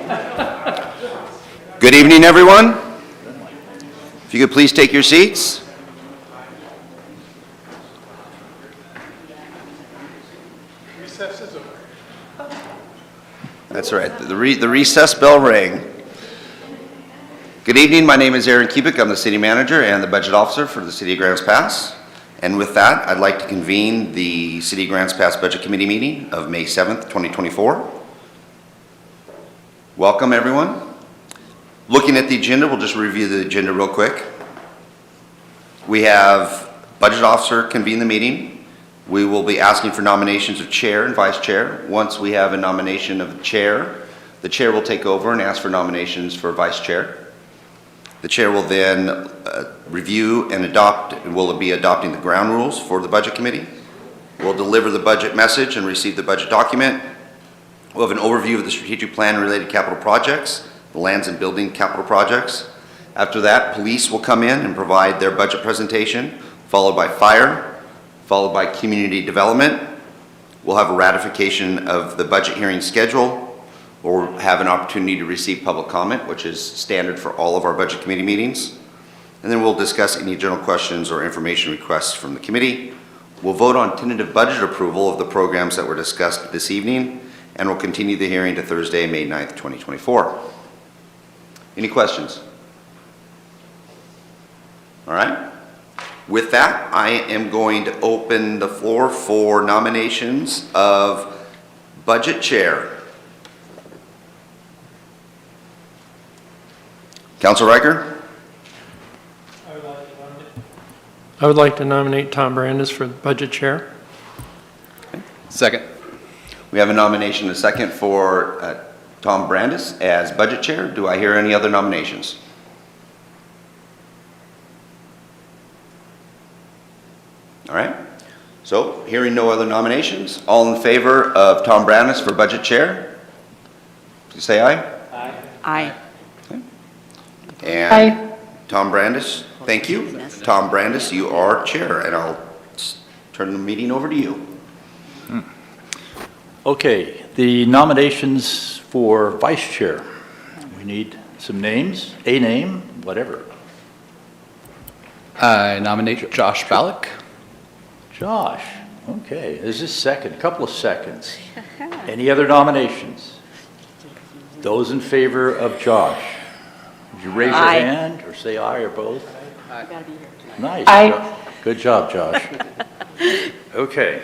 Good evening, everyone. If you could please take your seats. Recess is over. That's right. The recess bell rang. Good evening. My name is Aaron Kubik. I'm the city manager and the budget officer for the City of Grants Pass. And with that, I'd like to convene the City of Grants Pass Budget Committee meeting of May 7th, 2024. Welcome, everyone. Looking at the agenda, we'll just review the agenda real quick. We have budget officer convene the meeting. We will be asking for nominations of chair and vice chair. Once we have a nomination of the chair will take over and ask for nominations for vice chair. The chair will then review and adopt, will be adopting the ground rules for the budget committee. We'll deliver the budget message and receive the budget document. We'll have an overview of the strategic plan and related capital projects, the lands and building capital projects. After that, police will come in and provide their budget presentation, followed by fire, followed by community development. We'll have a ratification of the budget hearing schedule, or have an opportunity to receive public comment, which is standard for all of our budget committee meetings. And then we'll discuss any general questions or information requests from the committee. We'll vote on tentative budget approval of the programs that were discussed this evening, and we'll continue the hearing to Thursday, May 9th, 2024. Any questions? All right. With that, I am going to open the floor for nominations of budget chair. Councilor Riker? I would like to nominate Tom Brandis for budget chair. Okay. Second. We have a nomination and a second for Tom Brandis as budget chair. Do I hear any other nominations? All right. So, hearing no other nominations, all in favor of Tom Brandis for budget chair, please say aye. Aye. Aye. And Aye. Tom Brandis, thank you. Tom Brandis, you are chair, and I'll turn the meeting over to you. Okay, the nominations for vice chair. We need some names, a name, whatever. I nominate Josh Ballack. Josh, okay, is this second? A couple of seconds. Any other nominations? Those in favor of Josh? Would you raise your Aye. hand or say aye or both? Nice. Aye. Good job, Josh. Okay.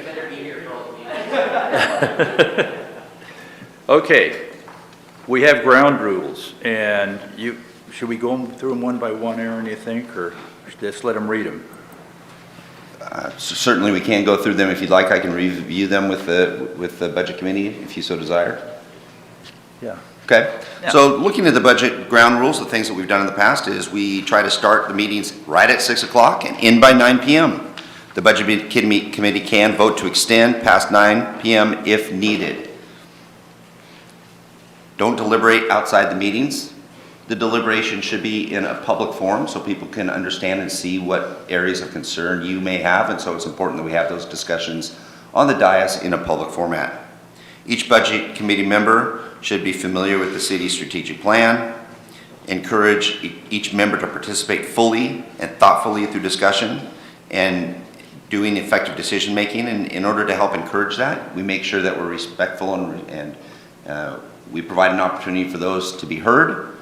Okay, we have ground rules, and should we go through them one by one, Aaron, you think, or just let them read them? Certainly we can go through them if you'd like. I can review them with the budget committee if you so desire. Yeah. Okay. Yeah. So looking at the budget ground rules, the things that we've done in the past is we try to start the meetings right at 6 o'clock and end by 9 p.m. The budget committee can vote to extend past 9 p.m. if needed. Don't deliberate outside the meetings. The deliberation should be in a public forum so people can understand and see what areas of concern you may have, and so it's important that we have those discussions on the dais in a public format. Each budget committee member should be familiar with the city's strategic plan. Encourage each member to participate fully and thoughtfully through discussion and doing effective decision making. And in order to help encourage that, we make sure that we're respectful and we provide an opportunity for those to be heard,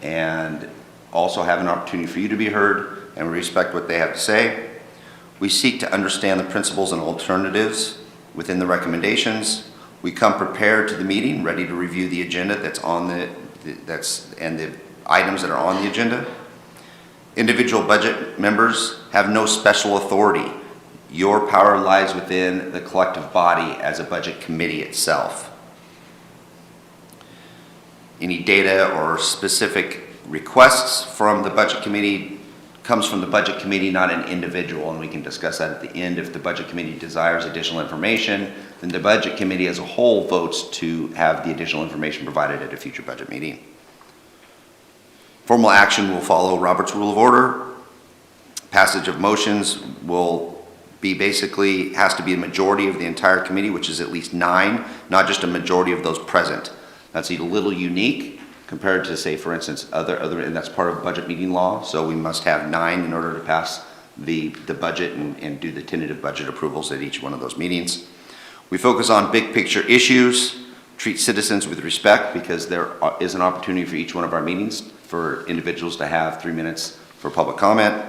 and also have an opportunity for you to be heard, and we respect what they have to say. We seek to understand the principles and alternatives within the recommendations. We come prepared to the meeting, ready to review the agenda and the items that are on the agenda. Individual budget members have no special authority. Your power lies within the collective body as a budget committee itself. Any data or specific requests from the budget committee comes from the budget committee, not an individual, and we can discuss that at the end. If the budget committee desires additional information, then the budget committee as a whole votes to have the additional information provided at a future budget meeting. Formal action will follow Robert's Rule of Order. Passage of motions will be basically, has to be a majority of the entire committee, which is at least 9, not just a majority of those present. That's a little unique. compared to, say, for instance, and that's part of budget meeting law, so we must have 9 in order to pass the budget and do the tentative budget approvals at each one of those meetings. We focus on big picture issues, treat citizens with respect, because there is an opportunity for each one of our meetings for individuals to have 3 minutes for public comment.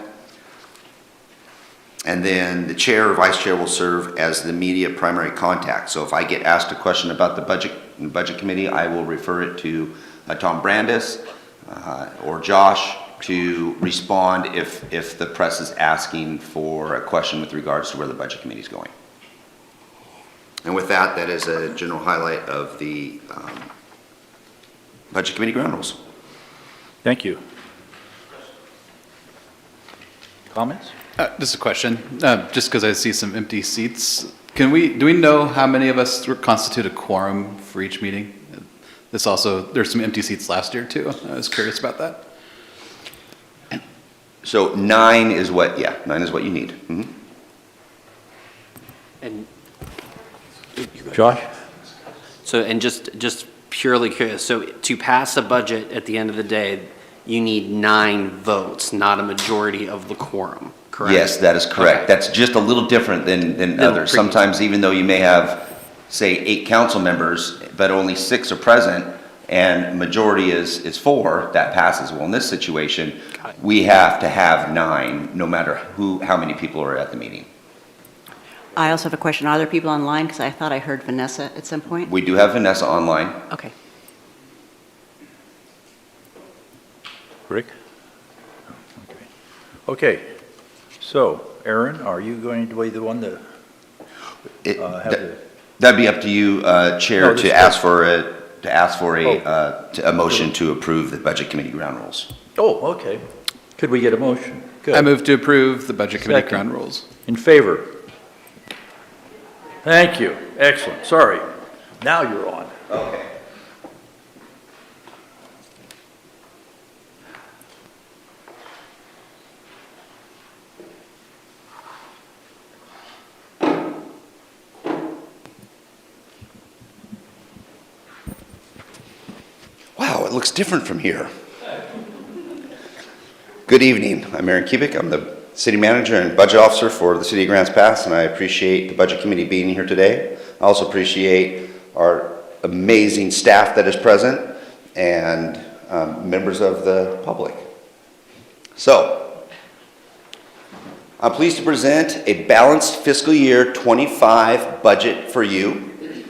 And then the chair or vice chair will serve as the media primary contact. So if I get asked a question about the budget committee, I will refer it to Tom Brandis or Josh to respond if the press is asking for a question with regards to where the budget committee is going. And with that, that is a general highlight of the budget committee ground rules. Thank you. Comments? Just a question, just because I see some empty seats. Do we know how many of us constitute a quorum for each meeting? There's some empty seats last year too. I was curious about that. So 9 is what you need. Mhm. And Josh? so, and just purely curious, so to pass a budget at the end of the day, you need 9 votes, not a majority of the quorum, correct? Yes, that is correct. Okay. That's just a little different than others. pre- Sometimes even though you may have, say, 8 council members, but only 6 are present, and majority is 4, that passes. Well, in this situation, Got it. we have to have 9, no matter how many people are at the meeting. I also have a question. Are there people online? Because I thought I heard Vanessa at some point. We do have Vanessa online. Okay. Rick? Okay, so Aaron, are you going to be the one to It- have the... That'd be up to you, Chair, No, this to is- ask for a motion Oh. to approve the budget committee ground rules. Oh, okay. Could we get a motion? Good. I move to approve the budget committee Second. ground rules. In favor? Thank you. Excellent. Sorry. Now you're on. Okay. Wow, it looks different from here. Good evening. I'm Aaron Kubik. I'm the city manager and budget officer for the city of Grants Pass, and I appreciate the budget committee being here today. I also appreciate our amazing staff that is present and members of the public. So, I'm pleased to present a balanced fiscal year 25 budget for you.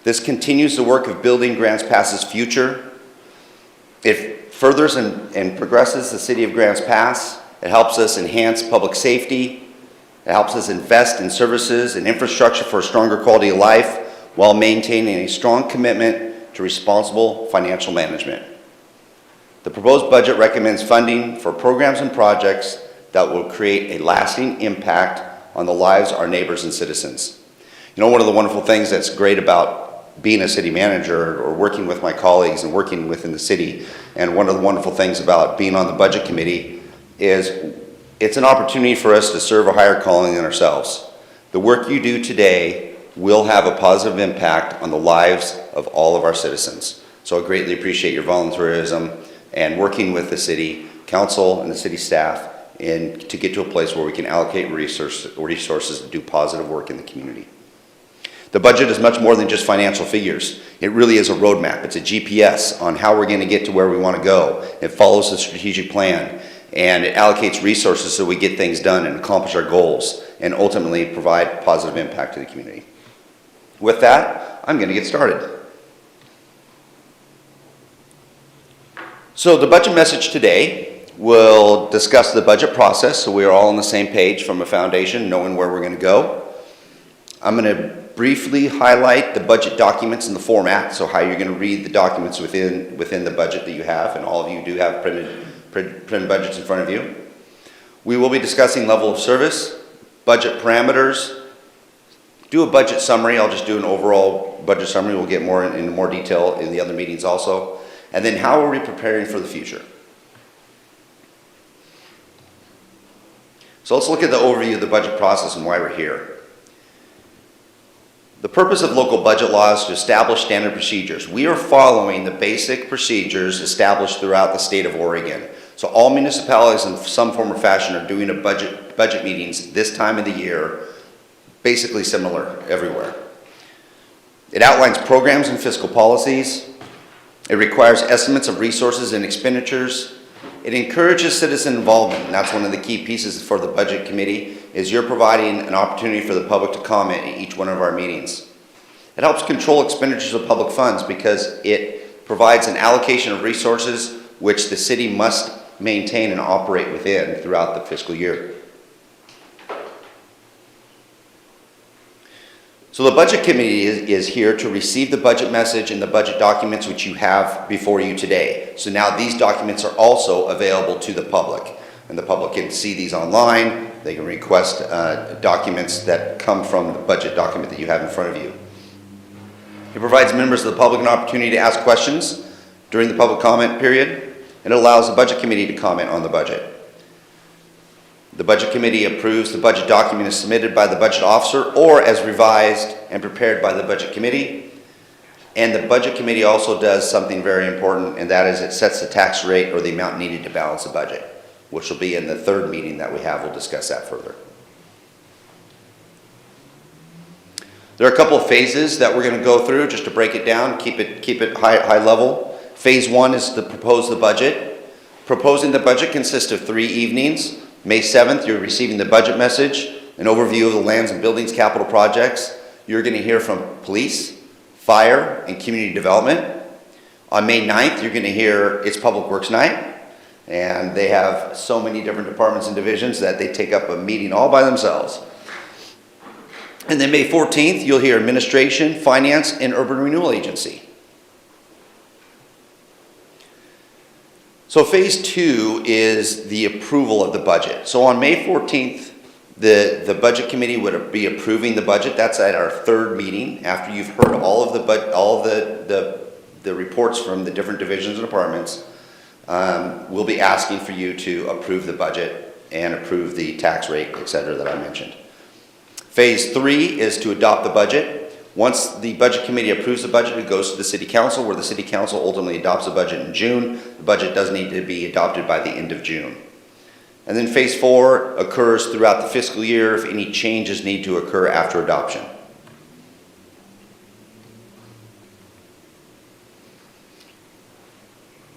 This continues the work of building Grants Pass's future. It furthers and progresses the city of Grants Pass. It helps us enhance public safety. It helps us invest in services and infrastructure for a stronger quality of life while maintaining a strong commitment to responsible financial management. The proposed budget recommends funding for programs and projects that will create a lasting impact on the lives of our neighbors and citizens. You know, one of the wonderful things that's great about being a city manager or working with my colleagues and working within the city, and one of the wonderful things about being on the budget committee is it's an opportunity for us to serve a higher calling than ourselves. The work you do today will have a positive impact on the lives of all of our citizens. So I greatly appreciate your volunteerism and working with the city council and the city staff to get to a place where we can allocate resources to do positive work in the community. The budget is much more than just financial figures. It really is a roadmap. It's a GPS on how we're going to get to where we want to go. It follows a strategic plan, and it allocates resources so we get things done and accomplish our goals and ultimately provide positive impact to the community. With that, I'm going to get started. So the budget message today will discuss the budget process so we are all on the same page from a foundation, knowing where we're going to go. I'm going to briefly highlight the budget documents and the format, so how you're going to read the documents within the budget that you have, and all of you do have printed budgets in front of you. We will be discussing level of service, budget parameters, do a budget summary. I'll just do an overall budget summary. We'll get into more detail in the other meetings also. And then how are we preparing for the future? So let's look at the overview of the budget process and why we're here. The purpose of local budget law is to establish standard procedures. We are following the basic procedures established throughout the state of Oregon. So all municipalities in some form or fashion are doing budget meetings this time of the year, basically similar everywhere. It outlines programs and fiscal policies. It requires estimates of resources and expenditures. It encourages citizen involvement, and that's one of the key pieces for the budget committee, is you're providing an opportunity for the public to comment at each one of our meetings. It helps control expenditures of public funds because it provides an allocation of resources which the city must maintain and operate within throughout the fiscal year. So the budget committee is here to receive the budget message and the budget documents which you have before you today. So now these documents are also available to the public, and the public can see these online. They can request documents that come from the budget document that you have in front of you. It provides members of the public an opportunity to ask questions during the public comment period, and it allows the budget committee to comment on the budget. The budget committee approves the budget document as submitted by the budget officer or as revised and prepared by the budget committee. And the budget committee also does something very important, and that is it sets the tax rate or the amount needed to balance the budget, which will be in the third meeting that we have. We'll discuss that further. There are a couple of phases that we're going to go through just to break it down, keep it high level. Phase 1 is to propose the budget. Proposing the budget consists of 3 evenings. May 7th, you're receiving the budget message, an overview of the lands and buildings capital projects. You're going to hear from police, fire, and community development. On May 9th, you're going to hear it's Public Works Night, and they have so many different departments and divisions that they take up a meeting all by themselves. And then May 14th, you'll hear Administration, Finance, and Urban Renewal Agency. So phase 2 is the approval of the budget. So on May 14th, the budget committee would be approving the budget. That's at our third meeting after you've heard all of the reports from the different divisions and departments. We'll be asking for you to approve the budget and approve the tax rate, et cetera, that I mentioned. Phase 3 is to adopt the budget. Once the budget committee approves the budget, it goes to the city council, where the city council ultimately adopts the budget in June. The budget does need to be adopted by the end of June. And then phase 4 occurs throughout the fiscal year if any changes need to occur after adoption.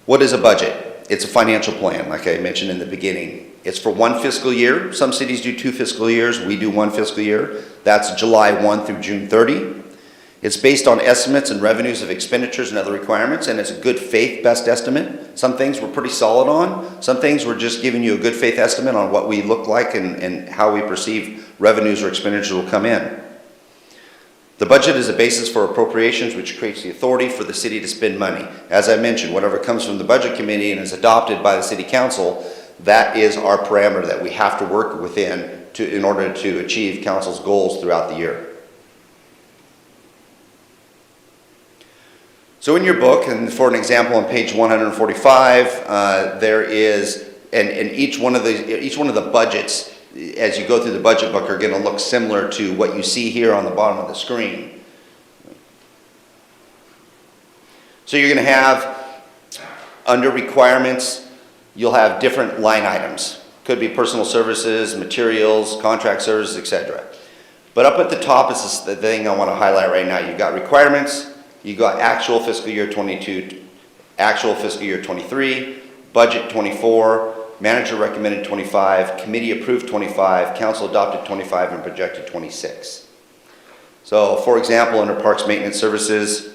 What is a budget? It's a financial plan, like I mentioned in the beginning. It's for 1 fiscal year. Some cities do 2 fiscal years. We do 1 fiscal year. That's July 1 through June 30. It's based on estimates and revenues of expenditures and other requirements, and it's a good faith best estimate. Some things we're pretty solid on. Some things we're just giving you a good faith estimate on what we look like and how we perceive revenues or expenditures will come in. The budget is a basis for appropriations, which creates the authority for the city to spend money. As I mentioned, whatever comes from the budget committee and is adopted by the city council, that is our parameter that we have to work within in order to achieve council's goals throughout the year. So in your book, and for an example on page 145, there is, and each one of the budgets, as you go through the budget book, are going to look similar to what you see here on the bottom of the screen. So you're going to have, under requirements, you'll have different line items. Could be personal services, materials, contract services, etc. But up at the top is the thing I want to highlight right now. You've got requirements. You got actual fiscal year 22, actual fiscal year 23, budget 24, manager recommended 25, committee approved 25, council adopted 25, and projected 26. So, for example, under Parks Maintenance Services,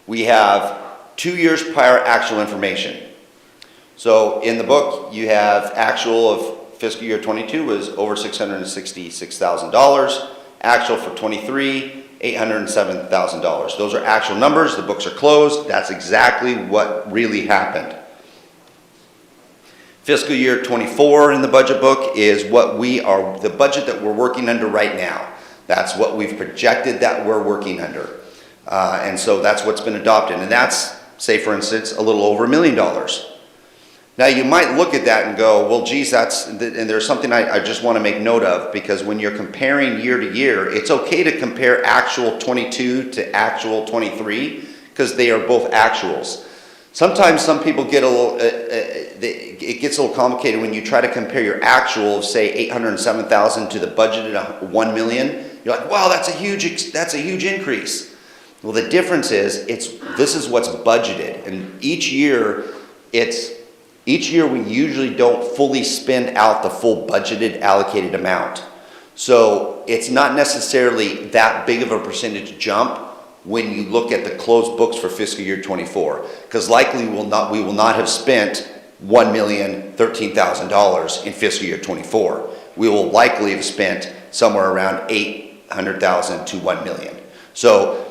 we have 2 years prior actual information. So, in the book, you have actual of fiscal year 22 was over $666,000, actual for 23, $807,000. Those are actual numbers. The books are closed. That's exactly what really happened. Fiscal year 24 in the budget book is the budget that we're working under right now. That's what we've projected that we're working under. And so that's what's been adopted. And that's, say for instance, a little over $1 million. Now, you might look at that and go, well, geez, and there's something I just want to make note of, because when you're comparing year to year, it's okay to compare actual 22 to actual 23, because they are both actuals. Sometimes some people get a little, it gets a little complicated when you try to compare your actual of, say, 807,000 to the budgeted 1 million. You're like, wow, that's a huge increase. Well, the difference is, this is what's budgeted, and each year we usually don't fully spend out the full budgeted allocated amount. So it's not necessarily that big of a percentage jump when you look at the closed books for fiscal year 24, because likely we will not have spent $1,013,000 in fiscal year 24. We will likely have spent somewhere around $800,000 to $1 million. So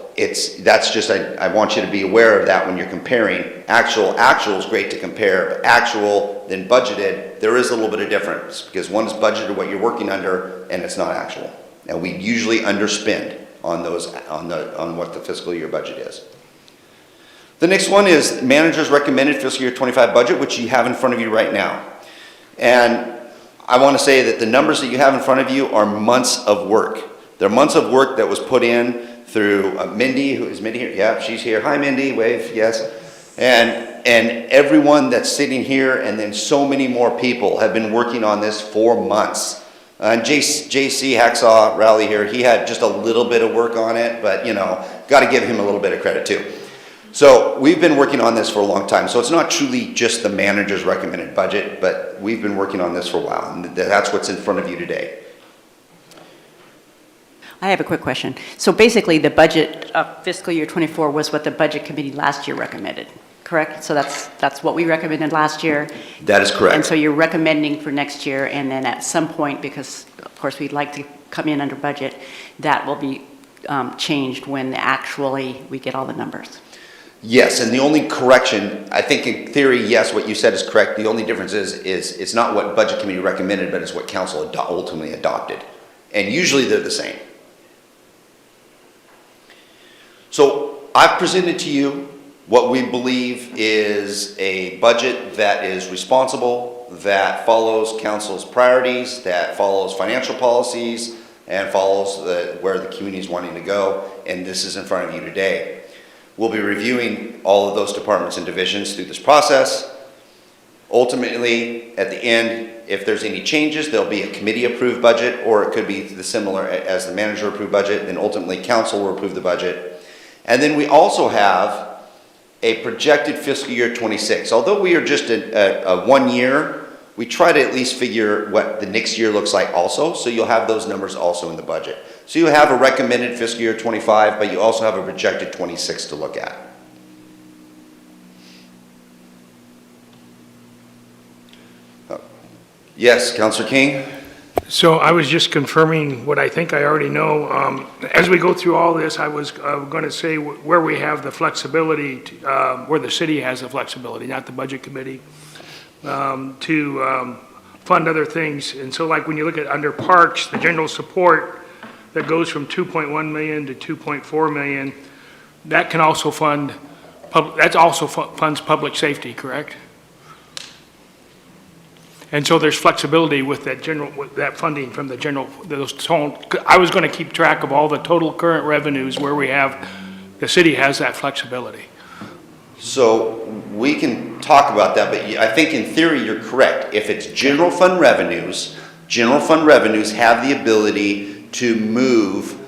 that's just, I want you to be aware of that when you're comparing. Actual is great to compare, but actual then budgeted, there is a little bit of difference, because one is budgeted what you're working under, and it's not actual. And we usually underspend on those, on what the fiscal year budget is. The next one is manager's recommended fiscal year 25 budget, which you have in front of you right now. And I want to say that the numbers that you have in front of you are months of work. They're months of work that was put in through Mindy, who is Mindy here? Yeah, she's here. Hi, Mindy, wave, yes. And everyone that's sitting here, and then so many more people have been working on this for months. And JC Hacksaw Rowley here, he had just a little bit of work on it, but got to give him a little bit of credit too. So we've been working on this for a long time. So it's not truly just the manager's recommended budget, but we've been working on this for a while, and that's what's in front of you today. I have a quick question. So basically, the budget of fiscal year 24 was what the budget committee last year recommended, correct? So that's what we recommended last year. That is correct. And so you're recommending for next year, and then at some point, because of course we'd like to come in under budget, that will be changed when actually we get all the numbers. Yes, and the only correction, I think in theory, yes, what you said is correct. The only difference is it's not what budget committee recommended, but it's what council ultimately adopted. And usually they're the same. So I've presented to you what we believe is a budget that is responsible, that follows council's priorities, that follows financial policies, and follows where the community is wanting to go, and this is in front of you today. We'll be reviewing all of those departments and divisions through this process. Ultimately, at the end, if there's any changes, there'll be a committee-approved budget, or it could be the similar as the manager-approved budget, and ultimately council will approve the budget. And then we also have a projected fiscal year 26. Although we are just a 1 year, we try to at least figure what the next year looks like also, so you'll have those numbers also in the budget. So you have a recommended fiscal year 25, but you also have a projected 26 to look at. Yes, Councilor King? So I was just confirming what I think I already know. As we go through all this, I was going to say where we have the flexibility, where the city has the flexibility, not the budget committee, to fund other things. And so like when you look at under parks, the general support that goes from 2.1 million to 2.4 million, that can also fund, that also funds public safety, correct? And so there's flexibility with that with that funding from the general, I was going to keep track of all the total current revenues where we have, the city has that flexibility. So we can talk about that, but I think in theory you're correct. If it's general fund revenues have the ability to move,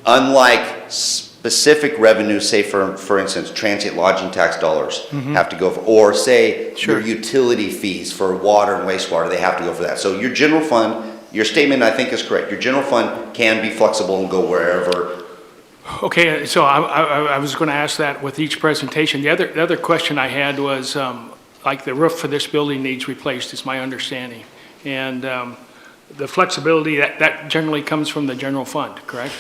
unlike specific revenues, say for instance, transient lodging tax dollars have to go for, or say your utility fees for water and wastewater, they have to go for that. So your general fund, your statement I think is correct. Your general fund can be flexible and go wherever. Okay, so I was going to ask that with each presentation. The other question I had was, like the roof for this building needs replaced, is my understanding. And the flexibility, that generally comes from the general fund, correct?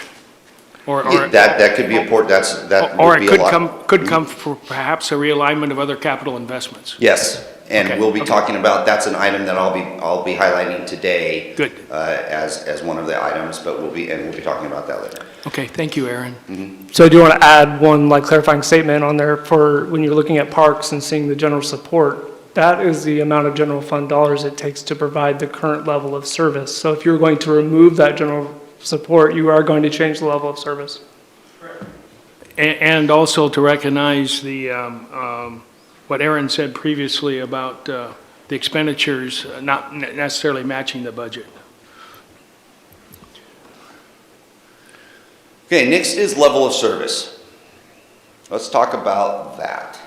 Or that could be important. Or it could come for perhaps a realignment of other capital investments. Yes, and Okay, we'll be talking about, that's an item that I'll be highlighting today. Good. As one of the items, but we'll be talking about that later. Okay, thank you, Aaron. So I do want to add one clarifying statement on there for when you're looking at parks and seeing the general support. that is the amount of general fund dollars it takes to provide the current level of service. So if you're going to remove that general support, you are going to change the level of service. And also to recognize what Aaron said previously about the expenditures not necessarily matching the budget. Okay, next is level of service. Let's talk about that.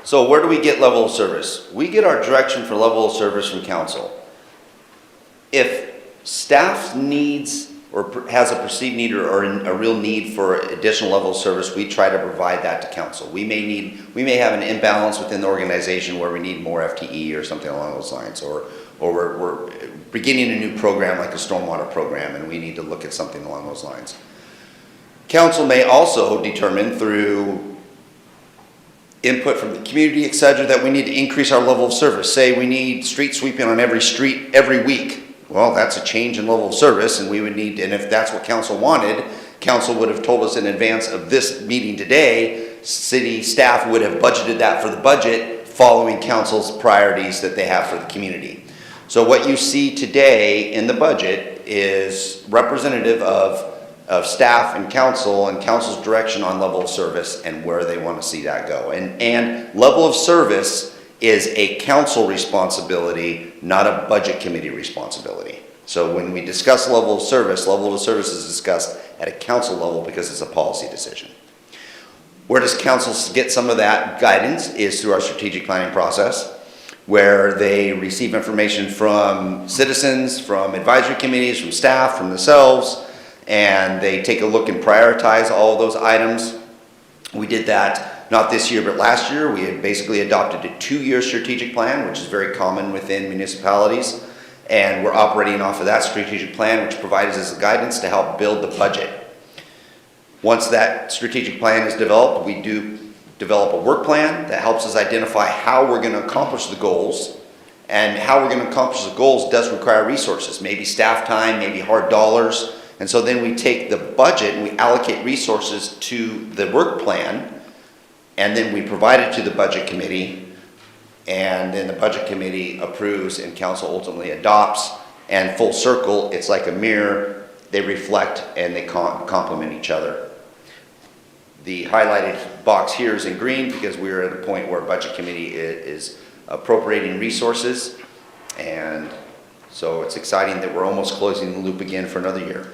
So where do we get level of service? We get our direction for level of service from council. If staff needs or has a perceived need or a real need for additional level of service, we try to provide that to council. We may have an imbalance within the organization where we need more FTE or something along those lines, or we're beginning a new program like a stormwater program and we need to look at something along those lines. Council may also determine through input from the community, et cetera, that we need to increase our level of service. Say we need street sweeping on every street every week. Well, that's a change in level of service, and we would need, and if that's what council wanted, council would have told us in advance of this meeting today, city staff would have budgeted that for the budget following council's priorities that they have for the community. So what you see today in the budget is representative of staff and council's direction on level of service and where they want to see that go. And level of service is a council responsibility, not a budget committee responsibility. So when we discuss level of service is discussed at a council level because it's a policy decision. Where does council get some of that guidance is through our strategic planning process, where they receive information from citizens, from advisory committees, from staff, from themselves, and they take a look and prioritize all of those items. We did that not this year, but last year. We had basically adopted a 2-year strategic plan, which is very common within municipalities. And we're operating off of that strategic plan, which provides us guidance to help build the budget. Once that strategic plan is developed, we do develop a work plan that helps us identify how we're going to accomplish the goals. And how we're going to accomplish the goals does require resources, maybe staff time, maybe hard dollars. And so then we take the budget and we allocate resources to the work plan, and then we provide it to the budget committee, and then the budget committee approves and council ultimately adopts, and full circle, it's like a mirror, they reflect and they complement each other. The highlighted box here is in green because we're at a point where budget committee is appropriating resources, and so it's exciting that we're almost closing the loop again for another year.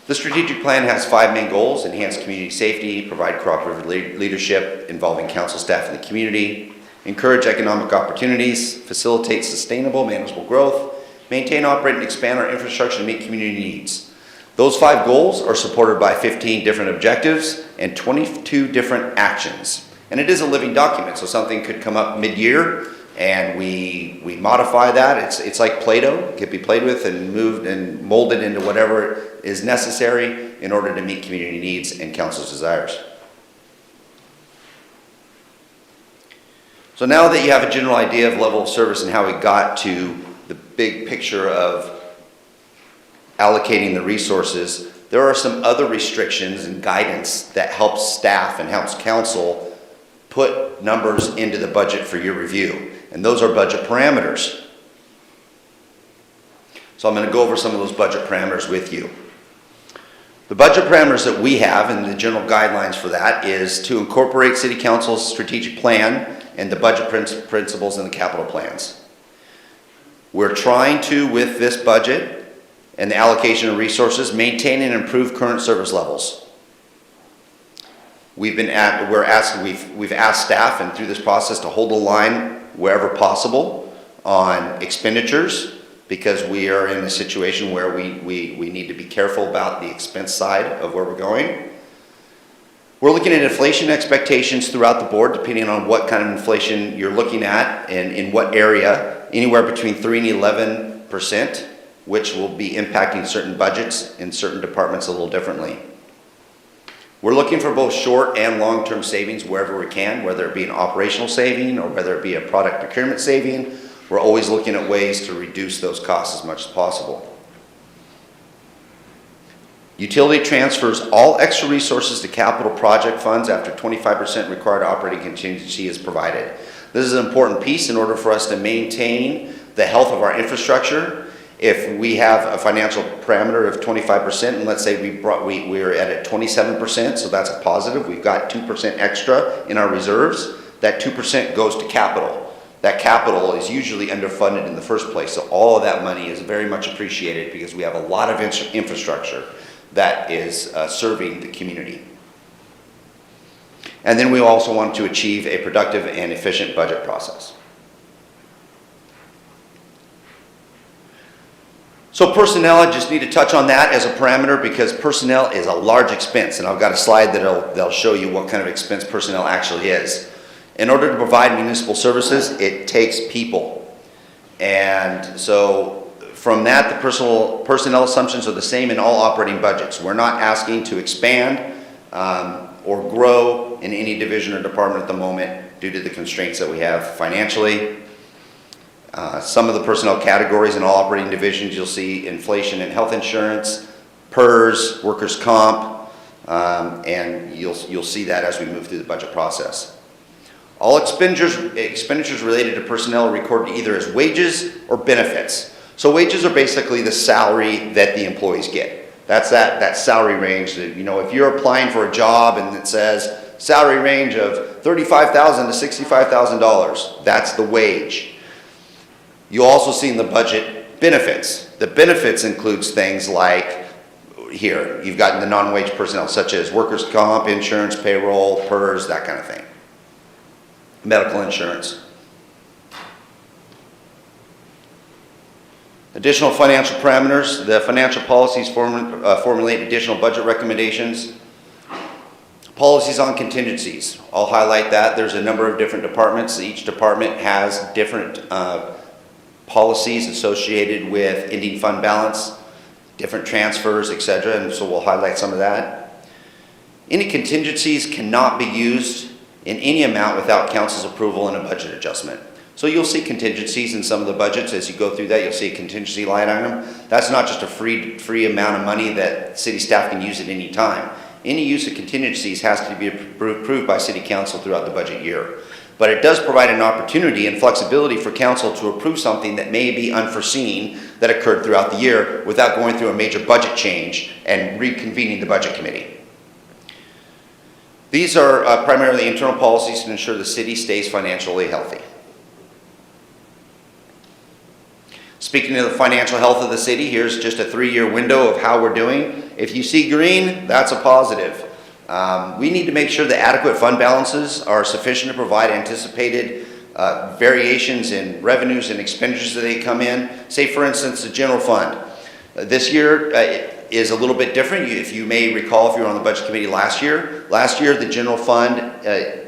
The strategic plan has 5 main goals: enhance community safety, provide cooperative leadership involving council staff and the community, encourage economic opportunities, facilitate sustainable, manageable growth, maintain, operate, and expand our infrastructure to meet community needs. Those 5 goals are supported by 15 different objectives and 22 different actions. And it is a living document, so something could come up mid-year and we modify that. It's like Play-Doh. It could be played with and moved and molded into whatever is necessary in order to meet community needs and council's desires. So now that you have a general idea of level of service and how we got to the big picture of allocating the resources, there are some other restrictions and guidance that helps staff and helps council put numbers into the budget for your review. And those are budget parameters. So I'm going to go over some of those budget parameters with you. The budget parameters that we have and the general guidelines for that is to incorporate City Council's strategic plan and the budget principles and the capital plans. We're trying to, with this budget and the allocation of resources, maintain and improve current service levels. We've asked staff and through this process to hold the line wherever possible on expenditures, because we are in a situation where we need to be careful about the expense side of where we're going. We're looking at inflation expectations throughout the board, depending on what kind of inflation you're looking at and in what area, anywhere between 3 and 11%, which will be impacting certain budgets in certain departments a little differently. We're looking for both short and long-term savings wherever we can, whether it be an operational saving or whether it be a product procurement saving. We're always looking at ways to reduce those costs as much as possible. Utility transfers all extra resources to capital project funds after 25% required operating contingency is provided. This is an important piece in order for us to maintain the health of our infrastructure. If we have a financial parameter of 25%, and let's say we're at 27%, so that's a positive, we've got 2% extra in our reserves, that 2% goes to capital. That capital is usually underfunded in the first place, so all of that money is very much appreciated because we have a lot of infrastructure that is serving the community. And then we also want to achieve a productive and efficient budget process. So personnel, I just need to touch on that as a parameter because personnel is a large expense, and I've got a slide that'll show you what kind of expense personnel actually is. In order to provide municipal services, it takes people. And so from that, the personnel assumptions are the same in all operating budgets. We're not asking to expand or grow in any division or department at the moment due to the constraints that we have financially. Some of the personnel categories in all operating divisions, you'll see inflation and health insurance, PERS, workers' comp, and you'll see that as we move through the budget process. All expenditures related to personnel are recorded either as wages or benefits. So wages are basically the salary that the employees get. That's that salary range that, you know, if you're applying for a job and it says salary range of $35,000 to $65,000, that's the wage. You'll also see in the budget benefits. The benefits includes things like here, you've got the non-wage personnel such as workers' comp, insurance, payroll, PERS, that kind of thing. Medical insurance. Additional financial parameters. The financial policies formulate additional budget recommendations. Policies on contingencies. I'll highlight that. There's a number of different departments. Each department has different policies associated with ending fund balance, different transfers, etc., and so we'll highlight some of that. Any contingencies cannot be used in any amount without council's approval and a budget adjustment. So you'll see contingencies in some of the budgets. As you go through that, you'll see a contingency line item. That's not just a free amount of money that city staff can use at any time. Any use of contingencies has to be approved by city council throughout the budget year. But it does provide an opportunity and flexibility for council to approve something that may be unforeseen that occurred throughout the year without going through a major budget change and reconvening the budget committee. These are primarily internal policies to ensure the city stays financially healthy. Speaking of the financial health of the city, here's just a 3-year window of how we're doing. If you see green, that's a positive. We need to make sure that adequate fund balances are sufficient to provide anticipated variations in revenues and expenditures that they come in. Say, for instance, the general fund. This year is a little bit different. If you may recall, if you were on the budget committee last year, the general fund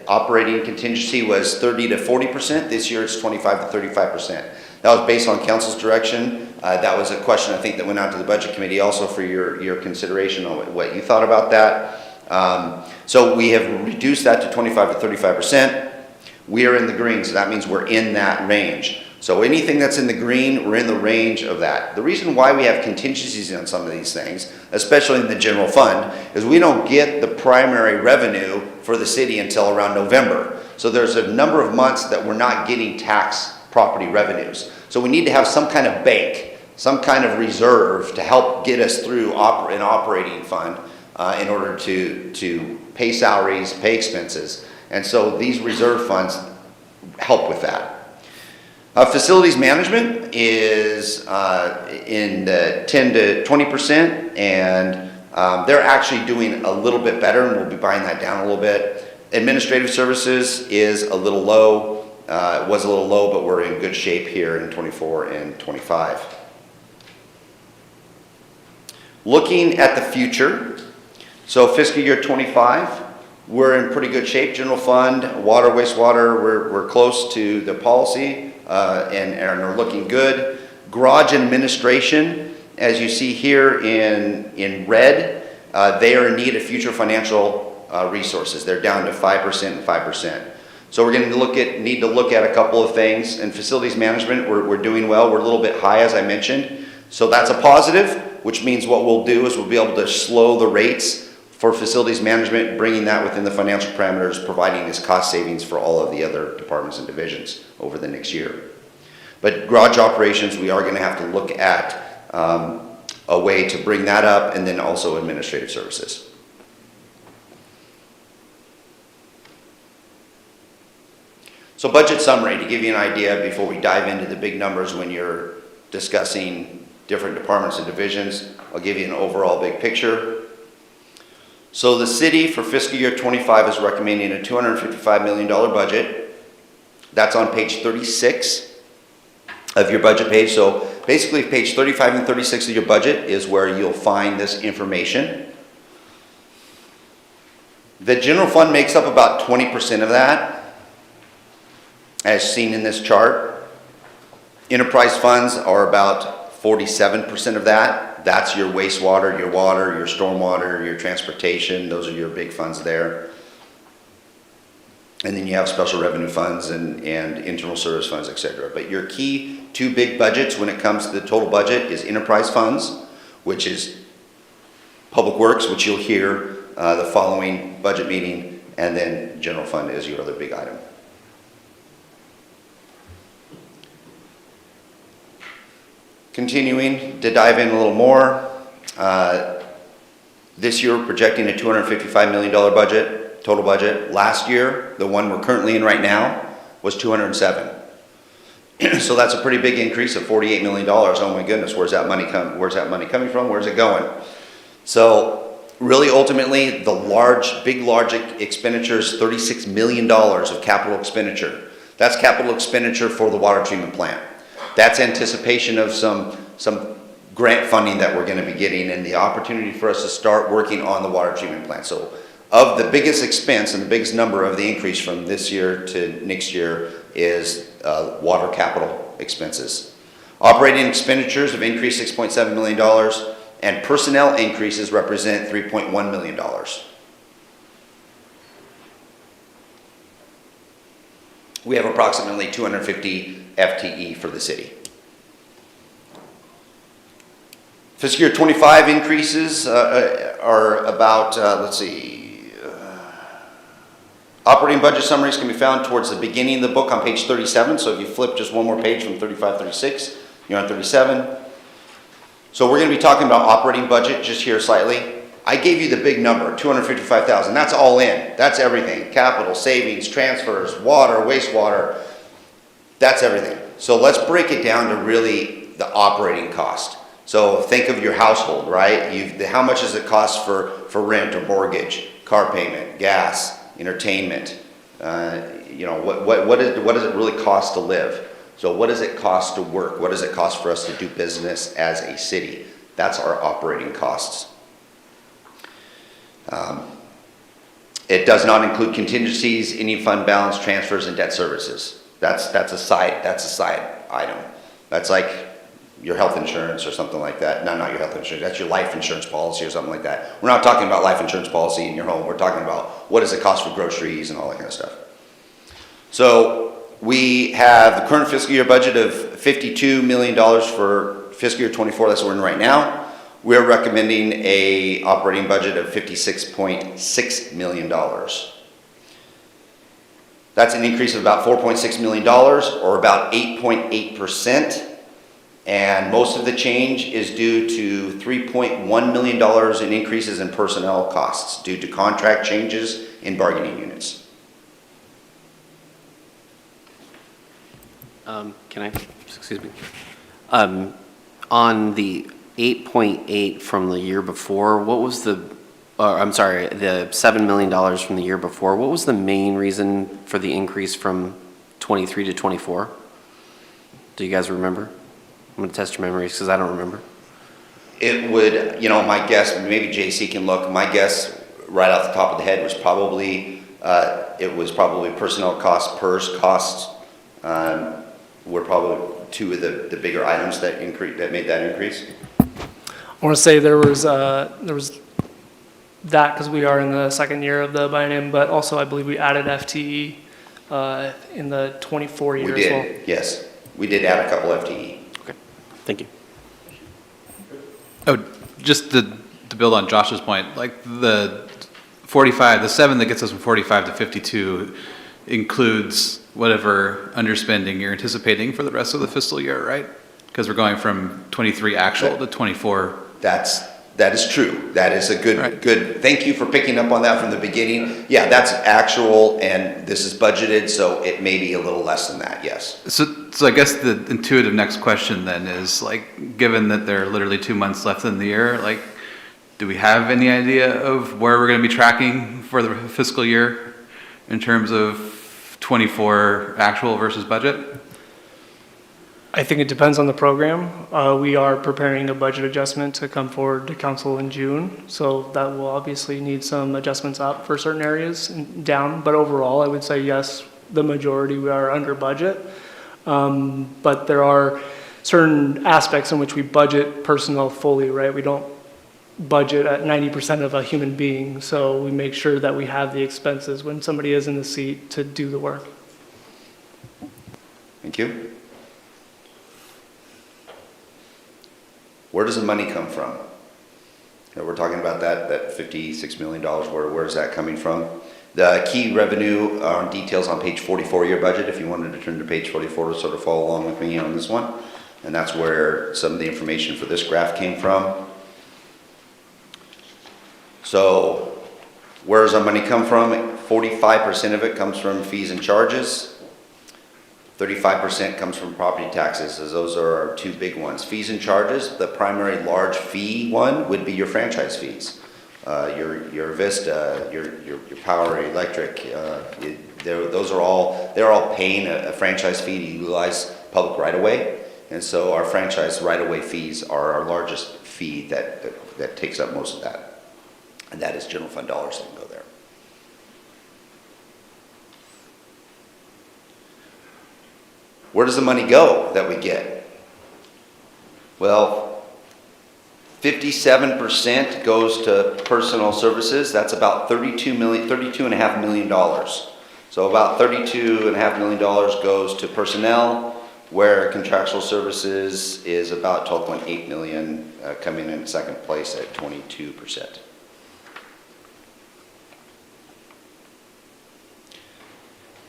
operating contingency was 30 to 40%. This year it's 25 to 35%. That was based on council's direction. That was a question I think that went out to the budget committee also for your consideration on what you thought about that. So we have reduced that to 25 to 35%. We are in the green, so that means we're in that range. So anything that's in the green, we're in the range of that. The reason why we have contingencies on some of these things, especially in the general fund, is we don't get the primary revenue for the city until around November. So there's a number of months that we're not getting tax property revenues. So we need to have some kind of bank, some kind of reserve to help get us through an operating fund in order to pay salaries, pay expenses. And so these reserve funds help with that. Facilities management is in the 10 to 20%, and they're actually doing a little bit better, and we'll be buying that down a little bit. Administrative services is a little low. It was a little low, but we're in good shape here in 24 and 25. Looking at the future, so fiscal year 25, we're in pretty good shape. General fund, water, wastewater, we're close to the policy and are looking good. Garage administration, as you see here in red, they are in need of future financial resources. They're down to 5% and 5%. So we're going to need to look at a couple of things. In facilities management, we're doing well. We're a little bit high, as I mentioned. So that's a positive. which means what we'll do is we'll be able to slow the rates for facilities management, bringing that within the financial parameters, providing this cost savings for all of the other departments and divisions over the next year. But garage operations, we are going to have to look at a way to bring that up, and then also administrative services. So budget summary, to give you an idea before we dive into the big numbers when you're discussing different departments and divisions, I'll give you an overall big picture. So the city for fiscal year 25 is recommending a $255 million budget. That's on page 36 of your budget page. So basically page 35 and 36 of your budget is where you'll find this information. The general fund makes up about 20% of that, as seen in this chart. Enterprise funds are about 47% of that. That's your wastewater, your water, your stormwater, your transportation. Those are your big funds there. And then you have special revenue funds and internal service funds, et cetera. But your key two big budgets when it comes to the total budget is enterprise funds, which is public works, which you'll hear the following budget meeting, and then general fund is your other big item. Continuing to dive in a little more, this year we're projecting a $255 million budget, total budget. Last year, the one we're currently in right now, was $207. So that's a pretty big increase of $48 million. Oh my goodness, where's that money coming from? Where's it going? So really ultimately, the large expenditures, $36 million of capital expenditure. That's capital expenditure for the water treatment plant. That's anticipation of some grant funding that we're going to be getting and the opportunity for us to start working on the water treatment plant. So of the biggest expense and the biggest number of the increase from this year to next year is water capital expenses. Operating expenditures have increased $6.7 million, and personnel increases represent $3.1 million. We have approximately 250 FTE for the city. Fiscal year 25 increases are about, operating budget summaries can be found towards the beginning of the book on page 37. So if you flip just one more page from 35, 36, you're on 37. So we're going to be talking about operating budget just here slightly. I gave you the big number, $255,000. That's all in. That's everything. Capital, savings, transfers, water, wastewater. That's everything. So let's break it down to really the operating cost. So think of your household, right? How much does it cost for rent or mortgage, car payment, gas, entertainment? What does it really cost to live? So what does it cost to work? What does it cost for us to do business as a city? That's our operating costs. It does not include contingencies, any fund balance, transfers, and debt services. That's a side item. That's like your health insurance or something like that. No, not your health insurance. That's your life insurance policy or something like that. We're not talking about life insurance policy in your home. We're talking about what does it cost for groceries and all that kind of stuff. So we have the current fiscal year budget of $52 million for fiscal year 24. That's what we're in right now. We're recommending a operating budget of $56.6 million. That's an increase of about $4.6 million, or about 8.8%. And most of the change is due to $3.1 million in increases in personnel costs due to contract changes in bargaining units. Excuse me. On the 8.8 from the year before, what was the $7 million from the year before, what was the main reason for the increase from 23 to 24? Do you guys remember? I'm gonna test your memories because I don't remember. It would, my guess, maybe JC can look, my guess right off the top of the head was probably, personnel costs, PERS costs, were probably two of the bigger items that made that increase. I want to say there was that because we are in the second year of the biennium, but also I believe we added FTE in the 24 year We as well. did, yes. We did add a couple FTE. Okay, thank you. Oh, just to build on Josh's point, like the 45, the 7 that gets us from 45 to 52 includes whatever underspending you're anticipating for the rest of the fiscal year, right? Because we're going from 23 actual to 24. That is true. That is a Right. good, thank you for picking up on that from the beginning. Yeah, that's actual, and this is budgeted, so it may be a little less than that, yes. So I guess the intuitive next question then is, like, given that there are literally 2 months left in the year, like, do we have any idea of where we're going to be tracking for the fiscal year in terms of 24 actual versus budget? I think it depends on the program. We are preparing a budget adjustment to come forward to council in June, so that will obviously need some adjustments up for certain areas and down, but overall, I would say yes, the majority we are under budget. But there are certain aspects in which we budget personnel fully, right? We don't budget at 90% of a human being, so we make sure that we have the expenses when somebody is in the seat to do the work. Thank you. Where does the money come from? We're talking about that $56 million, where is that coming from? The key revenue details on page 44 of your budget, if you wanted to turn to page 44 to sort of follow along with me on this one. And that's where some of the information for this graph came from. So where does our money come from? 45% of it comes from fees and charges. 35% comes from property taxes, as those are our two big ones. Fees and charges, the primary large fee one would be your franchise fees. Your Vista, your Power Electric, those are all, they're all paying a franchise fee to utilize public right-of-way. And so our franchise right-of-way fees are our largest fee that takes up most of that. And that is general fund dollars that can go there. Where does the money go that we get? Well, 57% goes to personal services. That's about $32.5 million. So about $32.5 million goes to personnel, where contractual services is about $12.8 million, coming in second place at 22%.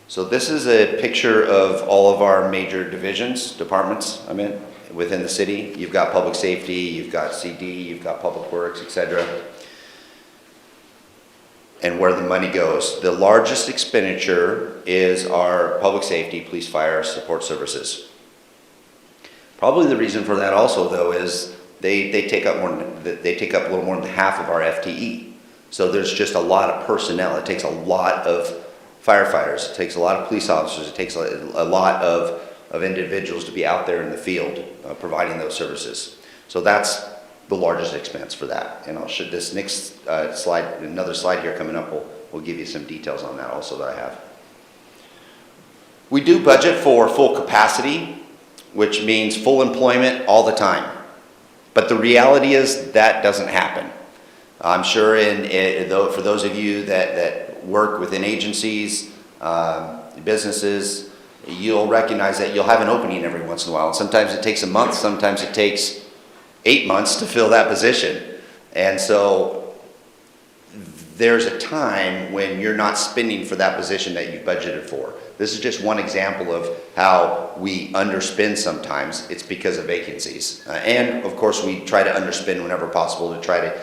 So this is a picture of all of our major divisions, departments, within the city. You've got public safety, you've got CD, you've got public works, etc. And where the money goes. The largest expenditure is our public safety, police, fire, support services. Probably the reason for that also, though, is they take up a little more than half of our FTE. So there's just a lot of personnel. It takes a lot of firefighters, it takes a lot of police officers, it takes a lot of individuals to be out there in the field providing those services. So that's the largest expense for that. And I'll show this next slide, another slide here coming up, will give you some details on that also that I have. We do budget for full capacity, which means full employment all the time. But the reality is that doesn't happen. I'm sure for those of you that work within agencies, businesses, you'll recognize that you'll have an opening every once in a while. And sometimes it takes a month, sometimes it takes 8 months to fill that position. And so there's a time when you're not spending for that position that you budgeted for. This is just one example of how we underspend sometimes. It's because of vacancies. And of course we try to underspend whenever possible to try to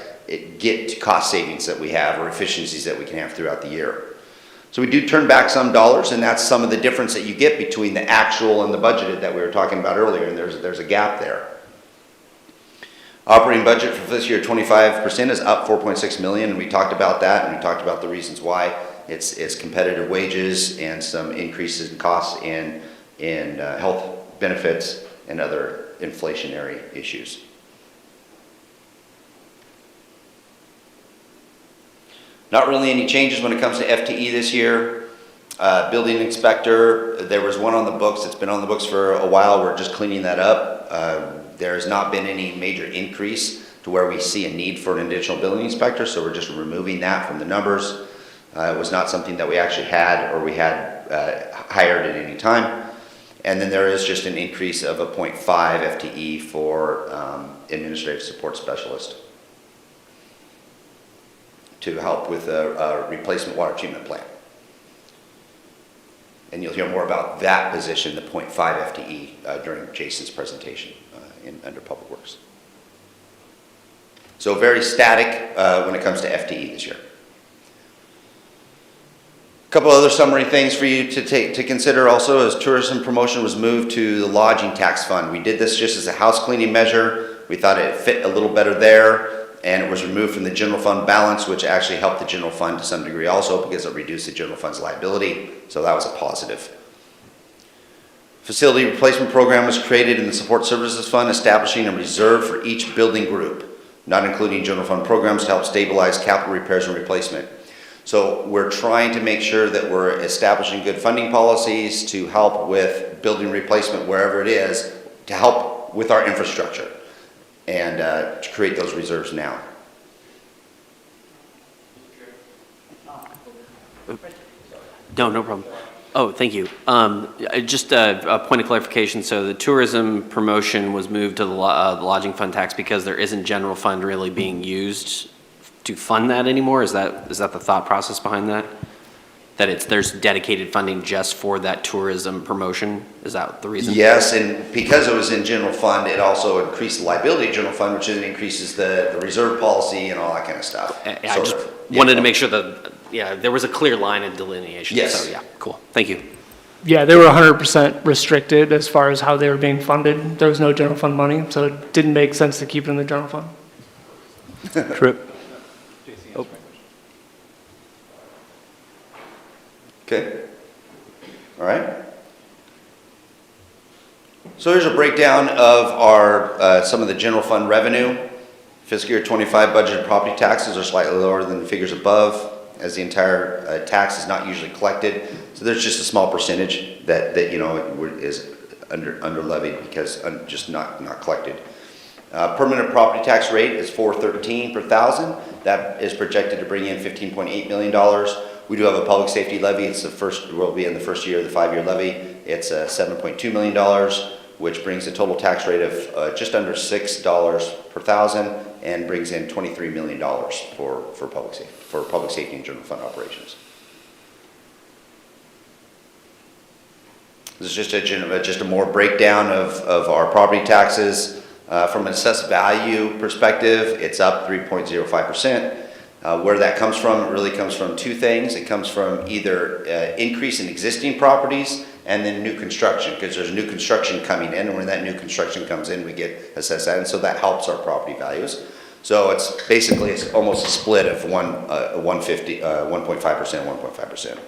get to cost savings that we have or efficiencies that we can have throughout the year. So we do turn back some dollars, and that's some of the difference that you get between the actual and the budgeted that we were talking about earlier, and there's a gap there. Operating budget for this year, 25% is up 4.6 million, and we talked about that, and we talked about the reasons why. It's competitive wages and some increases in costs in health benefits and other inflationary issues. Not really any changes when it comes to FTE this year. Building inspector, there was one on the books. It's been on the books for a while. We're just cleaning that up. There has not been any major increase to where we see a need for an additional building inspector, so we're just removing that from the numbers. It was not something that we actually had or we had hired at any time. And then there is just an increase of a 0.5 FTE for administrative support specialist to help with a replacement water treatment plant. And you'll hear more about that position, the 0.5 FTE, during Jason's presentation under Public Works. So very static when it comes to FTE this year. A couple other summary things for you to consider also is tourism promotion was moved to the lodging tax fund. We did this just as a house cleaning measure. We thought it fit a little better there, and it was removed from the general fund balance, which actually helped the general fund to some degree also because it reduced the general fund's liability. So that was a positive. Facility replacement program was created in the support services fund, establishing a reserve for each building group, not including general fund programs to help stabilize capital repairs and replacement. So we're trying to make sure that we're establishing good funding policies to help with building replacement wherever it is, to help with our infrastructure and to create those reserves now. No problem. Oh, thank you. Just a point of clarification. So the tourism promotion was moved to the lodging fund tax because there isn't general fund really being used to fund that anymore? Is that the thought process behind that? That there's dedicated funding just for that tourism promotion? Is that the reason? Yes, and because it was in general fund, it also increased the liability of general fund, which then increases the reserve policy and all that kind of stuff. I just wanted to make sure that, there was a clear line of delineation. Yes. So, yeah, cool. Thank you. Yeah, they were 100% restricted as far as how they were being funded. There was no general fund money, so it didn't make sense to keep it in the general fund. Trip. Okay. All right. So here's a breakdown of our some of the general fund revenue. Fiscal year 25 budgeted property taxes are slightly lower than the figures above, as the entire tax is not usually collected. So there's just a small percentage that is under levied because just not collected. Permanent property tax rate is $413 per thousand. That is projected to bring in $15.8 million. We do have a public safety levy. Will be in the first year of the 5-year levy. It's $7.2 million, which brings the total tax rate of just under $6 per thousand and brings in $23 million for public safety and general fund operations. This is just a more breakdown of our property taxes. From an assessed value perspective, it's up 3.05%. Where that comes from, it really comes from two things. It comes from either increase in existing properties and then new construction, because there's new construction coming in, and when that new construction comes in, we get assessed that, and so that helps our property values. So it's almost a split of 1.5%, 1.5%.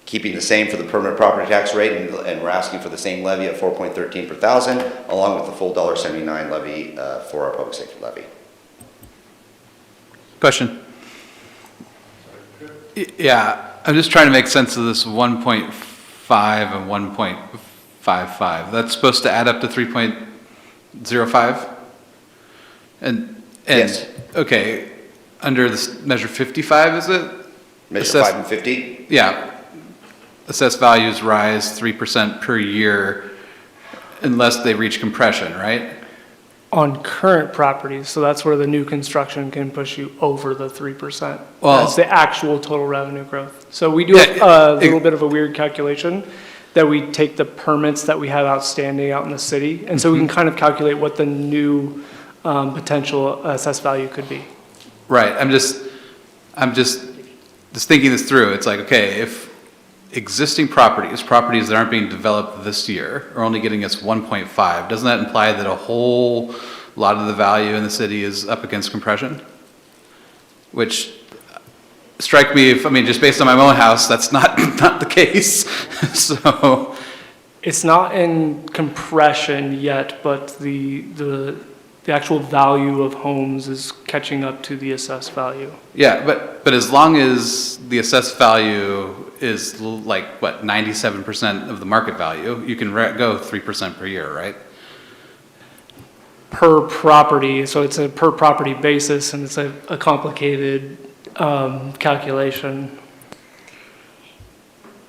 Keeping the same for the permanent property tax rate, and we're asking for the same levy at 4.13 per thousand, along with the full $1.79 levy for our public safety levy. Question. Yeah, I'm just trying to make sense of this 1.5 and 1.55. That's supposed to add up to 3.05? And Yes. Okay, under this measure 55, is it? Measure 5 and 50? Yeah. Assessed values rise 3% per year unless they reach compression, right? On current properties, so that's where the new construction can push you over the 3%. Well- That's the actual total revenue growth. So we do a little bit of a weird calculation that we take the permits that we have outstanding out in the city, and so we can kind of calculate what the new potential assessed value could be. Right, I'm just thinking this through. It's like, okay, if existing properties that aren't being developed this year are only getting us 1.5, doesn't that imply that a whole lot of the value in the city is up against compression? Which strike me, just based on my own house, that's not the case. So It's not in compression yet, but the actual value of homes is catching up to the assessed value. yeah, but as long as the assessed value is like, what, 97% of the market value, you can go 3% per year, right? Per property, so it's a per property basis, and it's a complicated calculation.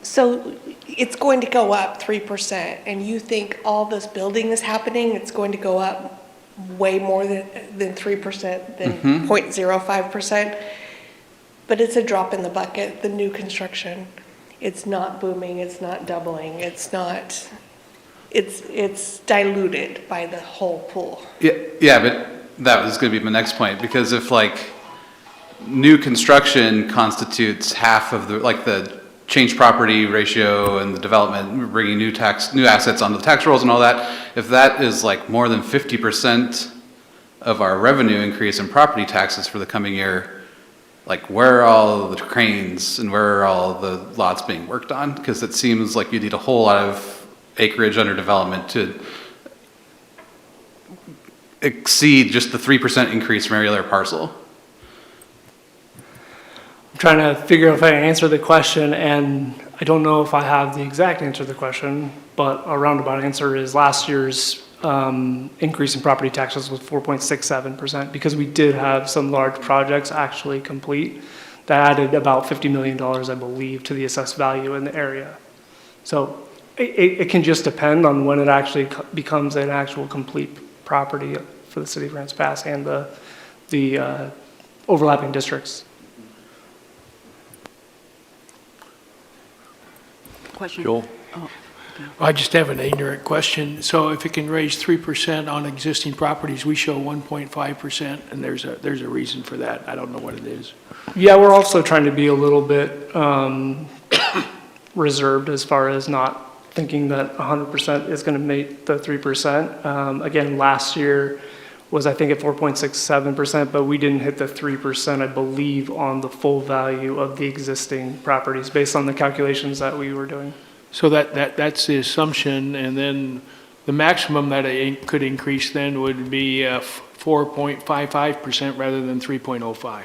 So it's going to go up 3%, and you think all this building is happening, it's going to go up way more than 3%, than 0.05%? But it's a drop in the bucket, the new construction. It's not booming, it's not doubling, it's not, it's diluted by the whole pool. Yeah, but that was going to be my next point, because if like new construction constitutes half of the, like the change property ratio and the development, bringing new assets onto the tax rolls and all that, if that is like more than 50% of our revenue increase in property taxes for the coming year, like where are all the cranes and where are all the lots being worked on? Because it seems like you need a whole lot of acreage under development to exceed just the 3% increase from every other parcel. I'm trying to figure out if I can answer the question, and I don't know if I have the exact answer to the question, but a roundabout answer is last year's increase in property taxes was 4.67%, because we did have some large projects actually complete that added about $50 million, I believe, to the assessed value in the area. So it can just depend on when it actually becomes an actual complete property for the city of Grants Pass and the overlapping districts. Question? Joel? I just have an ignorant question. So if it can raise 3% on existing properties, we show 1.5%, and there's a reason for that. I don't know what it is. Yeah, we're also trying to be a little bit reserved as far as not thinking that 100% is going to make the 3%. Again, last year was, I think, at 4.67%, but we didn't hit the 3%, I believe, on the full value of the existing properties based on the calculations that we were doing. So that's the assumption, and then the maximum that it could increase then would be 4.55% rather than 3.05.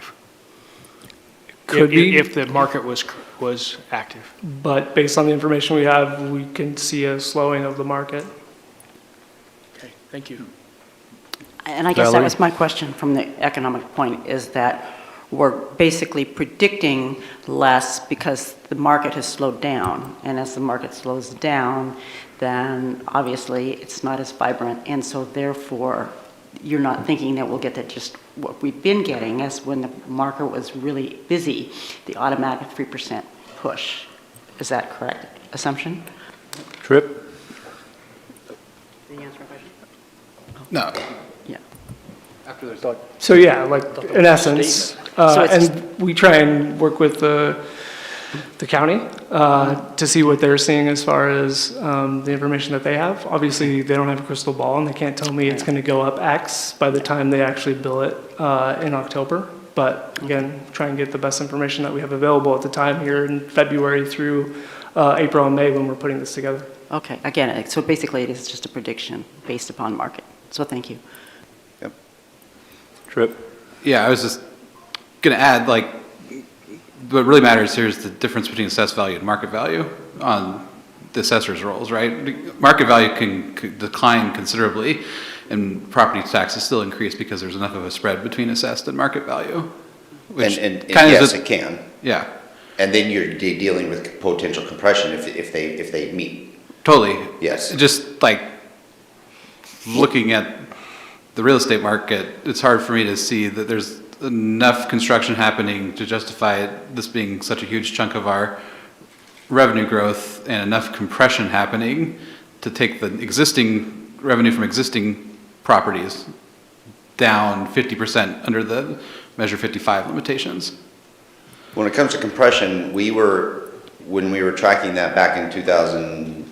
Could be. If the market was active. But based on the information we have, we can see a slowing of the market. Okay, thank you. And I guess that Valerie? was my question from the economic point, is that we're basically predicting less because the market has slowed down. And as the market slows down, then obviously it's not as vibrant. And so therefore, you're not thinking that we'll get that just what we've been getting as when the market was really busy, the automatic 3% push. Is that correct assumption? Tripp? Did you answer my question? No. Yeah. After there's So yeah, like in essence, So it's just- and we try and work with the county to see what they're seeing as far as the information that they have. Obviously, they don't have a crystal ball, and they can't tell me it's going to go up X by the time they actually bill it in October. But again, try and get the best information that we have available at the time here in February through April and May when we're putting this together. Okay, again, so basically it is just a prediction based upon market. So thank you. Tripp? Yeah, I was just going to add, like, what really matters here is the difference between assessed value and market value on the assessor's rolls, right? Market value can decline considerably, and property taxes still increase because there's enough of a spread between assessed and market value. Which And kind of yes, just- it can. Yeah, And then you're dealing with potential compression if they meet. totally. Yes. Just like looking at the real estate market, it's hard for me to see that there's enough construction happening to justify this being such a huge chunk of our revenue growth, and enough compression happening to take the existing revenue from existing properties down 50% under the Measure 55 limitations. When it comes to compression, when we were tracking that back in 2000,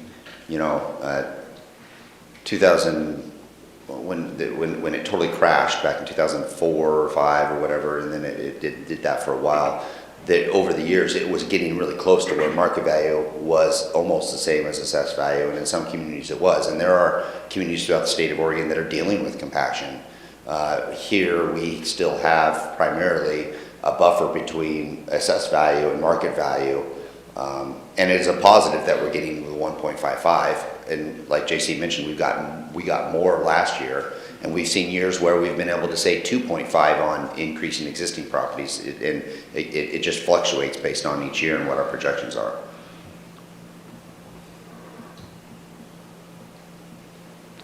2000, when it totally crashed back in 2004 or 5 or whatever, and then it did that for a while, that over the years it was getting really close to where market value was almost the same as assessed value, and in some communities it was. And there are communities throughout the state of Oregon that are dealing with compaction. Here we still have primarily a buffer between assessed value and market value. And it is a positive that we're getting the 1.55. And like JC mentioned, we got more last year, and we've seen years where we've been able to say 2.5 on increasing existing properties. And it just fluctuates based on each year and what our projections are.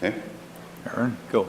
Okay? Aaron, go.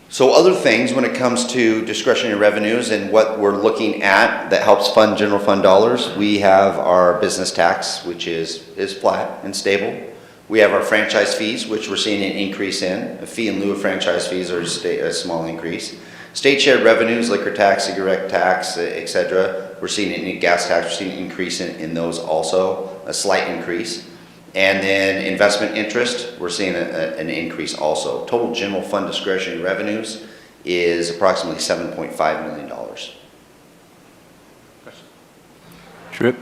So other things when it comes to discretionary revenues and what we're looking at that helps fund general fund dollars, we have our business tax, which is flat and stable. We have our franchise fees, which we're seeing an increase in. A fee in lieu of franchise fees are a small increase. State shared revenues, liquor tax, cigarette tax, et cetera, we're seeing in gas tax, we're seeing an increase in those also, a slight increase. And then investment interest, we're seeing an increase also. Total general fund discretionary revenues is approximately $7.5 million. Tripp?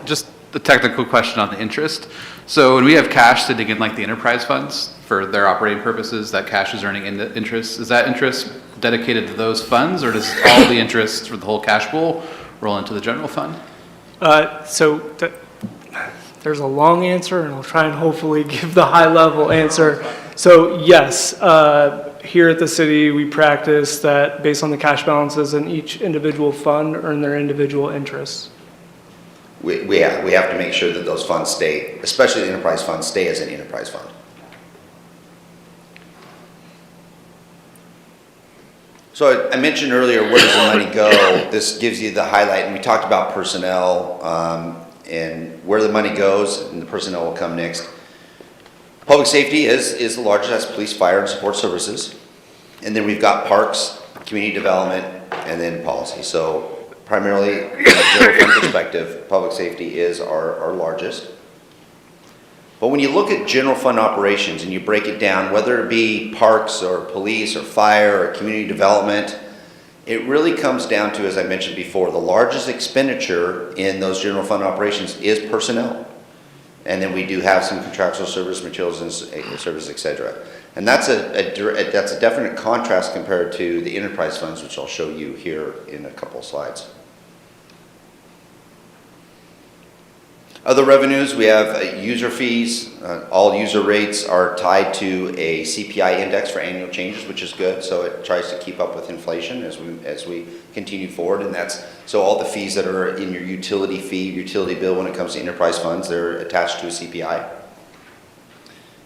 Just the technical question on the interest. So when we have cash sitting in like the enterprise funds for their operating purposes, that cash is earning interest. Is that interest dedicated to those funds, or does all the interest for the whole cash pool roll into the general fund? There's a long answer, and I'll try and hopefully give the high-level answer. So yes, here at the city, we practice that based on the cash balances in each individual fund earn their individual interests. We have to make sure that those funds stay, especially the enterprise funds, stay as an enterprise fund. So I mentioned earlier, where does the money go? This gives you the highlight, and we talked about personnel, and where the money goes, and the personnel will come next. Public safety is the largest, that's police, fire, and support services. And then we've got parks, community development, and then policy. So primarily, from a general fund perspective, public safety is our largest. But when you look at general fund operations and you break it down, whether it be parks or police or fire or community development, it really comes down to, as I mentioned before, the largest expenditure in those general fund operations is personnel. And then we do have some contractual service, materials and services, et cetera. And that's a definite contrast compared to the enterprise funds, which I'll show you here in a couple of slides. Other revenues, we have user fees. All user rates are tied to a CPI index for annual changes, which is good. So it tries to keep up with inflation as we continue forward. And that's, so all the fees that are in your utility bill when it comes to enterprise funds, they're attached to a CPI.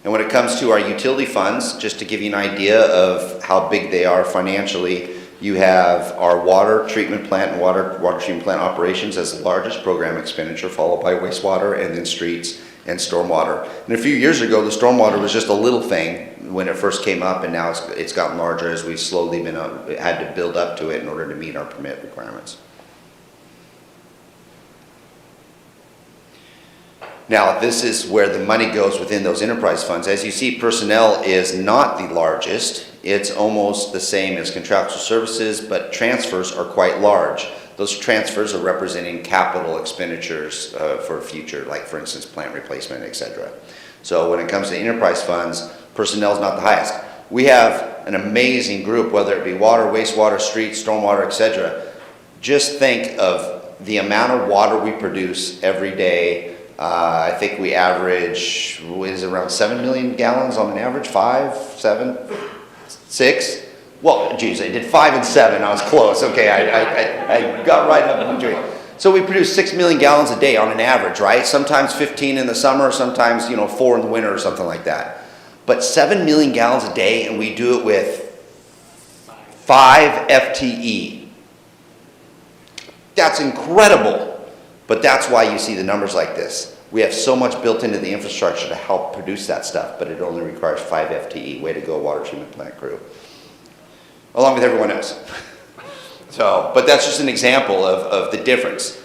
And when it comes to our utility funds, just to give you an idea of how big they are financially, you have our water treatment plant and water treatment plant operations as the largest program expenditure, followed by wastewater and then streets and stormwater. And a few years ago, the stormwater was just a little thing when it first came up, and now it's gotten larger as we've slowly had to build up to it in order to meet our permit requirements. Now, this is where the money goes within those enterprise funds. As you see, personnel is not the largest. It's almost the same as contractual services, but transfers are quite large. Those transfers are representing capital expenditures for future, like for instance, plant replacement, et cetera. So when it comes to enterprise funds, personnel is not the highest. We have an amazing group, whether it be water, wastewater, streets, stormwater, et cetera. Just think of the amount of water we produce every day. I think we average, is around 7 million gallons on an average, 5, 7, 6? Well, geez, I did 5 and 7, I was close. Okay, I got right up in between. So we produce 6 million gallons a day on an average, right? Sometimes 15 in the summer, sometimes 4 in the winter or something like that. But 7 million gallons a day, and we do it with 5 FTE. That's incredible. But that's why you see the numbers like this. We have so much built into the infrastructure to help produce that stuff, but it only requires 5 FTE. Way to go, water treatment plant crew. Along with everyone else. So, but that's just an example of the difference.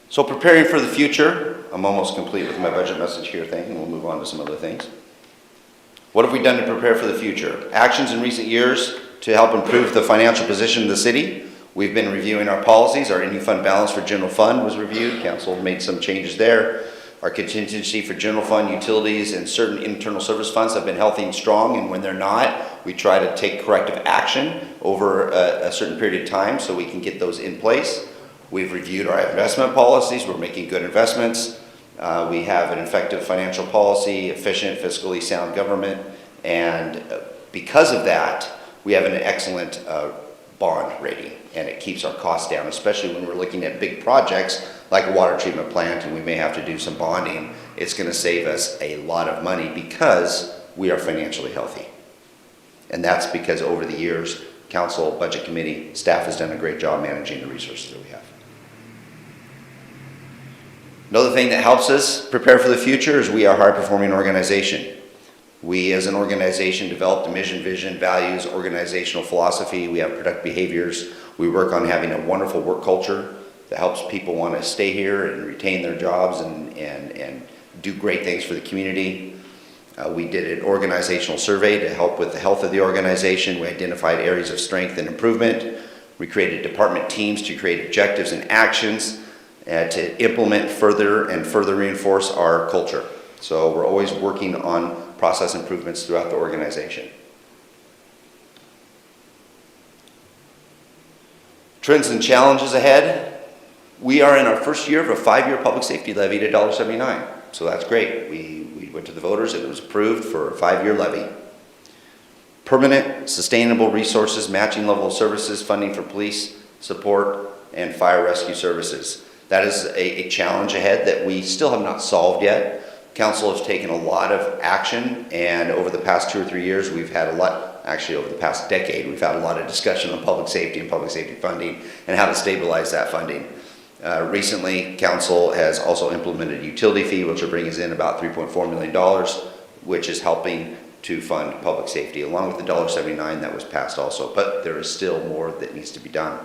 So preparing for the future, I'm almost complete with my budget message here, and we'll move on to some other things. What have we done to prepare for the future? Actions in recent years to help improve the financial position of the city. We've been reviewing our policies. Our ending fund balance for general fund was reviewed. Council made some changes there. Our contingency for general fund, utilities, and certain internal service funds have been healthy and strong, and when they're not, we try to take corrective action over a certain period of time so we can get those in place. We've reviewed our investment policies. We're making good investments. We have an effective financial policy, efficient, fiscally sound government, and because of that, we have an excellent bond rating. and it keeps our costs down, especially when we're looking at big projects like a water treatment plant and we may have to do some bonding. It's going to save us a lot of money because we are financially healthy. And that's because over the years, council, budget committee, staff has done a great job managing the resources that we have. Another thing that helps us prepare for the future is we are a high-performing organization. We, as an organization, developed a mission, vision, values, organizational philosophy. We have productive behaviors. We work on having a wonderful work culture that helps people want to stay here and retain their jobs and do great things for the community. We did an organizational survey to help with the health of the organization. We identified areas of strength and improvement. We created department teams to create objectives and actions to implement further and further reinforce our culture. So we're always working on process improvements throughout the organization. Trends and challenges ahead. We are in our first year of a 5-year public safety levy at $1.79. So that's great. We went to the voters and it was approved for a 5-year levy. Permanent, sustainable resources, matching level of services, funding for police support and fire rescue services. That is a challenge ahead that we still have not solved yet. Council has taken a lot of action, and over the past 2 or 3 years, we've had a lot, actually over the past decade, we've had a lot of discussion on public safety and public safety funding and how to stabilize that funding. Recently, council has also implemented a utility fee, which will bring us in about $3.4 million, which is helping to fund public safety, along with the $1.79 that was passed also. But there is still more that needs to be done.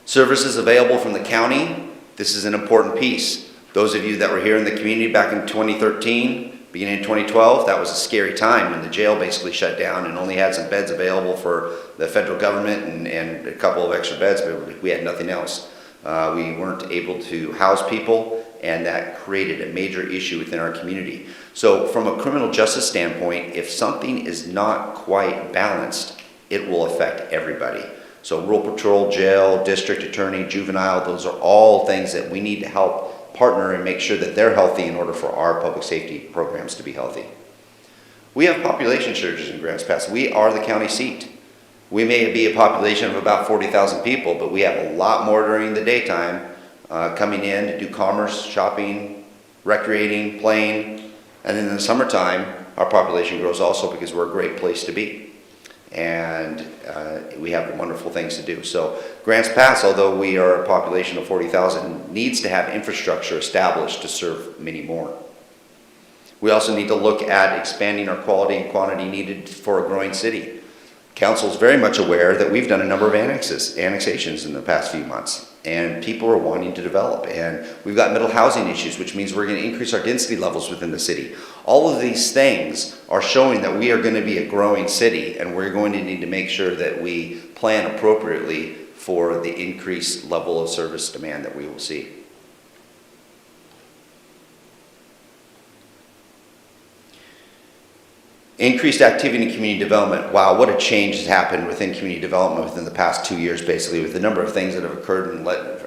Services available from the county. This is an important piece. Those of you that were here in the community back in 2013, beginning of 2012, that was a scary time when the jail basically shut down and only had some beds available for the federal government and a couple of extra beds, but we had nothing else. We weren't able to house people, and that created a major issue within our community. So from a criminal justice standpoint, if something is not quite balanced, it will affect everybody. So rural patrol, jail, district attorney, juvenile, those are all things that we need to help partner and make sure that they're healthy in order for our public safety programs to be healthy. We have population surges in Grants Pass. We are the county seat. We may be a population of about 40,000 people, but we have a lot more during the daytime coming in to do commerce, shopping, recreating, playing. And then in the summertime, our population grows also because we're a great place to be. And we have wonderful things to do. So Grants Pass, although we are a population of 40,000, needs to have infrastructure established to serve many more. We also need to look at expanding our quality and quantity needed for a growing city. Council is very much aware that we've done a number of annexations in the past few months, and people are wanting to develop. And we've got middle housing issues, which means we're going to increase our density levels within the city. All of these things are showing that we are going to be a growing city, and we're going to need to make sure that we plan appropriately for the increased level of service demand that we will see. Increased activity in community development. Wow, what a change has happened within community development within the past 2 years, basically, with the number of things that have occurred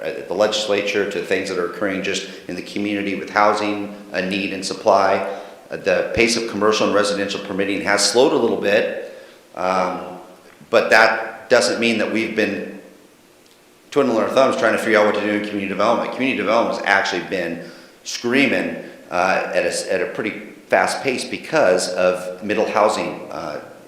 at the legislature to things that are occurring just in the community with housing, a need and supply. The pace of commercial and residential permitting has slowed a little bit, but that doesn't mean that we've been twiddling our thumbs trying to figure out what to do in community development. Community development has actually been screaming at a pretty fast pace because of middle housing,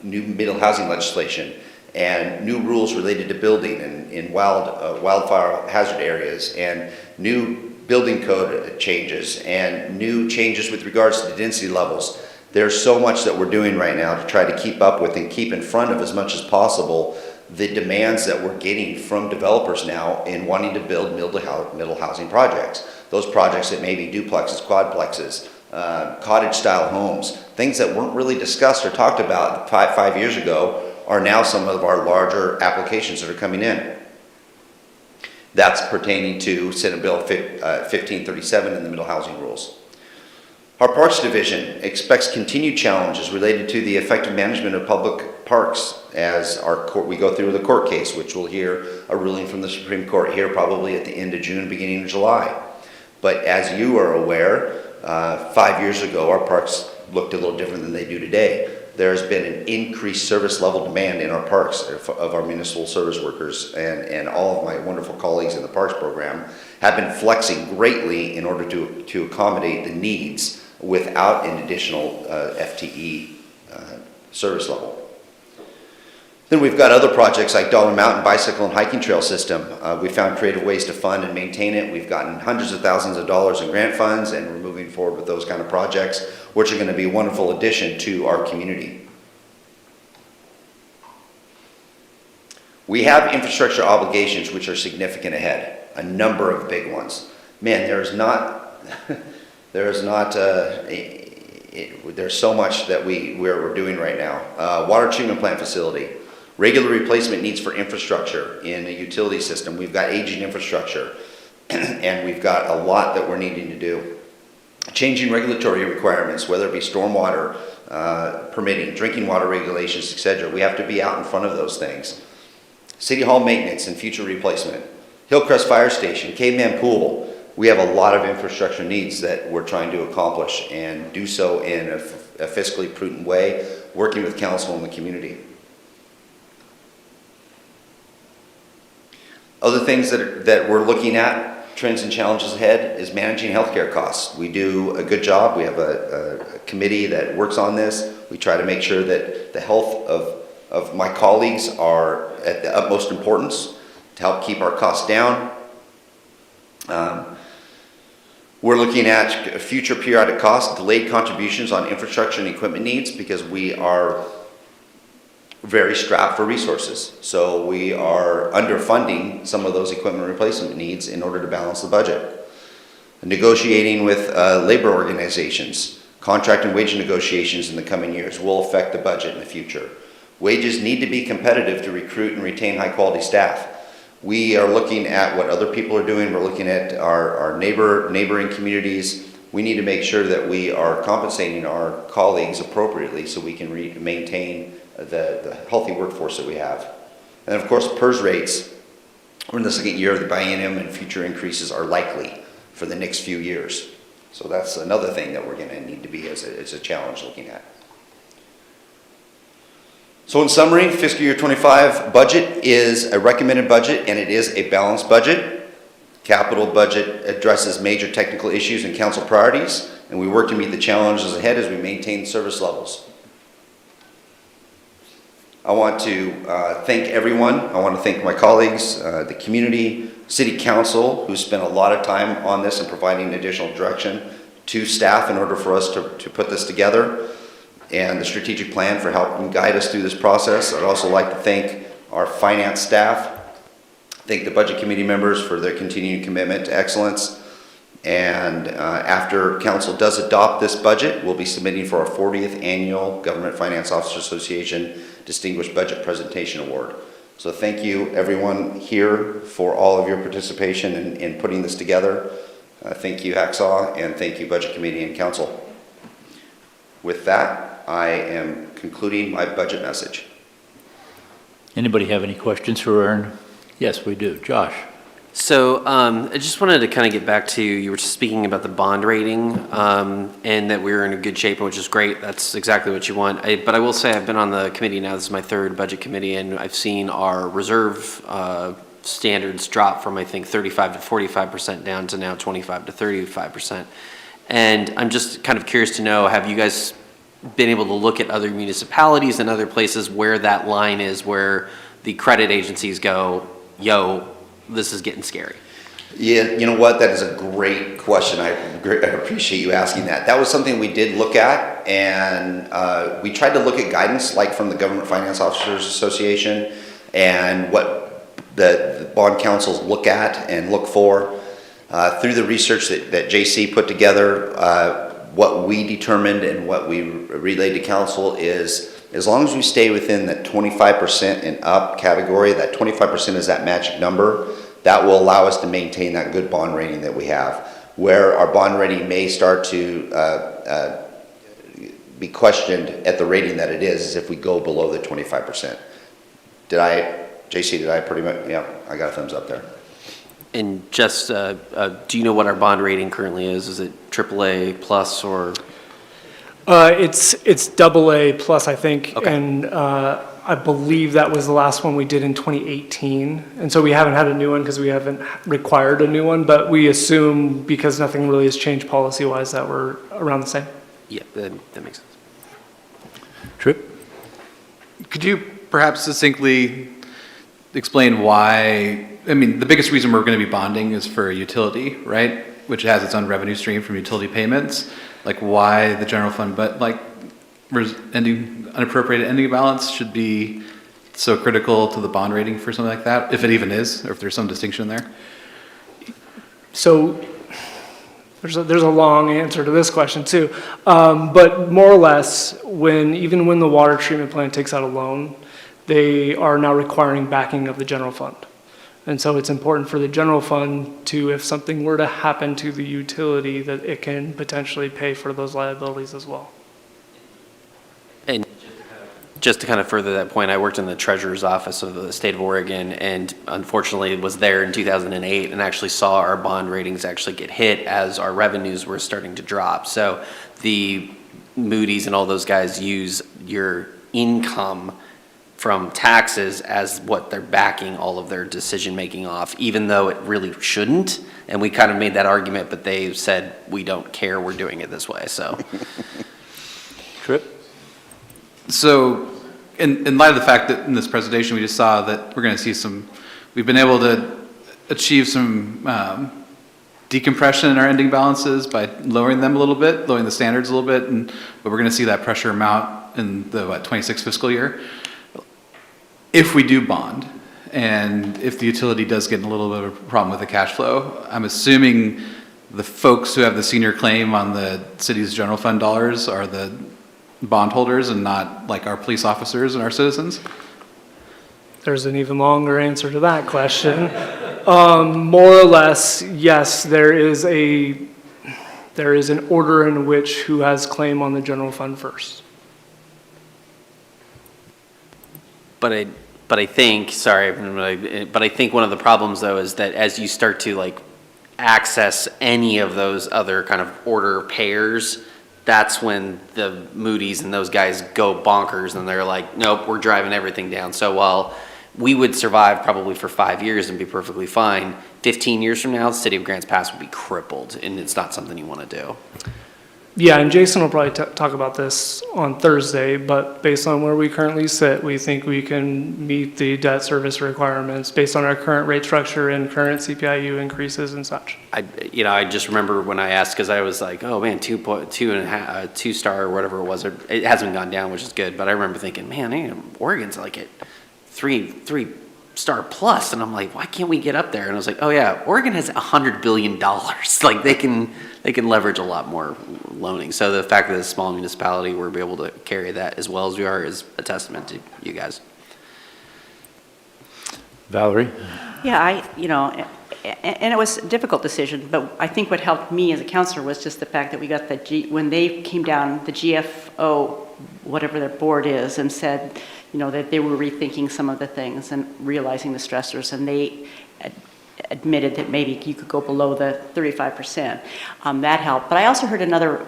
new middle housing legislation and new rules related to building in wildfire hazard areas, and new building code changes and new changes with regards to the density levels. There's so much that we're doing right now to try to keep up with and keep in front of as much as possible the demands that we're getting from developers now in wanting to build middle housing projects. Those projects that may be duplexes, quadplexes, cottage-style homes, things that weren't really discussed or talked about five years ago are now some of our larger applications that are coming in. That's pertaining to Senate Bill 1537 and the middle housing rules. Our Parks Division expects continued challenges related to the effective management of public parks as we go through the court case, which we'll hear a ruling from the Supreme Court here probably at the end of June, beginning of July. But as you are aware, 5 years ago, our parks looked a little different than they do today. there's been an increased service level demand in our parks of our municipal service workers, and all of my wonderful colleagues in the parks program have been flexing greatly in order to accommodate the needs without an additional FTE service level. Then we've got other projects like Dollar Mountain Bicycle and Hiking Trail System. We found creative ways to fund and maintain it. We've gotten hundreds of thousands of dollars in grant funds, and we're moving forward with those kind of projects, which are going to be a wonderful addition to our community. We have infrastructure obligations which are significant ahead, a number of big ones. Man, there's so much that we're doing right now. Water treatment plant facility, regular replacement needs for infrastructure in a utility system. We've got aging infrastructure, and we've got a lot that we're needing to do. Changing regulatory requirements, whether it be stormwater permitting, drinking water regulations, etc. We have to be out in front of those things. City Hall maintenance and future replacement. Hillcrest Fire Station, Caveman Pool. We have a lot of infrastructure needs that we're trying to accomplish, and do so in a fiscally prudent way, working with council and the community. Other things that we're looking at, trends and challenges ahead, is managing healthcare costs. We do a good job. We have a committee that works on this. We try to make sure that the health of my colleagues are at the utmost importance to help keep our costs down. We're looking at future periodic costs, delayed contributions on infrastructure and equipment needs, because we are very strapped for resources. So we are underfunding some of those equipment replacement needs in order to balance the budget. Negotiating with labor organizations, contract and wage negotiations in the coming years will affect the budget in the future. Wages need to be competitive to recruit and retain high quality staff. We are looking at what other people are doing. We're looking at our neighboring communities. We need to make sure that we are compensating our colleagues appropriately so we can maintain the healthy workforce that we have. And of course, PERS rates, we're in the second year of the biennium, and future increases are likely for the next few years. So that's another thing that we're going to need to be as a challenge looking at. So in summary, fiscal year 25 budget is a recommended budget, and it is a balanced budget. Capital budget addresses major technical issues and council priorities, and we work to meet the challenges ahead as we maintain service levels. I want to thank everyone. I want to thank my colleagues, the community, city council, who spent a lot of time on this and providing additional direction to staff in order for us to put this together, and the strategic plan for helping guide us through this process. I'd also like to thank our finance staff, thank the budget committee members for their continued commitment to excellence. And after council does adopt this budget, we'll be submitting for our 40th annual Government Finance Officers Association Distinguished Budget Presentation Award. So thank you everyone here for all of your participation in putting this together. Thank you Hacksaw, and thank you Budget Committee and Council. With that, I am concluding my budget message. Anybody have any questions for Aaron? Yes, we do. Josh? So I just wanted to kind of get back to, you were speaking about the bond rating, and that we were in a good shape, which is great. That's exactly what you want. But I will say I've been on the committee now. This is my third budget committee, and I've seen our reserve standards drop from, I think, 35 to 45% down to now 25 to 35%. And I'm just kind of curious to know, have you guys been able to look at other municipalities and other places where that line is, where the credit agencies go, yo, this is getting scary? Yeah, you know what? That is a great question. I appreciate you asking that. That was something we did look at, and we tried to look at guidance like from the Government Finance Officers Association and what the bond councils look at and look for. Through the research that JC put together, what we determined and what we relayed to council is, as long as we stay within that 25% and up category, that 25% is that magic number, that will allow us to maintain that good bond rating that we have. Where our bond rating may start to be questioned at the rating that it is if we go below the 25%. JC, did I pretty much, yeah, I got a thumbs up there. And just, do you know what our bond rating currently is? Is it AAA plus or? It's double A plus, I think, Okay. and I believe that was the last one we did in 2018. And so we haven't had a new one because we haven't required a new one, but we assume because nothing really has changed policy-wise that we're around the same. Yeah, that makes sense. Tripp? Could you perhaps succinctly explain why, I mean, the biggest reason we're going to be bonding is for a utility, right? Which has its own revenue stream from utility payments. Like why the general fund, but like unappropriated ending balance should be so critical to the bond rating for something like that, if it even is, or if there's some distinction there? So there's a long answer to this question too. But more or less, even when the water treatment plant takes out a loan, they are now requiring backing of the general fund. And so it's important for the general fund to, if something were to happen to the utility, that it can potentially pay for those liabilities as well. And just to kind of further that point, I worked in the treasurer's office of the state of Oregon and unfortunately was there in 2008 and actually saw our bond ratings actually get hit as our revenues were starting to drop. So the Moody's and all those guys use your income from taxes as what they're backing all of their decision-making off, even though it really shouldn't. And we kind of made that argument, but they said, we don't care, we're doing it this way, so. Tripp? So, in light of the fact that in this presentation we just saw that we're going to see we've been able to achieve some decompression in our ending balances by lowering them a little bit, lowering the standards a little bit, but we're going to see that pressure mount in the 26 fiscal year. If we do bond, and if the utility does get in a little bit of a problem with the cash flow, I'm assuming the folks who have the senior claim on the city's general fund dollars are the bondholders and not like our police officers and our citizens? There's an even longer answer to that question. More or less, yes, there is an order in which who has claim on the general fund first. But I think, sorry, but I think one of the problems though is that as you start to like access any of those other kind of order pairs, that's when the Moody's and those guys go bonkers and they're like, nope, we're driving everything down. So while we would survive probably for 5 years and be perfectly fine, 15 years from now, the city of Grants Pass would be crippled and it's not something you want to do. Yeah, and Jason will probably talk about this on Thursday, but based on where we currently sit, we think we can meet the debt service requirements based on our current rate structure and current CPIU increases and such. I just remember when I asked, because I was like, oh man, 2 star or whatever it was. It hasn't gone down, which is good. But I remember thinking, man, Oregon's like at 3 star plus, and I'm like, why can't we get up there? And I was like, oh yeah, Oregon has $100 billion. Like they can leverage a lot more loaning. So the fact that it's a small municipality, we're able to carry that as well as we are is a testament to you guys. Valerie? Yeah, and it was a difficult decision, but I think what helped me as a counselor was just the fact that we got when they came down, the GFO, whatever their board is, and said, that they were rethinking some of the things and realizing the stressors, and they admitted that maybe you could go below the 35%. That helped. But I also heard another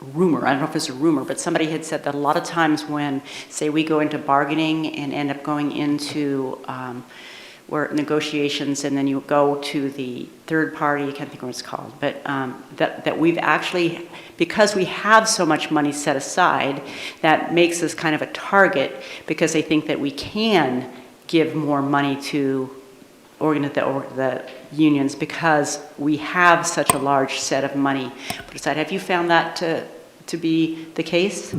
rumor, I don't know if it's a rumor, but somebody had said that a lot of times when, say, we go into bargaining and end up going into where negotiations, and then you go to the third party, I can't think of what it's called, but that we've actually, because we have so much money set aside, that makes us kind of a target because they think that we can give more money to the unions because we have such a large set of money put aside. Have you found that to be the case?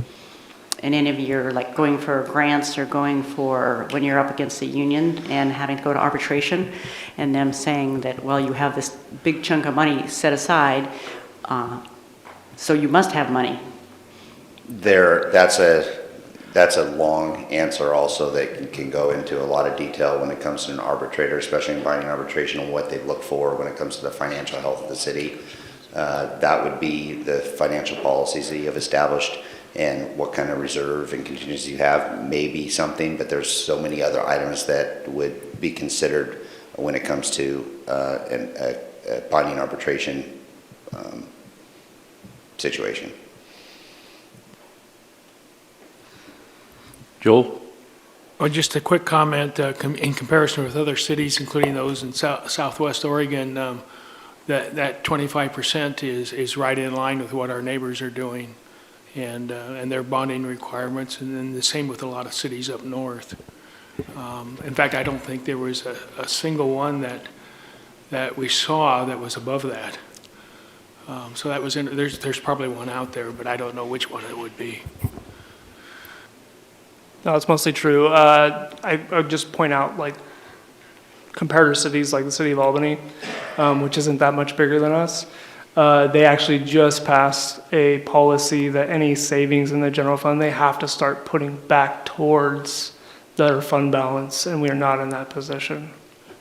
In any of your, like going for grants or going for when you're up against the union and having to go to arbitration and them saying that, well, you have this big chunk of money set aside, so you must have money. That's a long answer also that can go into a lot of detail when it comes to an arbitrator, especially in binding arbitration, and what they look for when it comes to the financial health of the city. That would be the financial policies that you have established and what kind of reserve and contingency you have. Maybe something, but there's so many other items that would be considered when it comes to a binding arbitration situation. Joel? Well, just a quick comment, in comparison with other cities, including those in Southwest Oregon, that 25% is right in line with what our neighbors are doing and their bonding requirements, and then the same with a lot of cities up north. In fact, I don't think there was a single one that we saw that was above that. So that was, there's probably one out there, but I don't know which one it would be. No, it's mostly true. I would just point out, like, compared to cities like the city of Albany, which isn't that much bigger than us, they actually just passed a policy that any savings in the general fund, they have to start putting back towards their fund balance, and we are not in that position.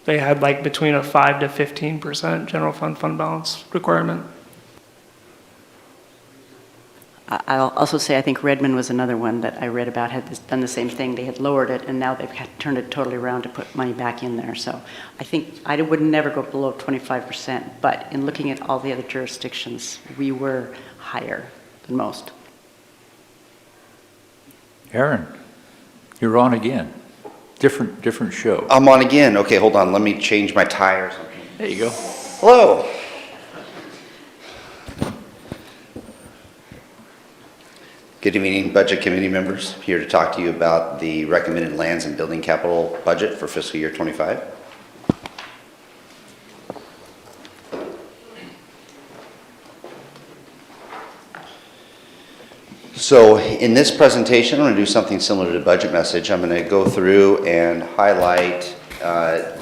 They had like between a 5 to 15% general fund balance requirement. I'll also say, I think Redmond was another one that I read about, done the same thing. They had lowered it, and now they've turned it totally around to put money back in there. So I think I would never go below 25%, but in looking at all the other jurisdictions, we were higher than most. Aaron, you're on again. Different show. I'm on again. Okay, hold on. Let me change my tie or something. There you go. Hello. Good evening, Budget Committee members. Here to talk to you about the recommended lands and building capital budget for fiscal year '25. So in this presentation, I'm going to do something similar to the budget message. I'm going to go through and highlight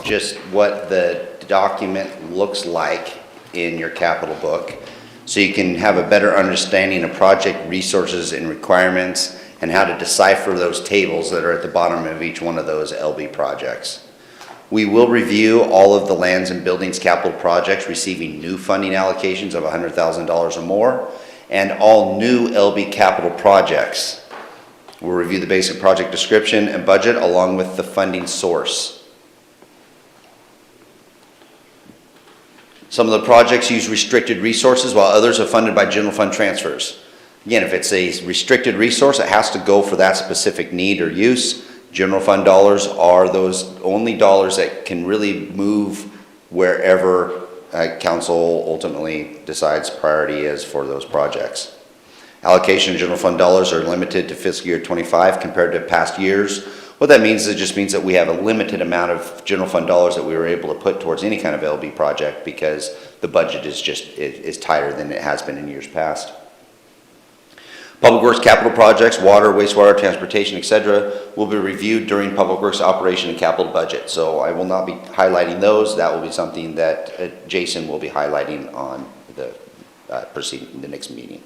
just what the document looks like in your capital book, so you can have a better understanding of project resources and requirements and how to decipher those tables that are at the bottom of each one of those LB projects. We will review all of the lands and buildings capital projects receiving new funding allocations of $100,000 or more, and all new LB capital projects. We'll review the basic project description and budget along with the funding source. Some of the projects use restricted resources while others are funded by general fund transfers. Again, if it's a restricted resource, it has to go for that specific need or use. General fund dollars are those only dollars that can really move wherever council ultimately decides priority is for those projects. Allocation of general fund dollars are limited to fiscal year '25 compared to past years. What that means is it just means that we have a limited amount of general fund dollars that we were able to put towards any kind of LB project because the budget is tighter than it has been in years past. Public Works capital projects, water, wastewater, transportation, etc., will be reviewed during Public Works operation and capital budget. So I will not be highlighting those. That will be something that Jason will be highlighting on the the next meeting.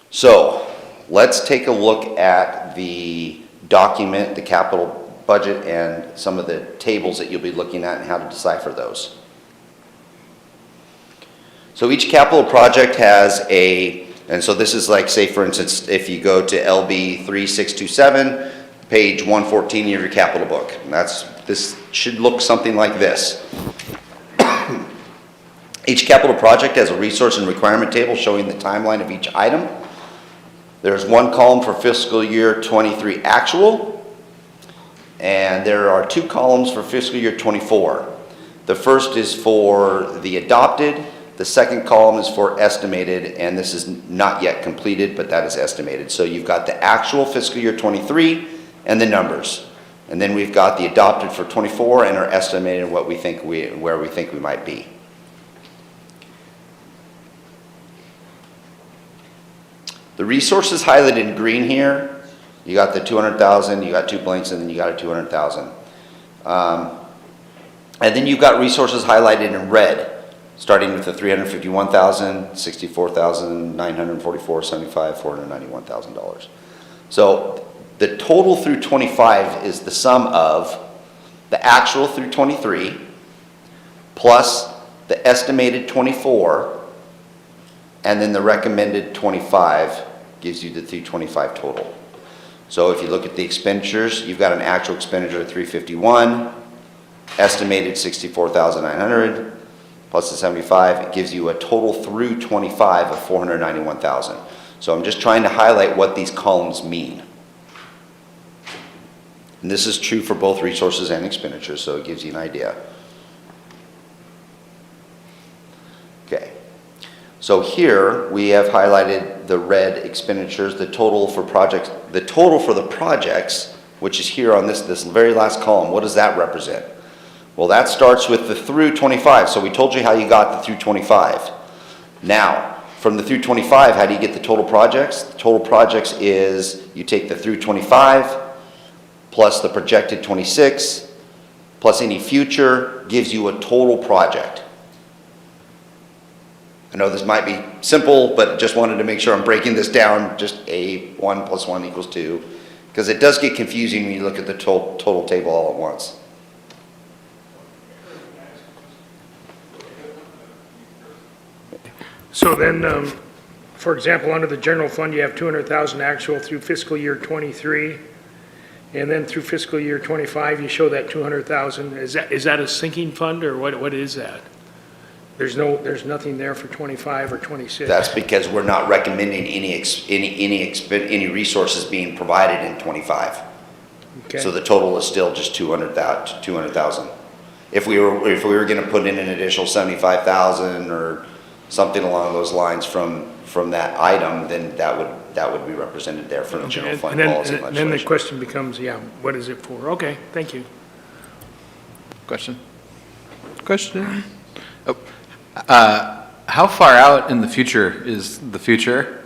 So let's take a look at the document, the capital budget, and some of the tables that you'll be looking at and how to decipher those. So each capital project has and so this is like, say for instance, if you go to LB 3627, page 114 of your capital book. And this should look something like this. Each capital project has a resource and requirement table showing the timeline of each item. There's one column for fiscal year '23 actual, and there are two columns for fiscal year '24. The first is for the adopted, the second column is for estimated, and this is not yet completed, but that is estimated. So you've got the actual fiscal year '23 and the numbers. And then we've got the adopted for '24 and our estimated where we think we might be. The resources highlighted in green here, you got the 200,000, you got two blanks, and then you got a 200,000. And then you've got resources highlighted in red, starting with the 351,000, 64,944, 75, $491,000. So the total through 25 is the sum of the actual through 23 plus the estimated 24, and then the recommended 25 gives you the 325 total. So if you look at the expenditures, you've got an actual expenditure of 351, estimated 64,900, plus the 75, it gives you a total through 25 of 491,000. So I'm just trying to highlight what these columns mean. And this is true for both resources and expenditures, so it gives you an idea. Okay. So here, we have highlighted the red expenditures, the total for projects, the total for the projects, which is here on this very last column. What does that represent? Well, that starts with the through 25. So we told you how you got the through 25. Now, from the through 25, how do you get the total projects? The total projects is you take the through 25 plus the projected 26 plus any future gives you a total project. I know this might be simple, but just wanted to make sure I'm breaking this down, just 1 plus 1 equals 2, because it does get confusing when you look at the total table all at once. So then, for example, under the general fund, you have 200,000 actual through fiscal year '23, and then through fiscal year '25, you show that 200,000. Is that a sinking fund, or what is that? There's nothing there for '25 or '26. That's because we're not recommending any resources being provided in '25. Okay. So the total is still just 200,000. If we were going to put in an additional 75,000 or something along those lines from that item, then that would be represented there from the general fund policy And then the legislation. question becomes, what is it for? Okay, thank you. Question? Oh, how far out in the future is the future?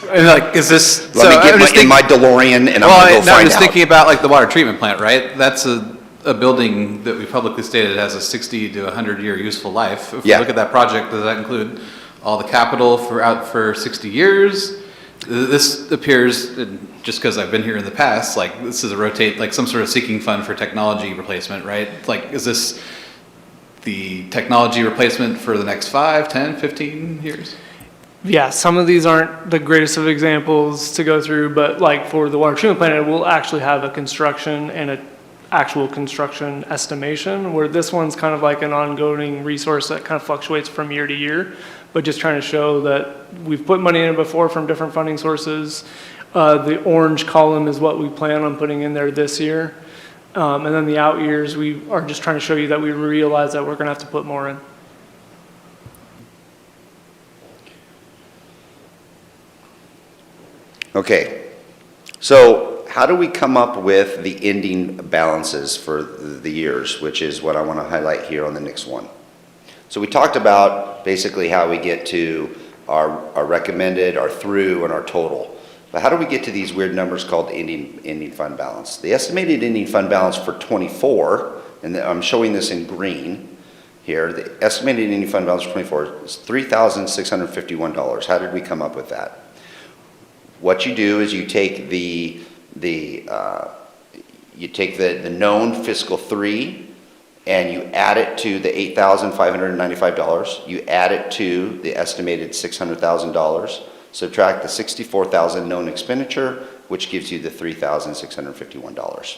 And like, is this? Let me get in my DeLorean and I'm going to go I'm find just out. thinking about like the water treatment plant, right? That's a building that we publicly stated has a 60 to 100-year useful life. If we Yeah. look at that project, does that include all the capital for 60 years? This appears, just because I've been here in the past, like this is like some sort of sinking fund for technology replacement, right? Like, is this the technology replacement for the next 5, 10, 15 years? Yeah, some of these aren't the greatest of examples to go through, but like for the water treatment plant, it will actually have a construction and an actual construction estimation, where this one's kind of like an ongoing resource that kind of fluctuates from year to year, but just trying to show that we've put money in it before from different funding sources. The orange column is what we plan on putting in there this year. And then the out years, we are just trying to show you that we realize that we're gonna have to put more in. Okay, so how do we come up with the ending balances for the years, which is what I want to highlight here on the next one. So we talked about basically how we get to our recommended, our through, and our total. But how do we get to these weird numbers called ending fund balance? The estimated ending fund balance for '24, and I'm showing this in green here, the estimated ending fund balance for '24 is $3,651. How did we come up with that? What you do is you take the known fiscal 3 and you add it to the $8,595. You add it to the estimated $600,000. Subtract the $64,000 known expenditure, which gives you the $3,651.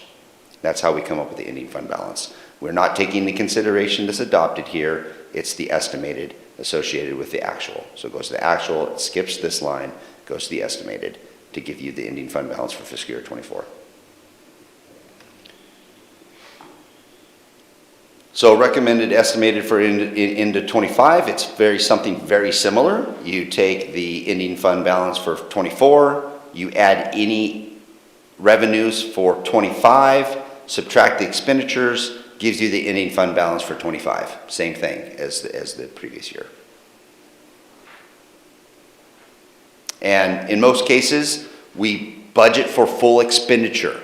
That's how we come up with the ending fund balance. We're not taking into consideration this adopted here. It's the estimated associated with the actual. So it goes to the actual, it skips this line, goes to the estimated to give you the ending fund balance for fiscal year '24. So recommended estimated for into '25, it's something very similar. You take the ending fund balance for '24, you add any revenues for '25, subtract the expenditures, gives you the ending fund balance for '25. Same thing as the previous year. And in most cases, we budget for full expenditure,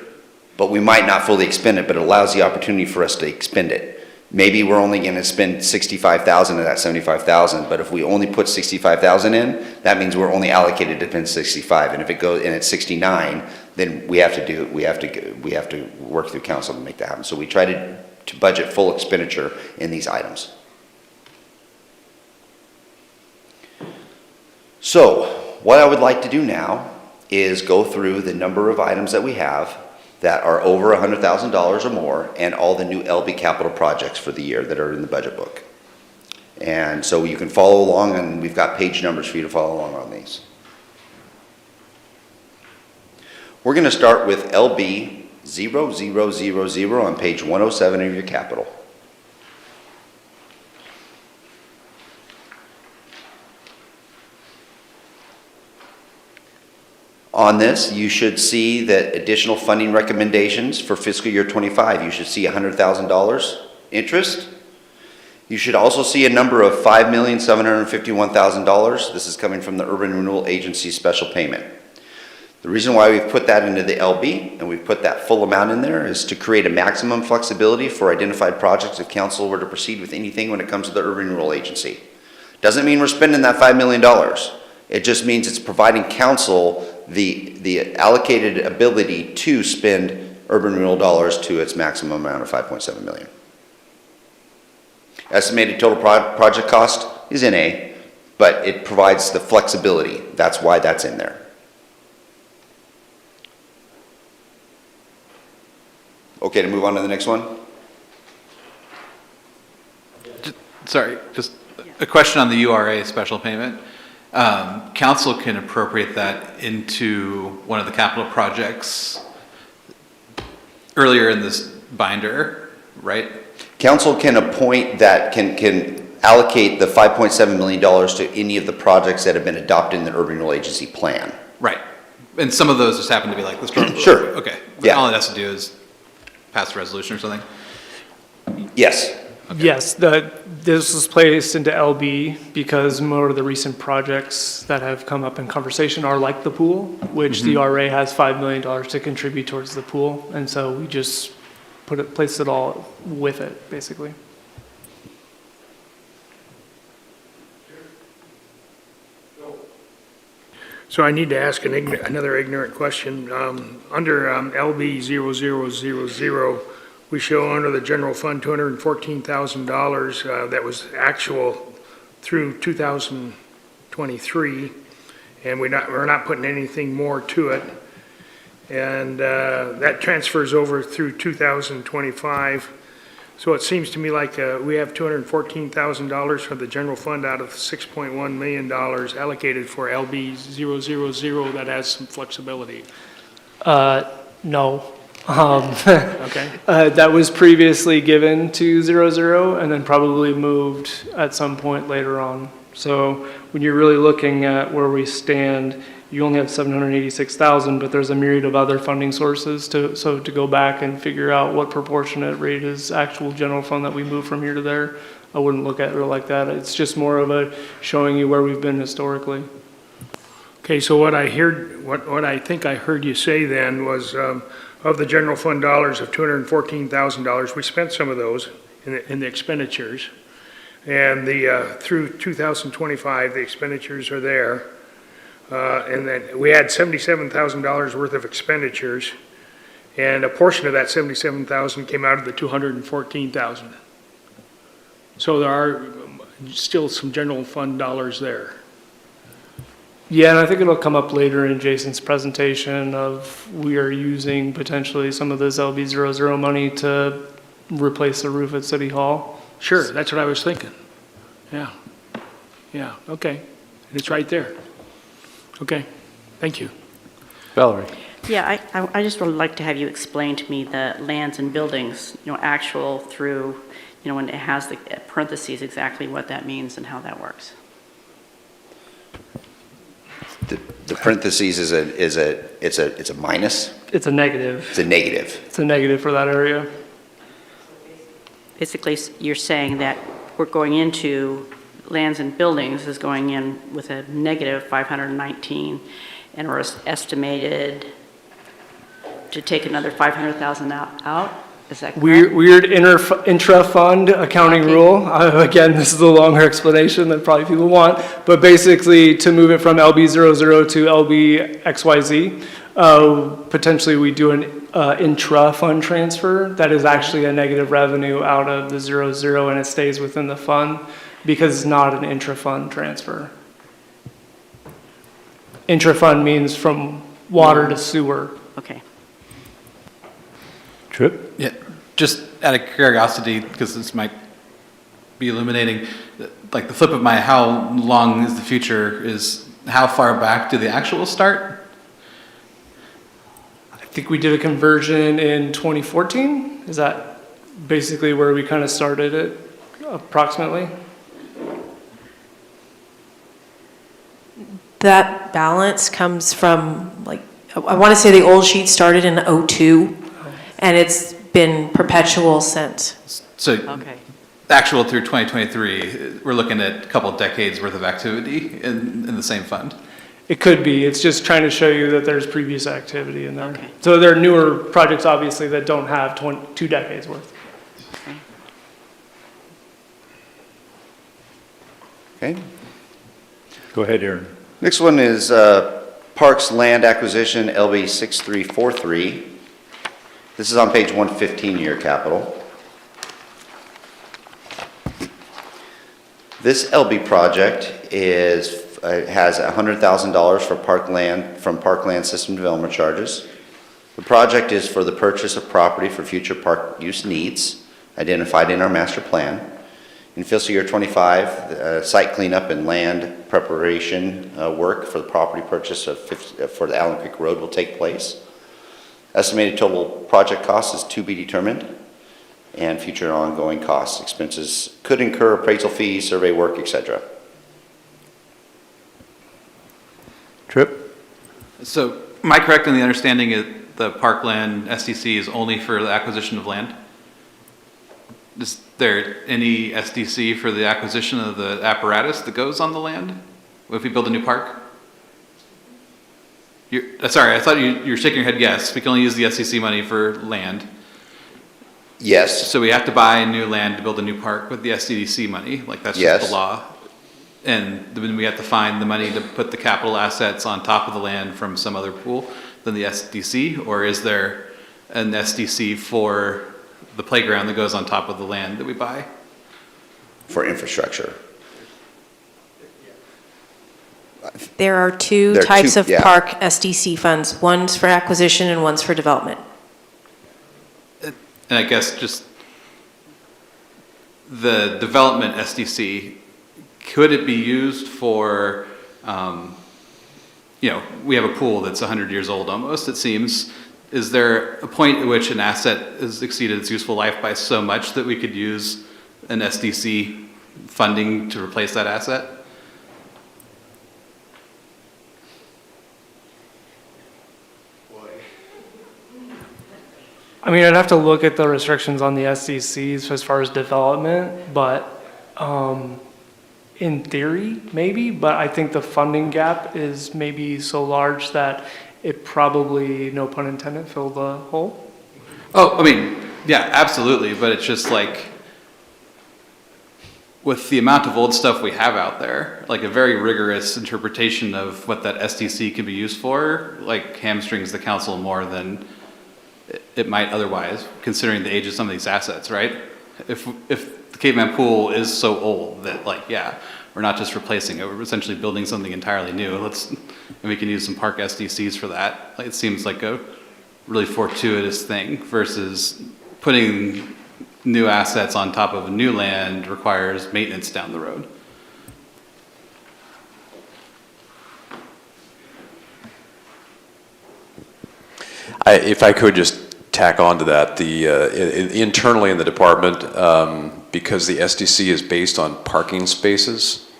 but we might not fully expend it, but it allows the opportunity for us to expend it. Maybe we're only going to spend $65,000 of that $75,000, but if we only put $65,000 in, that means we're only allocated to spend $65. And if it goes and it's $69, then we have to work through council to make that happen. So we try to budget full expenditure in these items. So what I would like to do now is go through the number of items that we have that are over $100,000 or more, and all the new LB capital projects for the year that are in the budget book. And so you can follow along, and we've got page numbers for you to follow along on these. We're going to start with LB 0000 on page 107 of your capital. On this, you should see that additional funding recommendations for fiscal year '25. You should see $100,000 interest. You should also see a number of $5,751,000. This is coming from the Urban Renewal Agency special payment. The reason why we've put that into the LB and we've put that full amount in there is to create a maximum flexibility for identified projects if council were to proceed with anything when it comes to the Urban Renewal Agency. Doesn't mean we're spending that $5 million. It just means it's providing council the allocated ability to spend urban renewal dollars to its maximum amount of 5.7 million. Estimated total project cost is NA, but it provides the flexibility. That's why that's in there. Okay, to move on to the next one? Sorry, just a question on the URA special payment. Council can appropriate that into one of the capital projects earlier in this binder, right? Council can appoint that, can allocate the $5.7 million to any of the projects that have been adopted in the Urban Renewal Agency plan. Right. And some of those just happen to be like the storm. Sure. Okay. Yeah. All it has to do is pass a resolution or something? Yes. Yes, this was placed into LB because more of the recent projects that have come up in conversation are like the pool, which the RA has $5 million to contribute towards the pool. And so we just placed it all with it, basically. So I need to ask another ignorant question. Under LB 0000, we show under the general fund $214,000 that was actual through 2023, and we're not putting anything more to it. And that transfers over through 2025. So it seems to me like we have $214,000 from the general fund out of $6.1 million allocated for LB 000 that has some flexibility. No. Okay. That was previously given to 00 and then probably moved at some point later on. So when you're really looking at where we stand, you only have 786,000, but there's a myriad of other funding sources to go back and figure out what proportionate rate is actual general fund that we move from here to there. I wouldn't look at it like that. It's just more of a showing you where we've been historically. Okay, so what I think I heard you say then was of the general fund dollars of $214,000, we spent some of those in the expenditures. And through 2025, the expenditures are there. And then we had $77,000 worth of expenditures, and a portion of that $77,000 came out of the $214,000. So there are still some general fund dollars there. Yeah, and I think it'll come up later in Jason's presentation of we are using potentially some of this LB00 money to replace the roof at City Hall. Sure, that's what I was thinking. Yeah, okay, and it's right there. Okay, thank you. Valerie? Yeah, I just would like to have you explain to me the lands and buildings, actual through, when it has the parentheses, exactly what that means and how that works. The parentheses is a minus. It's a negative. It's a negative. It's a negative for that area. Basically, you're saying that we're going into lands and buildings is going in with a negative 519, and we're estimated to take another 500,000 out? Is that correct? Weird intra-fund accounting Okay. rule. Again, this is a longer explanation than probably people want, but basically to move it from LB00 to LBXYZ, potentially we do an intra-fund transfer that is actually a negative revenue out of the 00 and it stays within the fund because it's not an intra-fund transfer. Intra-fund means from water to sewer. Okay. Tripp? Yeah, just out of curiosity, because this might be illuminating, like the flip of my how long is the future is how far back do the actuals start? think we did a conversion in 2014. Is that basically where we kind of started it approximately? That balance comes from, like, I want to say the old sheet started in '02, and it's been perpetual since. So Okay. actual through 2023, we're looking at a couple of decades worth of activity in the same fund. It could be. It's just trying to show you that there's previous activity in there. Okay. So there are newer projects, obviously, that don't have 2 decades worth. Okay. Go ahead, Aaron. Next one is Parks Land Acquisition, LB 6343. This is on page 115 of your capital. This LB project has $100,000 for parkland, from Parkland System Development Charges. The project is for the purchase of property for future park use needs identified in our master plan. In fiscal year '25, site cleanup and land preparation work for the property purchase for the Allen Creek Road will take place. Estimated total project cost is to be determined, and future ongoing costs. Expenses could incur appraisal fees, survey work, etc. Tripp? So am I correct in the understanding that the Parkland SDC is only for the acquisition of land? Is there any SDC for the acquisition of the apparatus that goes on the land if we build a new park? Sorry, I thought you were shaking your head yes. We can only use the SDC money for land. Yes, So we have to buy new land to build a new park with the SDC money, like that's just Yes. the law. And then we have to find the money to put the capital assets on top of the land from some other pool than the SDC? Or is there an SDC for the playground that goes on top of the land that we buy? for infrastructure. There are two There are types two, of yeah. park SDC funds. One's for acquisition and one's for development. And I guess just the development SDC, could it be used for, we have a pool that's 100 years old almost, it seems. Is there a point at which an asset has exceeded its useful life by so much that we could use an SDC funding to replace that asset? I mean, I'd have to look at the restrictions on the SDCs as far as development, but in theory, maybe, but I think the funding gap is maybe so large that it probably, no pun intended, fill the hole. Oh, I mean, yeah, absolutely, but it's just like, with the amount of old stuff we have out there, like a very rigorous interpretation of what that SDC can be used for, like hamstrings the council more than it might otherwise, considering the age of some of these assets, right? If the caveman pool is so old that, like, yeah, we're not just replacing it, we're essentially building something entirely new. And we can use some park SDCs for that. Like, it seems like a really fortuitous thing versus putting new assets on top of new land requires maintenance down the road. If I could just tack on to that, internally in the department, because the SDC is based on parking spaces,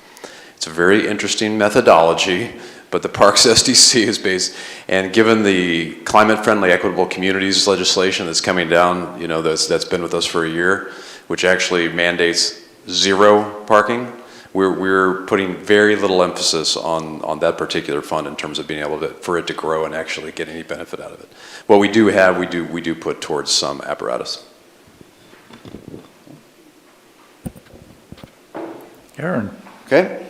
it's a very interesting methodology, but the Parks SDC is based, and given the climate-friendly equitable communities legislation that's coming down, that's been with us for a year, which actually mandates 0 parking, we're putting very little emphasis on that particular fund in terms of being able for it to grow and actually get any benefit out of it. What we do have, we do put towards some apparatus. Aaron? Okay.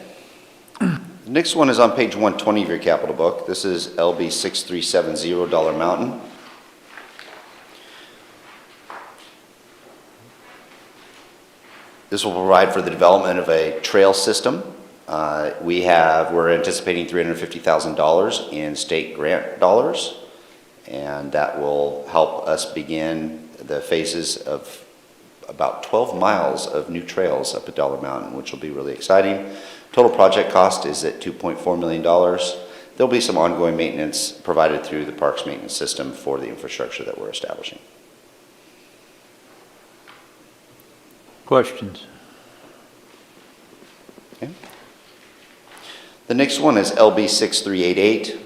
The next one is on page 120 of your capital book. This is LB 6370 Dollar Mountain. This will provide for the development of a trail system. We're anticipating $350,000 in state grant dollars, and that will help us begin the phases of about 12 miles of new trails up at Dollar Mountain, which will be really exciting. Total project cost is at $2.4 million. there'll be some ongoing maintenance provided through the parks maintenance system for the infrastructure that we're establishing. Questions? Okay. The next one is LB 6388.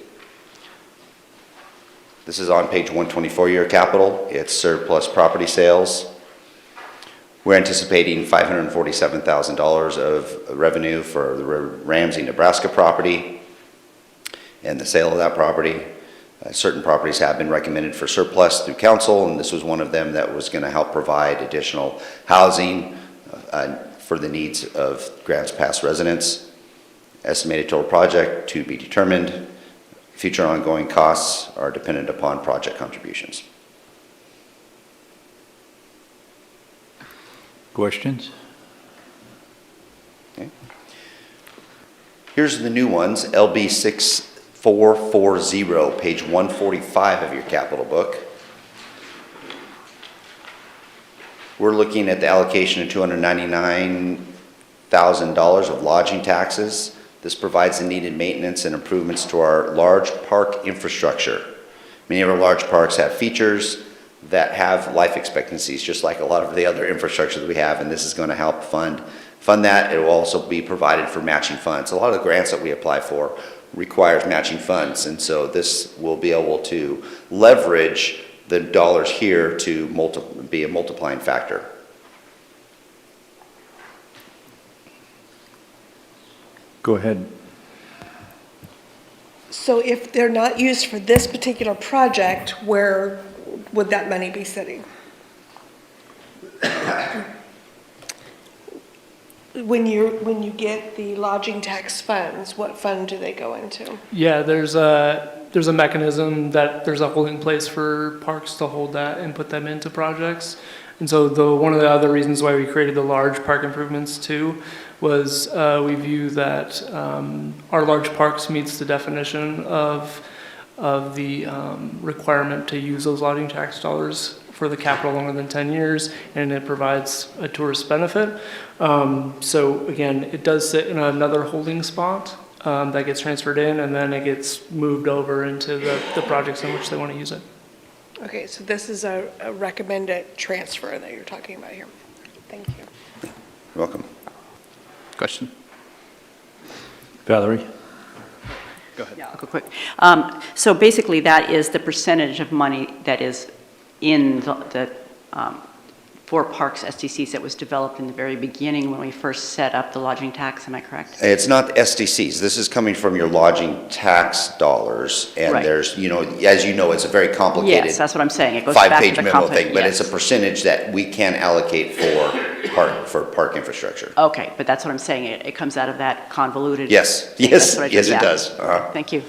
This is on page 124 of your capital. It's surplus property sales. We're anticipating $547,000 of revenue for the Ramsey, Nebraska property and the sale of that property. Certain properties have been recommended for surplus through council, and this was one of them that was going to help provide additional housing for the needs of Grants Pass residents. Estimated total project to be determined. Future ongoing costs are dependent upon project contributions. Questions? Okay. Here's the new ones, LB 6440, page 145 of your capital book. We're looking at the allocation of $299,000 of lodging taxes. This provides the needed maintenance and improvements to our large park infrastructure. Many of our large parks have features that have life expectancies, just like a lot of the other infrastructure that we have, and this is going to help fund that. It will also be provided for matching funds. A lot of the grants that we apply for requires matching funds, and so this will be able to leverage the dollars here to be a multiplying factor. Go ahead. So if they're not used for this particular project, where would that money be sitting? When you get the lodging tax funds, what fund do they go into? Yeah, there's a mechanism that there's a holding place for parks to hold that and put them into projects. And so one of the other reasons why we created the large park improvements too was we view that our large parks meets the definition of the requirement to use those lodging tax dollars for the capital longer than 10 years, and it provides a tourist benefit. So again, it does sit in another holding spot that gets transferred in, and then it gets moved over into the projects in which they want to use it. Okay, so this is a recommended transfer that you're talking about here. Thank you. You're welcome. Question? Valerie? Go ahead. Yeah, I'll go quick. So basically, that is the percentage of money that is in the for parks SDCs that was developed in the very beginning when we first set up the lodging tax, am I correct? It's not SDCs. This is coming from your lodging tax dollars, and Right. there's, as you know, it's a very complicated Yes, that's what I'm saying. It goes back to five-page the memo thing, but it's a yes. percentage that we can allocate for park infrastructure. Okay, but that's what I'm saying. It comes out of that convoluted. Yes, thing. yes, That's what I yes, just- it yeah. does. Uh-huh. Thank you.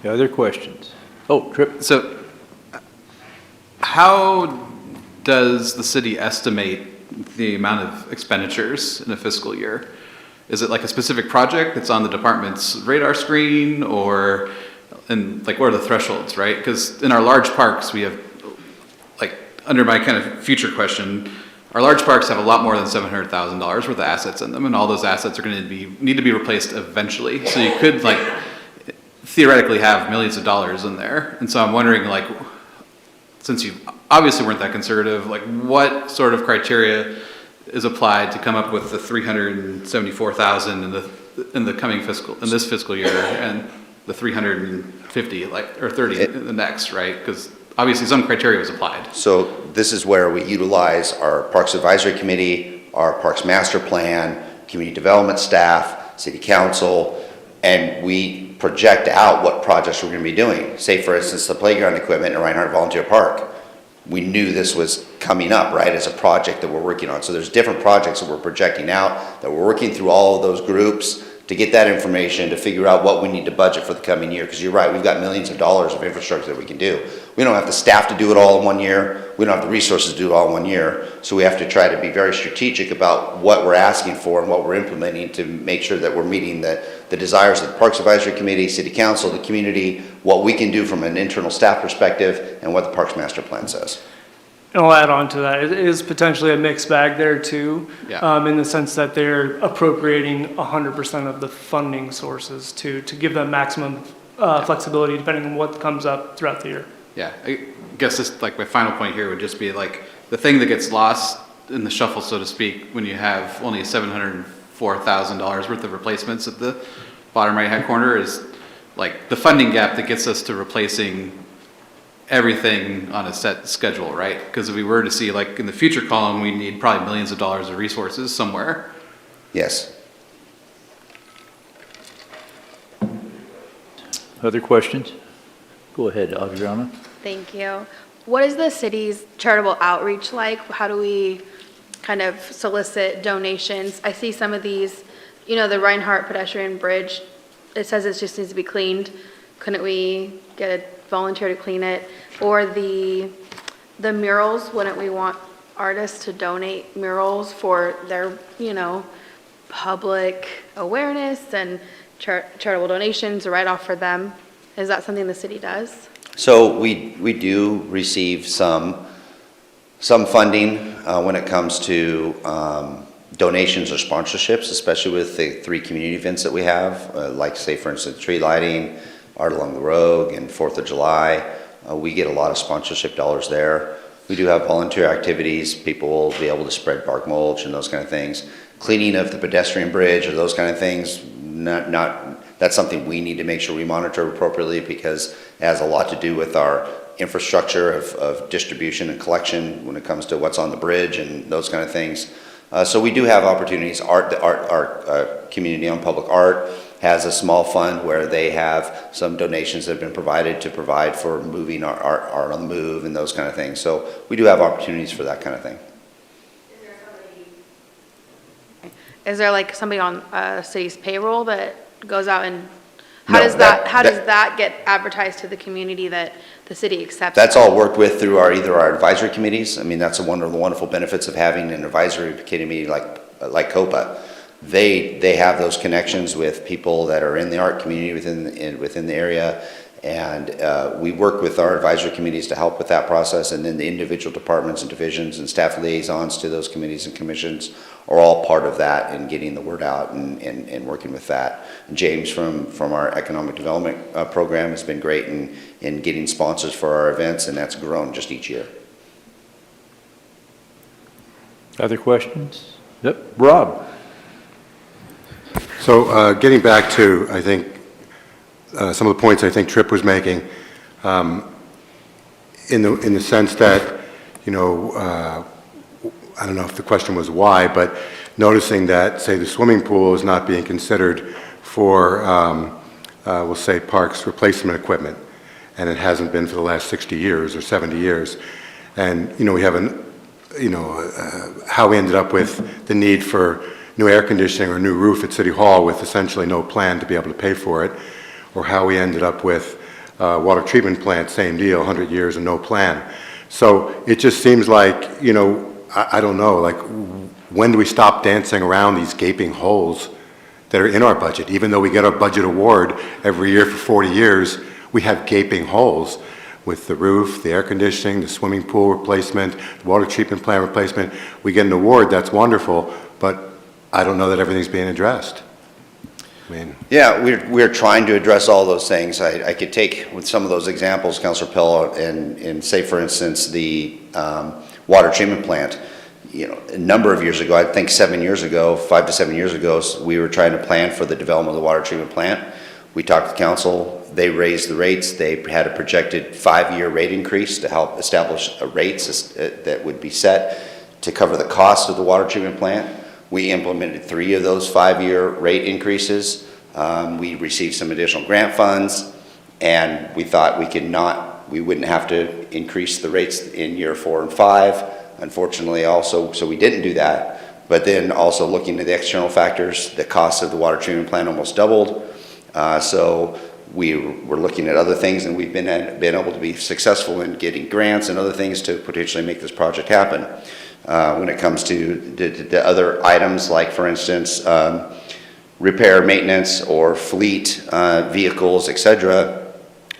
Other questions? Oh, Tripp? So how does the city estimate the amount of expenditures in a fiscal year? Is it like a specific project that's on the department's radar screen, or, and like what are the thresholds, right? Because in our large parks, we have, like, under my kind of future question, our large parks have a lot more than $700,000 worth of assets in them, and all those assets are going to need to be replaced eventually. So you could, like, theoretically have millions of dollars in there. And so I'm wondering, like, since you obviously weren't that conservative, like, what sort of criteria is applied to come up with the $374,000 in this fiscal year, and the 350, like, or 30 in the next, right? Because obviously some criteria was applied. So this is where we utilize our Parks Advisory Committee, our Parks Master Plan, community development staff, city council, and we project out what projects we're going to be doing. Say, for instance, the playground equipment at Reinhardt Volunteer Park. We knew this was coming up, right, as a project that we're working on. So there's different projects that we're projecting out, that we're working through all of those groups to get that information, to figure out what we need to budget for the coming year. Because you're right, we've got millions of dollars of infrastructure that we can do. We don't have the staff to do it all in 1 year. We don't have the resources to do it all in 1 year. So we have to try to be very strategic about what we're asking for and what we're implementing to make sure that we're meeting the desires of the Parks Advisory Committee, City Council, the community, what we can do from an internal staff perspective, and what the Parks Master Plan says. And I'll add on to that, it is potentially a mixed bag there too. Yeah. In the sense that they're appropriating 100% of the funding sources to give them maximum flexibility depending on what comes up throughout the year. Yeah, I guess this, like, my final point here would just be like, the thing that gets lost in the shuffle, so to speak, when you have only $704,000 worth of replacements at the bottom right-hand corner is like the funding gap that gets us to replacing everything on a set schedule, right? Because if we were to see, like, in the future column, we need probably millions of dollars of resources somewhere. Yes. Other questions? Go ahead, Adriana. Thank you. What is the city's charitable outreach like? How do we kind of solicit donations? I see some of these, you know, the Reinhardt pedestrian bridge, it says it just needs to be cleaned. Couldn't we get a volunteer to clean it? Or the murals, wouldn't we want artists to donate murals for their, you know, public awareness and charitable donations right off for them? Is that something the city does? So we do receive some funding when it comes to donations or sponsorships, especially with the 3 community events that we have, like, say, for instance, tree lighting, Art Along the Road, and 4th of July. We get a lot of sponsorship dollars there. We do have volunteer activities. People will be able to spread bark mulch and those kind of things. Cleaning of the pedestrian bridge or those kind of things, that's something we need to make sure we monitor appropriately because it has a lot to do with our infrastructure of distribution and collection when it comes to what's on the bridge and those kind of things. So we do have opportunities. Our community-owned public art has a small fund where they have some donations that have been provided to provide for moving our art on the move and those kind of things. So we do have opportunities for that kind of thing. Is there like somebody on city's payroll that goes out and, how No, does that get advertised to the community that the city accepts? That's them? all worked with through either our advisory committees. I mean, that's one of the wonderful benefits of having an advisory committee like COPA. They have those connections with people that are in the art community within the area, and we work with our advisory committees to help with that process, and then the individual departments and divisions and staff liaisons to those committees and commissions are all part of that in getting the word out and working with that. James from our economic development program has been great in getting sponsors for our events, and that's grown just each year. Other questions? Yep, Rob. So getting back to, I think, some of the points I think Tripp was making, in the sense that, you know, I don't know if the question was why, but noticing that, say, the swimming pool is not being considered for, we'll say, parks replacement equipment, and it hasn't been for the last 60 years or 70 years. And, you know, we have how we ended up with the need for new air conditioning or new roof at City Hall with essentially no plan to be able to pay for it, or how we ended up with water treatment plant, same deal, 100 years and no plan. So it just seems like, you know, I don't know, like, when do we stop dancing around these gaping holes that are in our budget? Even though we get our budget award every year for 40 years, we have gaping holes with the roof, the air conditioning, the swimming pool replacement, the water treatment plant replacement. We get an award, that's wonderful, but I don't know that everything's being addressed. I mean, Yeah, we're trying to address all those things. I could take with some of those examples, Councilor Pell, and say, for instance, the water treatment plant. You know, a number of years ago, I think 7 years ago, 5 to 7 years ago, we were trying to plan for the development of the water treatment plant. We talked to council, they raised the rates, they had a projected 5-year rate increase to help establish rates that would be set to cover the cost of the water treatment plant. We implemented 3 of those 5-year rate increases. We received some additional grant funds, and we thought we wouldn't have to increase the rates in year 4 and 5. Unfortunately, also, so we didn't do that. But then also looking at the external factors, the cost of the water treatment plant almost doubled. So we were looking at other things, and we've been able to be successful in getting grants and other things to potentially make this project happen. When it comes to the other items, like, for instance, repair, maintenance, or fleet vehicles, etc.,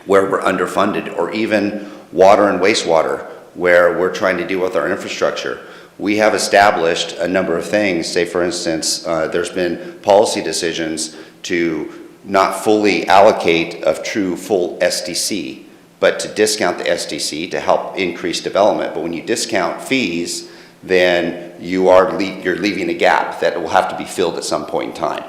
where we're underfunded, or even water and wastewater, where we're trying to deal with our infrastructure. We have established a number of things. Say, for instance, there's been policy decisions to not fully allocate a true full SDC, but to discount the SDC to help increase development. But when you discount fees, then you're leaving a gap that will have to be filled at some point in time.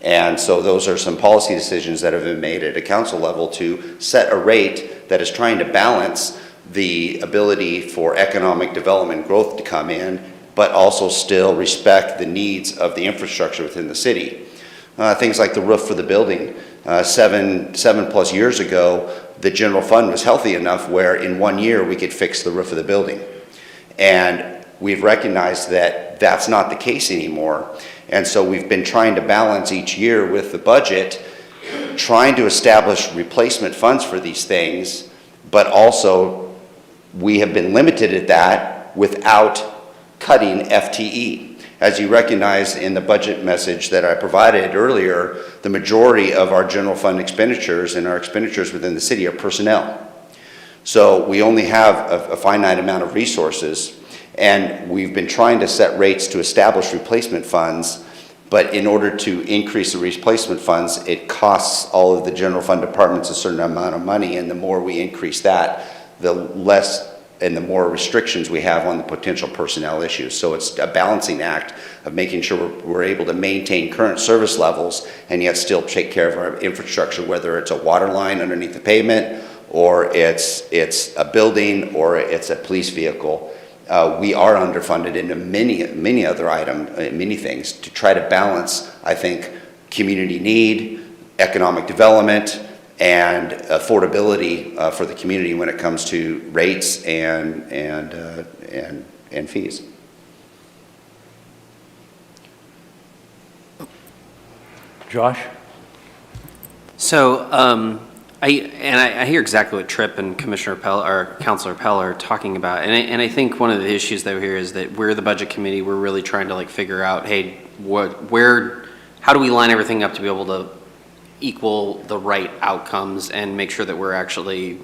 And so those are some policy decisions that have been made at a council level to set a rate that is trying to balance the ability for economic development growth to come in, but also still respect the needs of the infrastructure within the city. Things like the roof for the building. 7+ years ago, the general fund was healthy enough where in 1 year we could fix the roof of the building. And we've recognized that that's not the case anymore. And so we've been trying to balance each year with the budget, trying to establish replacement funds for these things, but also we have been limited at that without cutting FTE. As you recognize in the budget message that I provided earlier, the majority of our general fund expenditures and our expenditures within the city are personnel. So we only have a finite amount of resources, and we've been trying to set rates to establish replacement funds, but in order to increase the replacement funds, it costs all of the general fund departments a certain amount of money, and the more we increase that, the less and the more restrictions we have on the potential personnel issues. So it's a balancing act of making sure we're able to maintain current service levels and yet still take care of our infrastructure, whether it's a water line underneath the pavement, or it's a building, or it's a police vehicle. We are underfunded into many other many things to try to balance, I think, community need, economic development, and affordability for the community when it comes to rates and fees. Josh? So, I hear exactly what Tripp and Commissioner Pell, or Councilor Pell are talking about, and I think one of the issues that we hear is that we're the budget committee, we're really trying to figure out, hey, how do we line everything up to be able to equal the right outcomes and make sure that we're actually,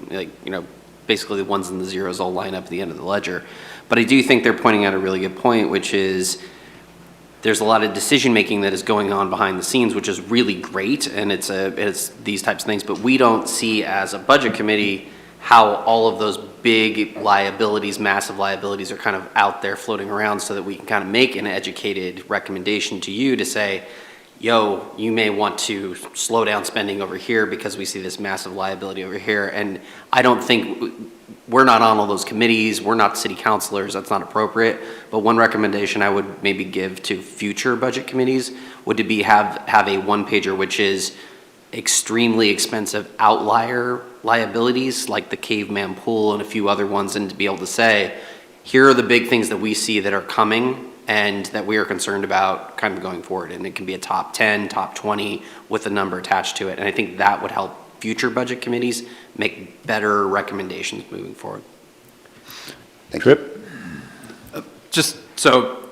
basically the ones and the zeros all line up at the end of the ledger. But I do think they're pointing out a really good point, which is there's a lot of decision-making that is going on behind the scenes, which is really great, and it's these types of things, but we don't see as a budget committee how all of those big liabilities, massive liabilities are kind of out there floating around so that we can kind of make an educated recommendation to you to say, yo, you may want to slow down spending over here because we see this massive liability over here. And I don't think, we're not on all those committees, we're not city councilors, that's not appropriate. But one recommendation I would maybe give to future budget committees would to be have a one-pager which is extremely expensive outlier liabilities like the caveman pool and a few other ones, and to be able to say, here are the big things that we see that are coming and that we are concerned about kind of going forward. And it can be a top 10, top 20 with a number attached to it. And I think that would help future budget committees make better recommendations moving forward. Thank you. Tripp? Just so,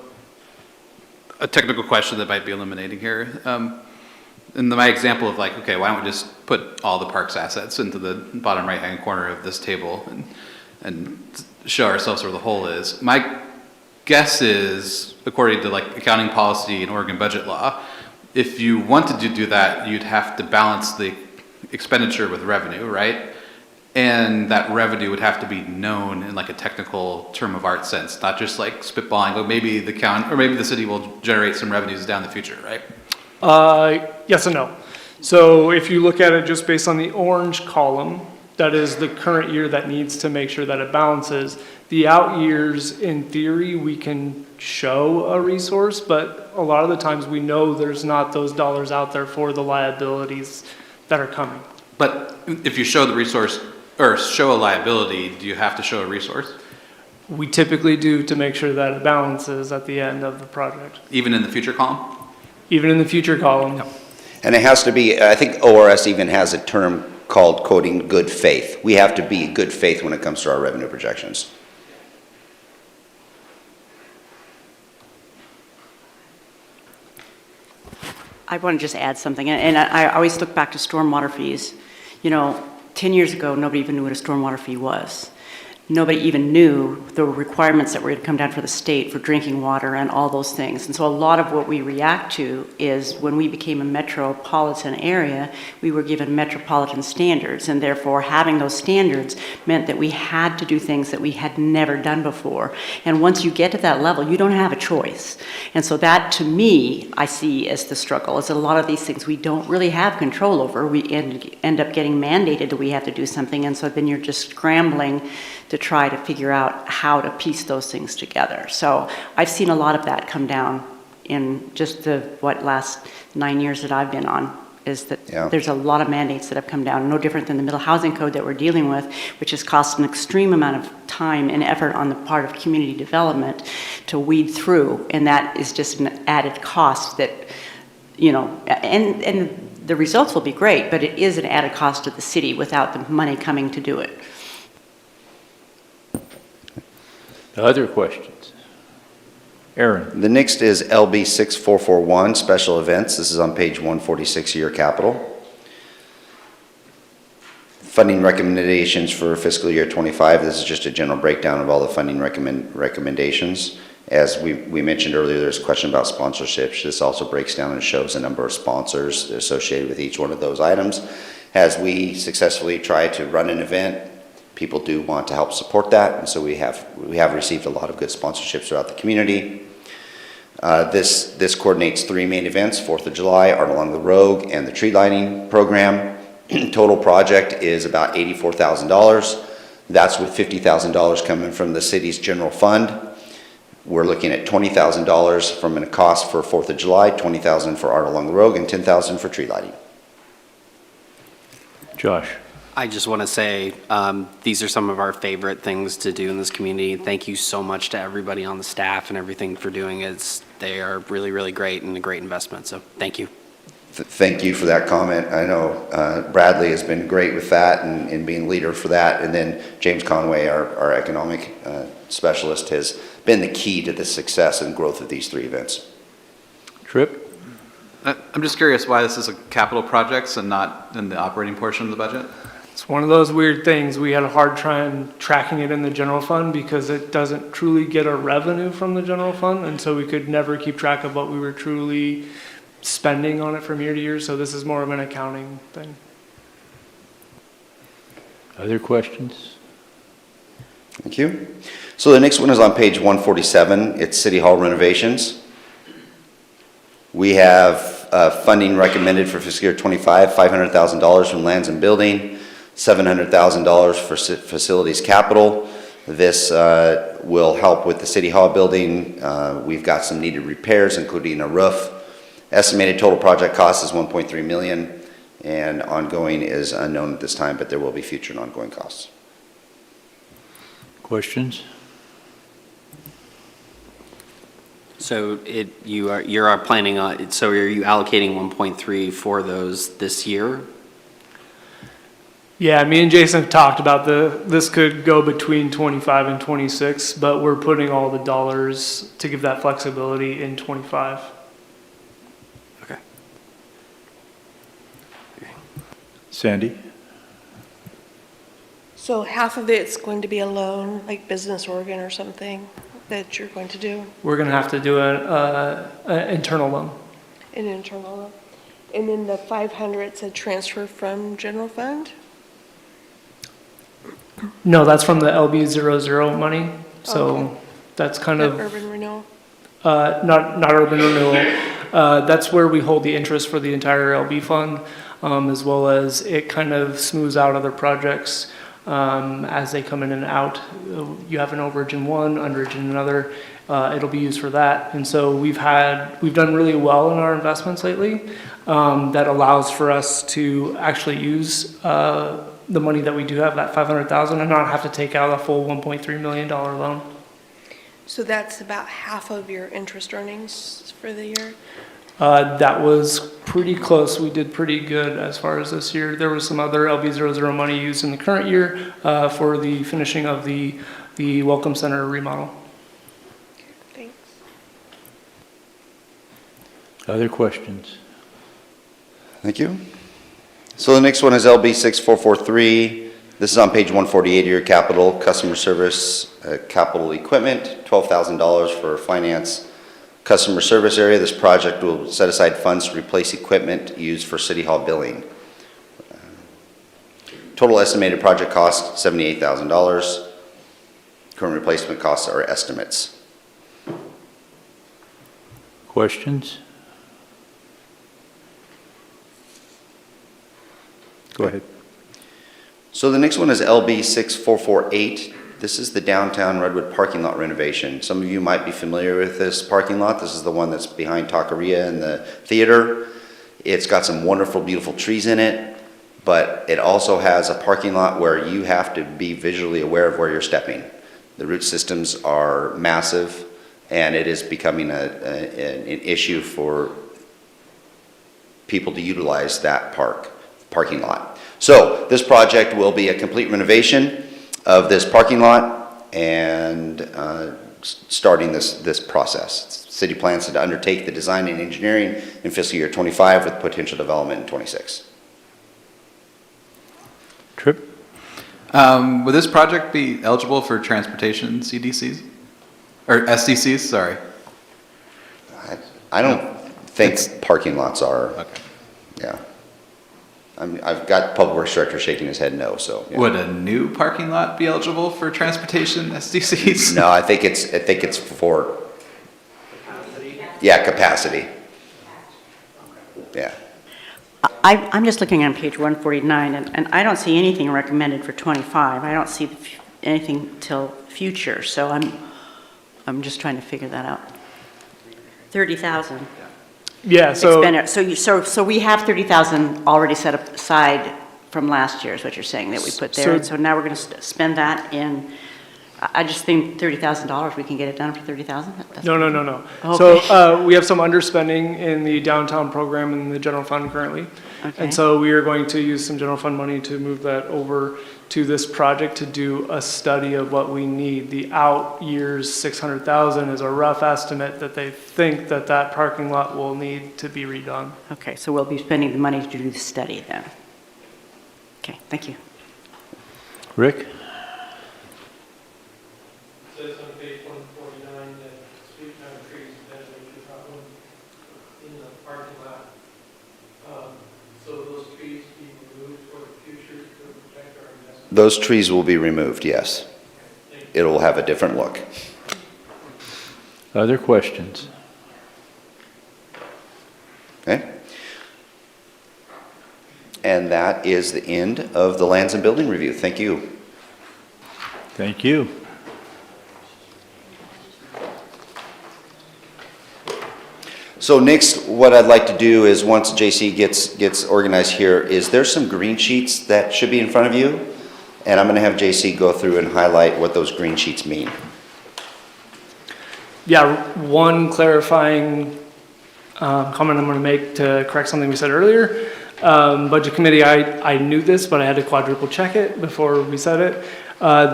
a technical question that might be illuminating here. In my example of okay, why don't we just put all the parks assets into the bottom right-hand corner of this table and show ourselves where the hole is. My guess is, according to accounting policy and Oregon budget law, if you wanted to do that, you'd have to balance the expenditure with revenue, right? And that revenue would have to be known in a technical term of art sense, not just spitballing, oh, maybe the county or maybe the city will generate some revenues down the future, right? Yes and no. So if you look at it just based on the orange column, that is the current year that needs to make sure that it balances. The out years, in theory, we can show a resource, but a lot of the times we know there's not those dollars out there for the liabilities that are coming. But if you show the resource or show a liability, do you have to show a resource? We typically do to make sure that it balances at the end of the project. Even in the future column? Even in the future column. Yep. And it has to be, I think ORS even has a term called quoting good faith. We have to be good faith when it comes to our revenue projections. I want to just add something, and I always look back to stormwater fees. 10 years ago, nobody even knew what a stormwater fee was. nobody even knew the requirements that were going to come down for the state for drinking water and all those things. And so a lot of what we react to is when we became a metropolitan area, we were given metropolitan standards, and therefore having those standards meant that we had to do things that we had never done before. And once you get to that level, you don't have a choice. And so that, to me, I see as the struggle, is that a lot of these things we don't really have control over. We end up getting mandated that we have to do something, and so then you're just scrambling to try to figure out how to piece those things together. So I've seen a lot of that come down in just the, last 9 years that I've been on, is that Yeah. there's a lot of mandates that have come down, no different than the middle housing code that we're dealing with, which has cost an extreme amount of time and effort on the part of community development to weed through, and that is just an added cost that, and the results will be great, but it is an added cost to the city without the money coming to do it. Other questions? Aaron? The next is LB 6441, special events. This is on page 146 of your capital. Funding recommendations for fiscal year 25. This is just a general breakdown of all the funding recommendations. As we mentioned earlier, there's a question about sponsorships. This also breaks down and shows the number of sponsors associated with each one of those items. As we successfully try to run an event, people do want to help support that, and so we have received a lot of good sponsorships throughout the community. This coordinates 3 main events: 4th of July, Art Along the Rogue, and the tree lighting program. Total project is about $84,000. That's with $50,000 coming from the city's general fund. We're looking at $20,000 from a cost for 4th of July, $20,000 for Art Along the Rogue, and $10,000 for tree lighting. Josh? I just want to say, these are some of our favorite things to do in this community. Thank you so much to everybody on the staff and everything for doing it. They are really, really great and a great investment, so thank you. Thank you for that comment. I know Bradley has been great with that and being leader for that. And then James Conway, our economic specialist, has been the key to the success and growth of these 3 events. Tripp? I'm just curious why this is a capital projects and not in the operating portion of the budget? It's one of those weird things. We had a hard time tracking it in the general fund because it doesn't truly get a revenue from the general fund, and so we could never keep track of what we were truly spending on it from year to year, so this is more of an accounting thing. Other questions? Thank you. So the next one is on page 147. It's City Hall renovations. We have funding recommended for fiscal year 25, $500,000 from lands and building, $700,000 for facilities capital. This will help with the City Hall building. We've got some needed repairs, including a roof. Estimated total project cost is $1.3 million, and ongoing is unknown at this time, but there will be future and ongoing costs. Questions? So you're planning on, so are you allocating 1.3 for those this year? Yeah, me and Jason have talked about this could go between 25 and 26, but we're putting all the dollars to give that flexibility in 25. Okay. Sandy? So half of it's going to be a loan, like Business Oregon or something, that you're going to do, We're gonna have to do an internal loan. an internal loan? And then the 500's a transfer from general fund? No, that's from the LB00 money, so Okay. that's kind The of, urban renewal? not urban renewal. That's where we hold the interest for the entire LB fund, as well as it kind of smooths out other projects as they come in and out. You have an overage in one, underage in another. It'll be used for that. And so we've done really well in our investments lately. That allows for us to actually use the money that we do have, that $500,000, and not have to take out a full $1.3 million loan. So that's about half of your interest earnings for the year? That was pretty close. We did pretty good as far as this year. There was some other LB00 money used in the current year for the finishing of the Welcome Center remodel. Thanks. Other questions? Thank you. So the next one is LB 6443. This is on page 148 of your capital, customer service, capital equipment, $12,000 for finance, customer service area. This project will set aside funds to replace equipment used for City Hall billing. Total estimated project cost, $78,000. Current replacement costs are estimates. Questions? Go ahead. So the next one is LB 6448. This is the downtown Redwood parking lot renovation. Some of you might be familiar with this parking lot. This is the one that's behind Taqueria and the theater. It's got some wonderful, beautiful trees in it, but it also has a parking lot where you have to be visually aware of where you're stepping. The root systems are massive, and it is becoming an issue for people to utilize that parking lot. So this project will be a complete renovation of this parking lot and starting this process. City plans to undertake the design and engineering in fiscal year 25 with potential development in 26. Tripp? Would this project be eligible for transportation CDCs? Or SDCs, sorry. I don't think parking lots are. Okay. Yeah. I've got Public Works Director shaking his head no, so. Yeah. Would a new parking lot be eligible for transportation SDCs? No, I think it's for. Yeah, capacity. Yeah. I'm just looking on page 149, and I don't see anything recommended for 25. I don't see anything till future, so I'm just trying to figure that out. 30,000. Yeah, so. So we have 30,000 already set aside from last year, is what you're saying, that we put there. So- And so now we're going to spend that in, I just think $30,000, we can get it done for 30,000? No. Okay. So we have some underspending in the downtown program in the general fund currently. Okay. And so we are going to use some general fund money to move that over to this project to do a study of what we need. The out years 600,000 is a rough estimate that they think that parking lot will need to be redone. Okay, so we'll be spending the money to do the study then. Okay, thank you. Rick? Says on page 149 that street trees is a problem in the parking lot. So those trees be removed for the future to protect our investment? Those trees will be removed, yes. It will have a different look. Other questions? Okay? And that is the end of the lands and building review. Thank you. Thank you. So next, what I'd like to do is, once JC gets organized here, is there's some green sheets that should be in front of you, and I'm going to have JC go through and highlight what those green sheets mean. Yeah, one clarifying comment I'm going to make to correct something we said earlier. Budget committee, I knew this, but I had to quadruple check it before we said it.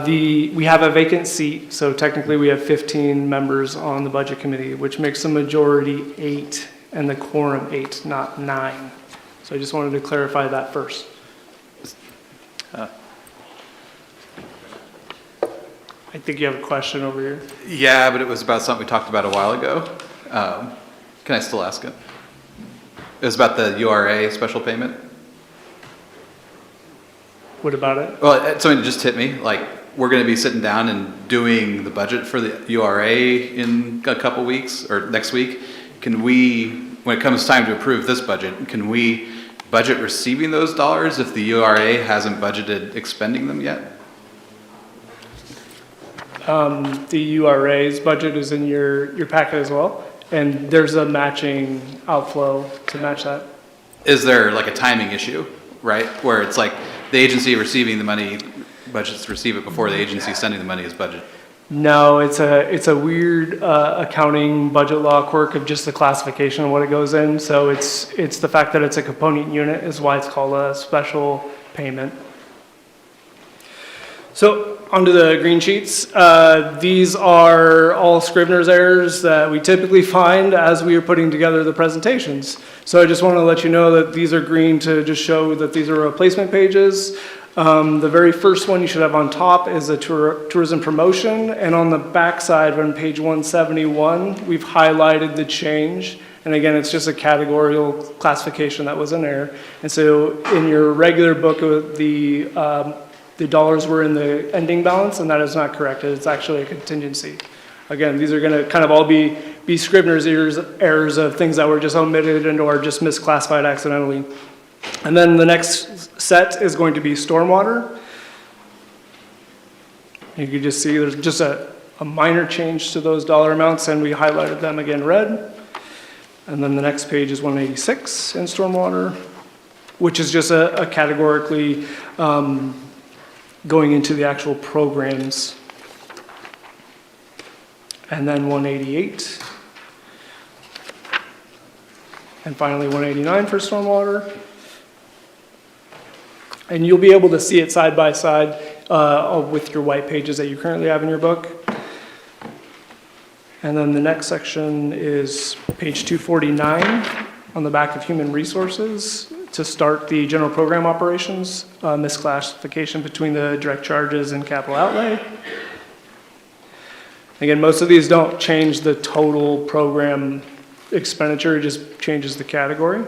We have a vacant seat, so technically we have 15 members on the budget committee, which makes the majority 8 and the quorum 8, not 9. So I just wanted to clarify that first. I think you have a question over here. Yeah, but it was about something we talked about a while ago. Can I still ask it? It was about the URA special payment. What about it? Well, something just hit me, like, we're gonna be sitting down and doing the budget for the URA in a couple weeks, or next week. Can we, when it comes time to approve this budget, can we budget receiving those dollars if the URA hasn't budgeted expending them yet? The URA's budget is in your packet as well, and there's a matching outflow to match that. Is there like a timing issue, right? Where it's like the agency receiving the money, budgets to receive it before the agency sending the money is budget? No, it's a weird accounting budget law quirk of just the classification of what it goes in. So it's the fact that it's a component unit is why it's called a special payment. So onto the green sheets. These are all Scrivener's errors that we typically find as we are putting together the presentations. So I just want to let you know that these are green to just show that these are replacement pages. The very first one you should have on top is a tourism promotion, and on the back side, on page 171, we've highlighted the change. And again, it's just a categorical classification that was in there. And so in your regular book, the dollars were in the ending balance, and that is not correct. It's actually a contingency. Again, these are going to kind of all be Scrivener's errors of things that were just omitted and or just misclassified accidentally. And then the next set is going to be stormwater. You can just see there's just a minor change to those dollar amounts, and we highlighted them again red. And then the next page is 186 in stormwater, which is just a categorically going into the actual programs. And then 188. And finally 189 for stormwater. And you'll be able to see it side by side with your white pages that you currently have in your book. And then the next section is page 249 on the back of human resources to start the general program operations, misclassification between the direct charges and capital outlay. Again, most of these don't change the total program expenditure, it just changes the category.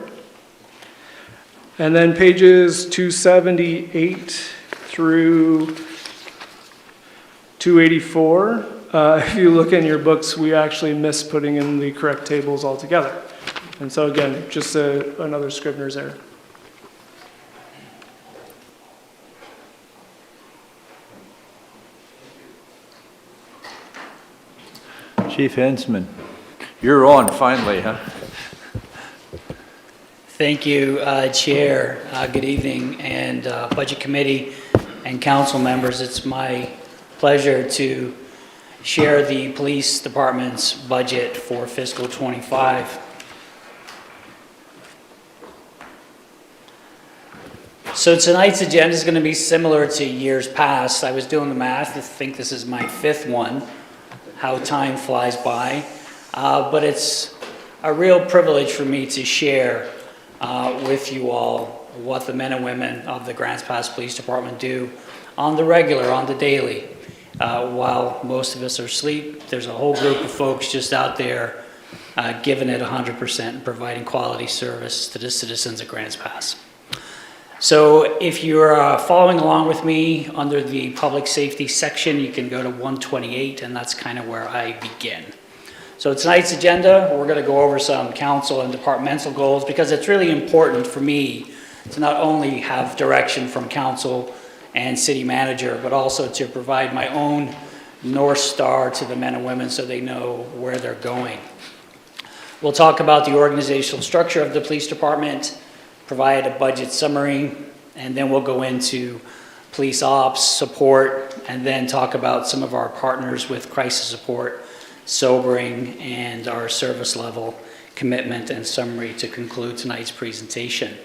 And then pages 278 through 284, if you look in your books, we actually miss putting in the correct tables altogether. And so again, just another Scrivener's error. Chief Hensman, you're on finally, huh? Thank you, Chair. Good evening, and Budget Committee and council members. It's my pleasure to share the Police Department's budget for fiscal '25. So tonight's agenda is going to be similar to years past. I was doing the math. I think this is my 5th one. How time flies by. But it's a real privilege for me to share with you all what the men and women of the Grants Pass Police Department do on the regular, on the daily. While most of us are asleep, there's a whole group of folks just out there giving it 100% and providing quality service to the citizens of Grants Pass. So if you're following along with me under the public safety section, you can go to 128, and that's kind of where I begin. So tonight's agenda, we're going to go over some council and departmental goals because it's really important for me to not only have direction from council and city manager, but also to provide my own North Star to the men and women so they know where they're going. We'll talk about the organizational structure of the police department, provide a budget summary, and then we'll go into police ops support, and then talk about some of our partners with crisis support, sobering, and our service level commitment and summary to conclude tonight's presentation.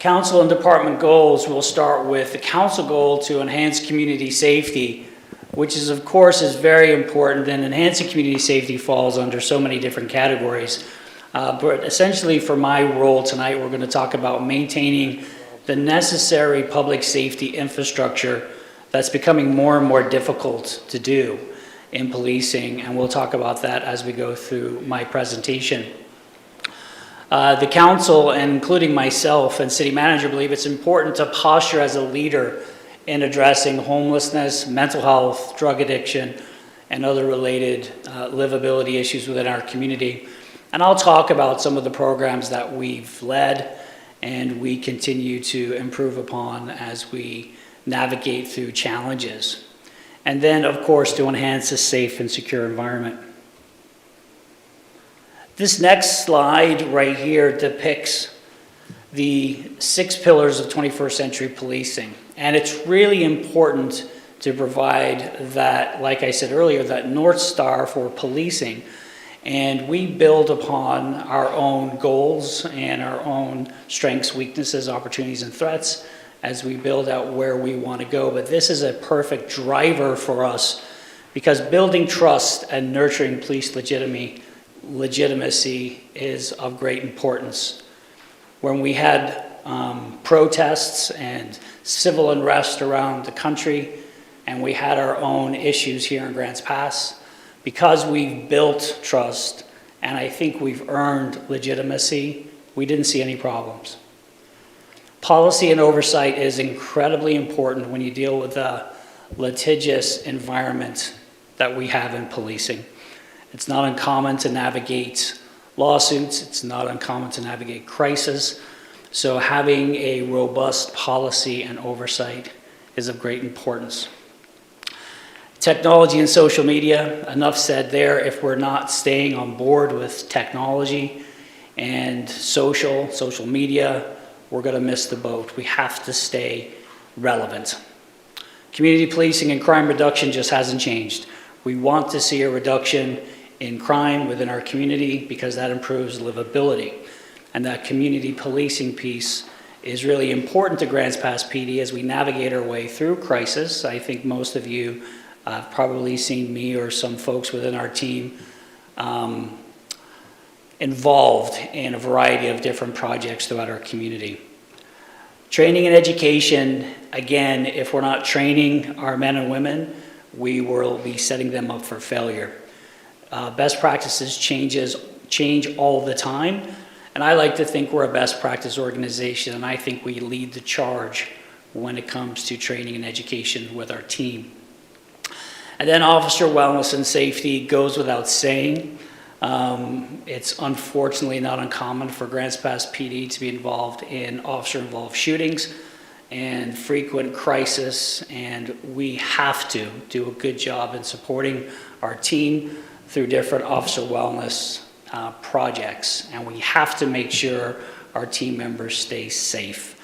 Council and department goals, we'll start with the council goal to enhance community safety, which is, of course, is very important, and enhancing community safety falls under so many different categories. But essentially for my role tonight, we're going to talk about maintaining the necessary public safety infrastructure that's becoming more and more difficult to do in policing, and we'll talk about that as we go through my presentation. The council, and including myself and city manager, believe it's important to posture as a leader in addressing homelessness, mental health, drug addiction, and other related livability issues within our community. And I'll talk about some of the programs that we've led and we continue to improve upon as we navigate through challenges. And then, of course, to enhance a safe and secure environment. This next slide right here depicts the 6 pillars of 21st century policing. And it's really important to provide that, like I said earlier, that North Star for policing. And we build upon our own goals and our own strengths, weaknesses, opportunities, and threats as we build out where we want to go. But this is a perfect driver for us because building trust and nurturing police legitimacy is of great importance. When we had protests and civil unrest around the country, and we had our own issues here in Grants Pass. Because we've built trust, and I think we've earned legitimacy, we didn't see any problems. Policy and oversight is incredibly important when you deal with the litigious environment that we have in policing. It's not uncommon to navigate lawsuits, it's not uncommon to navigate crisis, so having a robust policy and oversight is of great importance. Technology and social media, enough said there. If we're not staying on board with technology and social media, we're going to miss the boat. We have to stay relevant. Community policing and crime reduction just hasn't changed. We want to see a reduction in crime within our community because that improves livability. And that community policing piece is really important to Grants Pass PD as we navigate our way through crisis. I think most of you have probably seen me or some folks within our team involved in a variety of different projects throughout our community. Training and education, again, if we're not training our men and women, we will be setting them up for failure. Best practices change all the time, and I like to think we're a best practice organization, and I think we lead the charge when it comes to training and education with our team. And then officer wellness and safety goes without saying. It's unfortunately not uncommon for Grants Pass PD to be involved in officer-involved shootings and frequent crisis, and we have to do a good job in supporting our team through different officer wellness projects, and we have to make sure our team members stay safe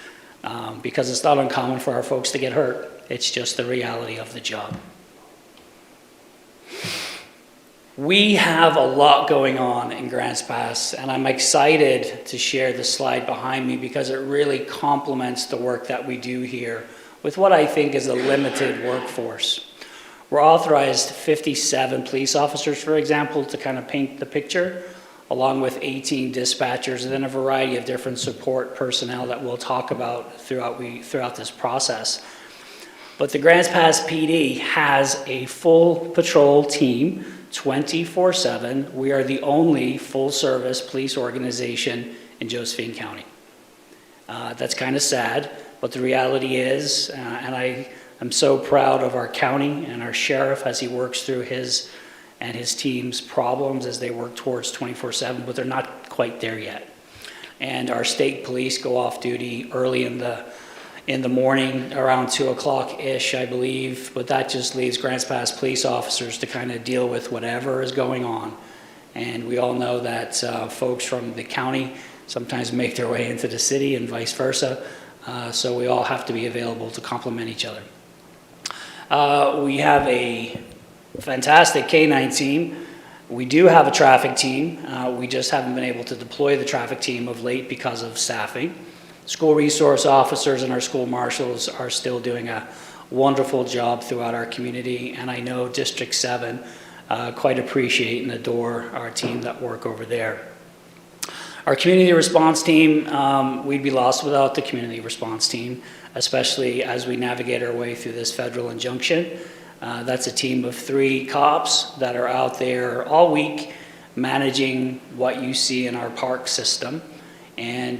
because it's not uncommon for our folks to get hurt. It's just the reality of the job. We have a lot going on in Grants Pass, and I'm excited to share the slide behind me because it really complements the work that we do here with what I think is a limited workforce. We're authorized 57 police officers, for example, to kind of paint the picture, along with 18 dispatchers, and then a variety of different support personnel that we'll talk about throughout this process. But the Grants Pass PD has a full patrol team 24/7. We are the only full-service police organization in Josephine County. That's kind of sad, but the reality is, and I am so proud of our county and our sheriff as he works through his and his team's problems as they work towards 24/7, but they're not quite there yet. And our state police go off duty early in the morning, around 2 o'clock-ish, I believe, but that just leaves Grants Pass police officers to kind of deal with whatever is going on. And we all know that folks from the county sometimes make their way into the city and vice versa, so we all have to be available to complement each other. We have a fantastic K-9 team. We do have a traffic team. We just haven't been able to deploy the traffic team of late because of staffing. School resource officers and our school marshals are still doing a wonderful job throughout our community, and I know District 7 quite appreciate and adore our team that work over there. Our community response team, we'd be lost without the community response team, especially as we navigate our way through this federal injunction. That's a team of 3 cops that are out there all week managing what you see in our park system. And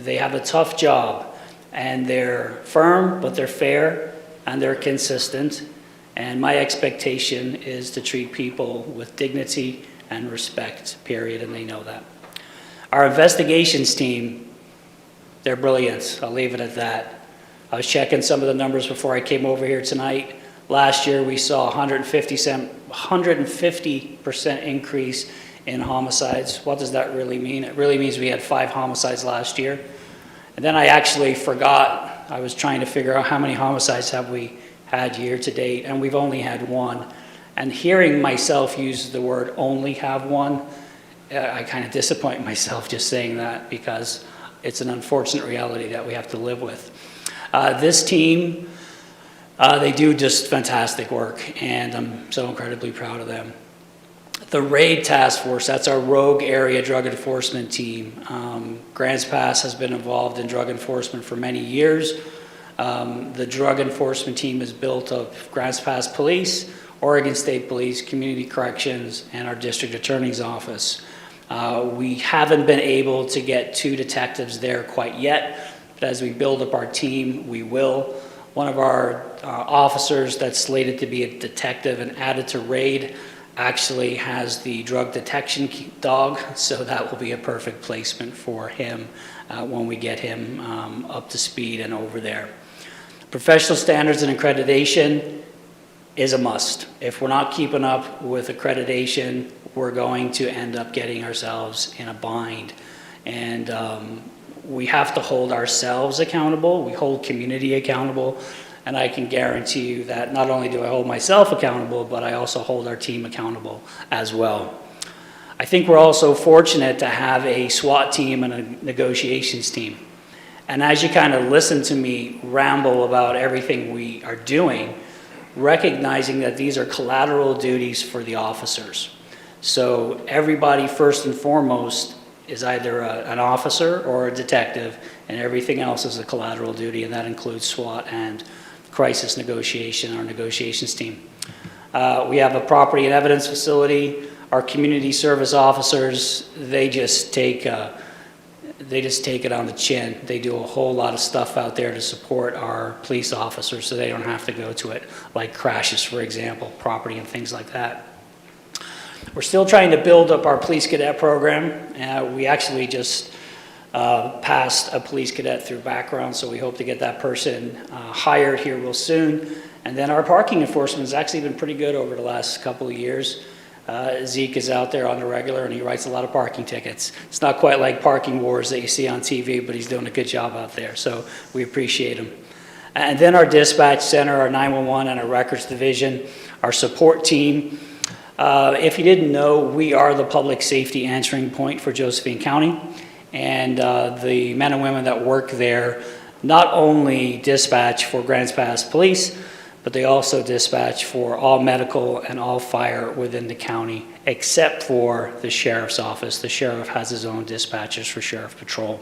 they have a tough job, and they're firm, but they're fair, and they're consistent. And my expectation is to treat people with dignity and respect, period, and they know that. Our investigations team, they're brilliant. I'll leave it at that. I was checking some of the numbers before I came over here tonight. Last year, we saw 150% increase in homicides. What does that really mean? It really means we had 5 homicides last year. And then I actually forgot, I was trying to figure out how many homicides have we had year to date, and we've only had 1. And hearing myself use the word only have 1, I kind of disappoint myself just saying that because it's an unfortunate reality that we have to live with. This team, they do just fantastic work, and I'm so incredibly proud of them. The RAID Task Force, that's our Rogue Area Drug Enforcement Team. Grants Pass has been involved in drug enforcement for many years. The Drug Enforcement Team is built of Grants Pass Police, Oregon State Police, Community Corrections, and our District Attorney's Office. We haven't been able to get 2 detectives there quite yet, but as we build up our team, we will. One of our officers that's slated to be a detective and added to RAID actually has the drug detection dog, so that will be a perfect placement for him when we get him up to speed and over there. Professional standards and accreditation is a must. If we're not keeping up with accreditation, we're going to end up getting ourselves in a bind. And we have to hold ourselves accountable, we hold community accountable, and I can guarantee you that not only do I hold myself accountable, but I also hold our team accountable as well. I think we're also fortunate to have a SWAT team and a negotiations team. And as you kind of listen to me ramble about everything we are doing, recognizing that these are collateral duties for the officers. So everybody, first and foremost, is either an officer or a detective, and everything else is a collateral duty, and that includes SWAT and crisis negotiation, our negotiations team. We have a property and evidence facility. Our community service officers, they just take it on the chin. They do a whole lot of stuff out there to support our police officers so they don't have to go to it, like crashes, for example, property and things like that. We're still trying to build up our police cadet program. We actually just passed a police cadet through background, so we hope to get that person hired here real soon. And then our parking enforcement has actually been pretty good over the last couple of years. Zeke is out there on the regular, and he writes a lot of parking tickets. It's not quite like Parking Wars that you see on TV, but he's doing a good job out there, so we appreciate him. And then our dispatch center, our 911 and our records division, our support team. If you didn't know, we are the public safety answering point for Josephine County. And the men and women that work there not only dispatch for Grants Pass Police, but they also dispatch for all medical and all fire within the county, except for the sheriff's office. The sheriff has his own dispatchers for sheriff patrol.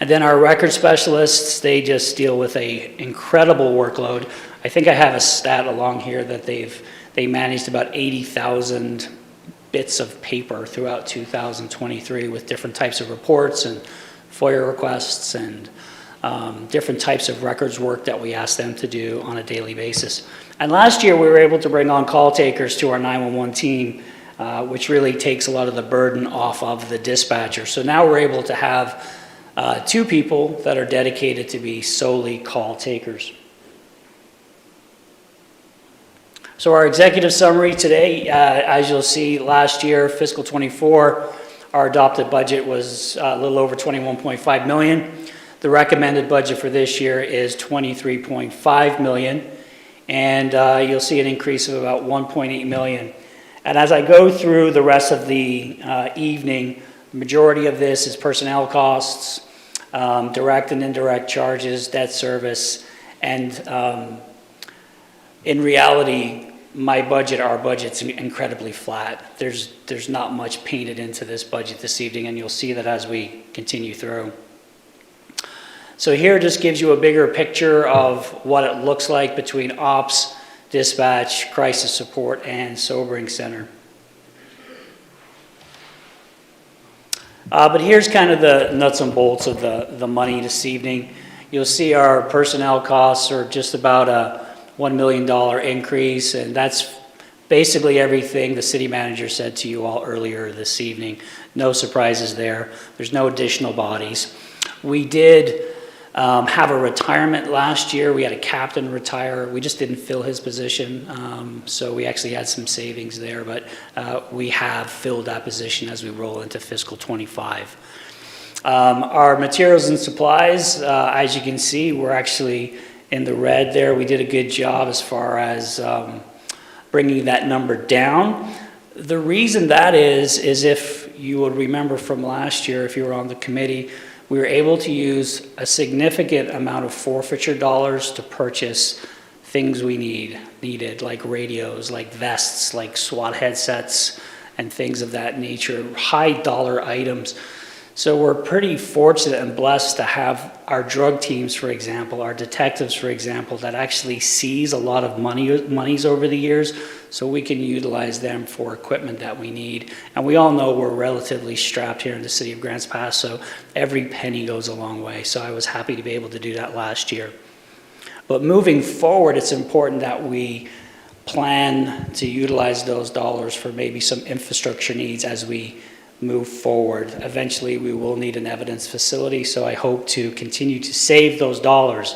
And then our record specialists, they just deal with an incredible workload. I think I have a stat along here that they managed about 80,000 bits of paper throughout 2023 with different types of reports and FOIA requests and different types of records work that we ask them to do on a daily basis. And last year we were able to bring on call takers to our 911 team, which really takes a lot of the burden off of the dispatcher. So now we're able to have 2 people that are dedicated to be solely call takers. So our executive summary today, as you'll see, last year, fiscal 24, our adopted budget was a little over 21.5 million. The recommended budget for this year is 23.5 million, and you'll see an increase of about 1.8 million. And as I go through the rest of the evening, the majority of this is personnel costs, direct and indirect charges, debt service, and in reality, our budget's incredibly flat. There's not much painted into this budget this evening, and you'll see that as we continue through. So here just gives you a bigger picture of what it looks like between ops, dispatch, crisis support, and sobering center. But here's kind of the nuts and bolts of the money this evening. You'll see our personnel costs are just about a $1 million increase, and that's basically everything the city manager said to you all earlier this evening. No surprises there. There's no additional bodies. We did have a retirement last year. We had a captain retire. We just didn't fill his position, so we actually had some savings there, but we have filled that position as we roll into fiscal 25. Our materials and supplies, as you can see, we're actually in the red there. We did a good job as far as bringing that number down. The reason that is if you would remember from last year, if you were on the committee, we were able to use a significant amount of forfeiture dollars to purchase things we needed, like radios, like vests, like SWAT headsets, and things of that nature, high dollar items. So we're pretty fortunate and blessed to have our drug teams, for example, our detectives, for example, that actually seize a lot of monies over the years, so we can utilize them for equipment that we need. And we all know we're relatively strapped here in the city of Grants Pass, so every penny goes a long way. So I was happy to be able to do that last year. But moving forward, it's important that we plan to utilize those dollars for maybe some infrastructure needs as we move forward. Eventually, we will need an evidence facility, so I hope to continue to save those dollars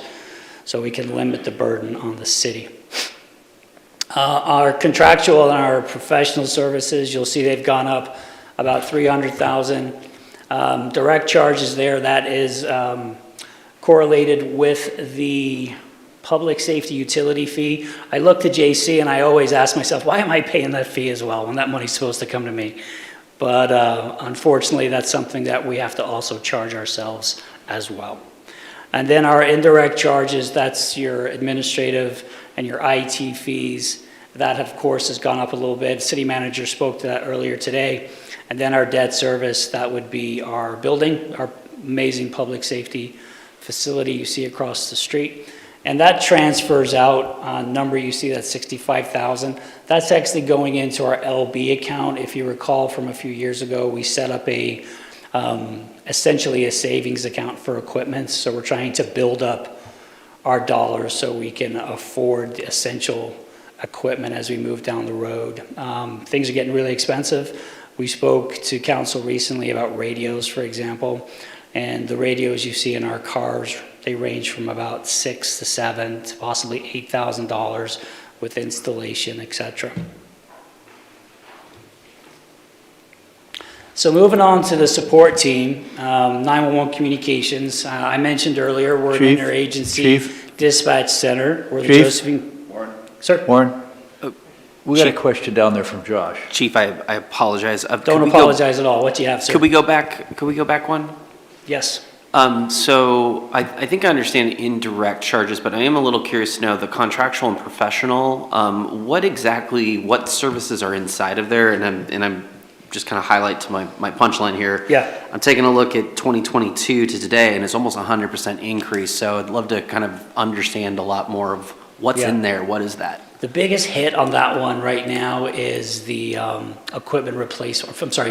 so we can limit the burden on the city. Our contractual and our professional services, you'll see they've gone up about $300,000. Direct charges there, that is correlated with the public safety utility fee. I look to JC and I always ask myself, why am I paying that fee as well when that money's supposed to come to me? But unfortunately, that's something that we have to also charge ourselves as well. And then our indirect charges, that's your administrative and your IT fees. That, of course, has gone up a little bit. City manager spoke to that earlier today. And then our debt service, that would be our building, our amazing public safety facility you see across the street. And that transfers out, number you see, that's $65,000. That's actually going into our LB account. If you recall from a few years ago, we set up a, essentially a savings account for equipment. So we're trying to build up our dollars so we can afford the essential equipment as we move down the road. Things are getting really expensive. We spoke to council recently about radios, for example, and the radios you see in our cars, they range from about $6,000 to $7,000 to possibly $8,000 with installation, etc. So moving on to the support team, 911 communications. I mentioned earlier we're an interagency dispatch center. We're the Josephine. Warren. Sir. Warren. We got a question down there from Josh. Chief, I apologize. Don't apologize at all. What do you have, sir? Could we go back one? Yes. So I think I understand indirect charges, but I am a little curious to know the contractual and professional, what services are inside of there? And I'm just kind of highlight to my punchline here. Yeah. I'm taking a look at 2022 to today, and it's almost 100% increase. So I'd love to kind of understand a lot more of what's in there. What is that? The biggest hit on that one right now is the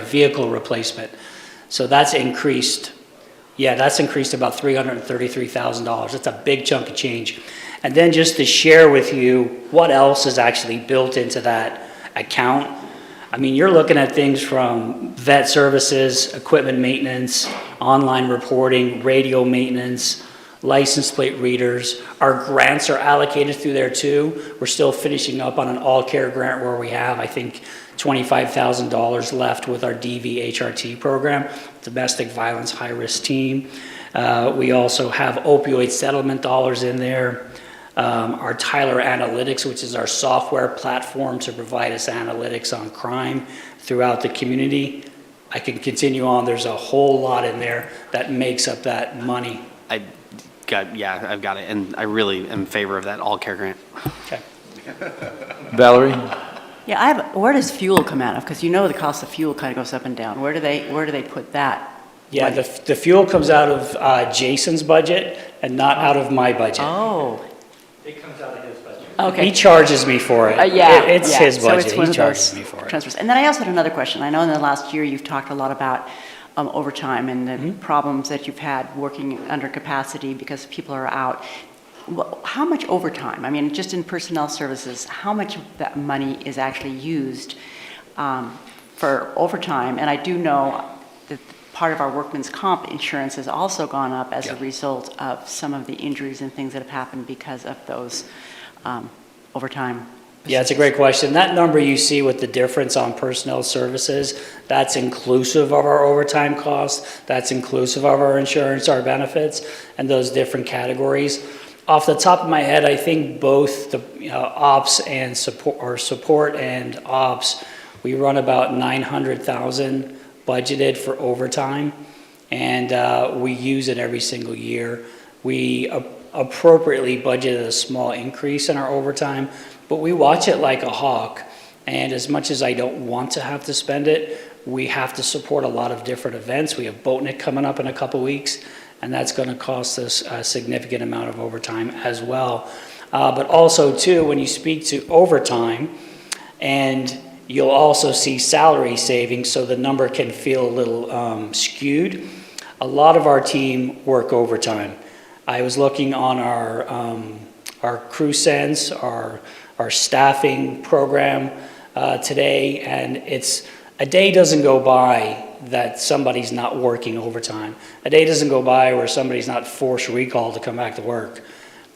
vehicle replacement. So that's increased. Yeah, that's increased about $333,000. That's a big chunk of change. And then just to share with you what else is actually built into that account. I mean, you're looking at things from vet services, equipment maintenance, online reporting, radio maintenance, license plate readers. Our grants are allocated through there too. We're still finishing up on an all-care grant where we have, I think, $25,000 left with our DVHRT program, Domestic Violence High Risk Team. We also have opioid settlement dollars in there. Our Tyler Analytics, which is our software platform to provide us analytics on crime throughout the community. I can continue on. There's a whole lot in there that makes up that money. I've got it, and I really am in favor of that all-care grant. Okay. Valerie? Yeah, where does fuel come out of? Because you know the cost of fuel kind of goes up and down. Where do they put that? Yeah, the fuel comes out of Jason's budget and not out of my budget. Oh. It comes out of his budget. Okay. He charges me for it. It's his budget. He charges me for it. Transfers. And then I also had another question. I know in the last year you've talked a lot about overtime and the problems that you've had working under capacity because people are out. How much overtime? I mean, just in personnel services, how much of that money is actually used for overtime? And I do know that part of our workman's comp insurance has also gone up as a result of some of the injuries and things that have happened because of those overtime. Yeah, it's a great question. That number you see with the difference on personnel services, that's inclusive of our overtime costs, that's inclusive of our insurance, our benefits, and those different categories. Off the top of my head, I think both the ops and support and ops, we run about $900,000 budgeted for overtime, and we use it every single year. We appropriately budgeted a small increase in our overtime, but we watch it like a hawk. And as much as I don't want to have to spend it, we have to support a lot of different events. We have Boatnik coming up in a couple weeks, and that's going to cost us a significant amount of overtime as well. But also, too, when you speak to overtime, and you'll also see salary savings, so the number can feel a little skewed. A lot of our team work overtime. I was looking on our crew sense, our staffing program today, and it's a day doesn't go by that somebody's not working overtime. A day doesn't go by where somebody's not forced recall to come back to work.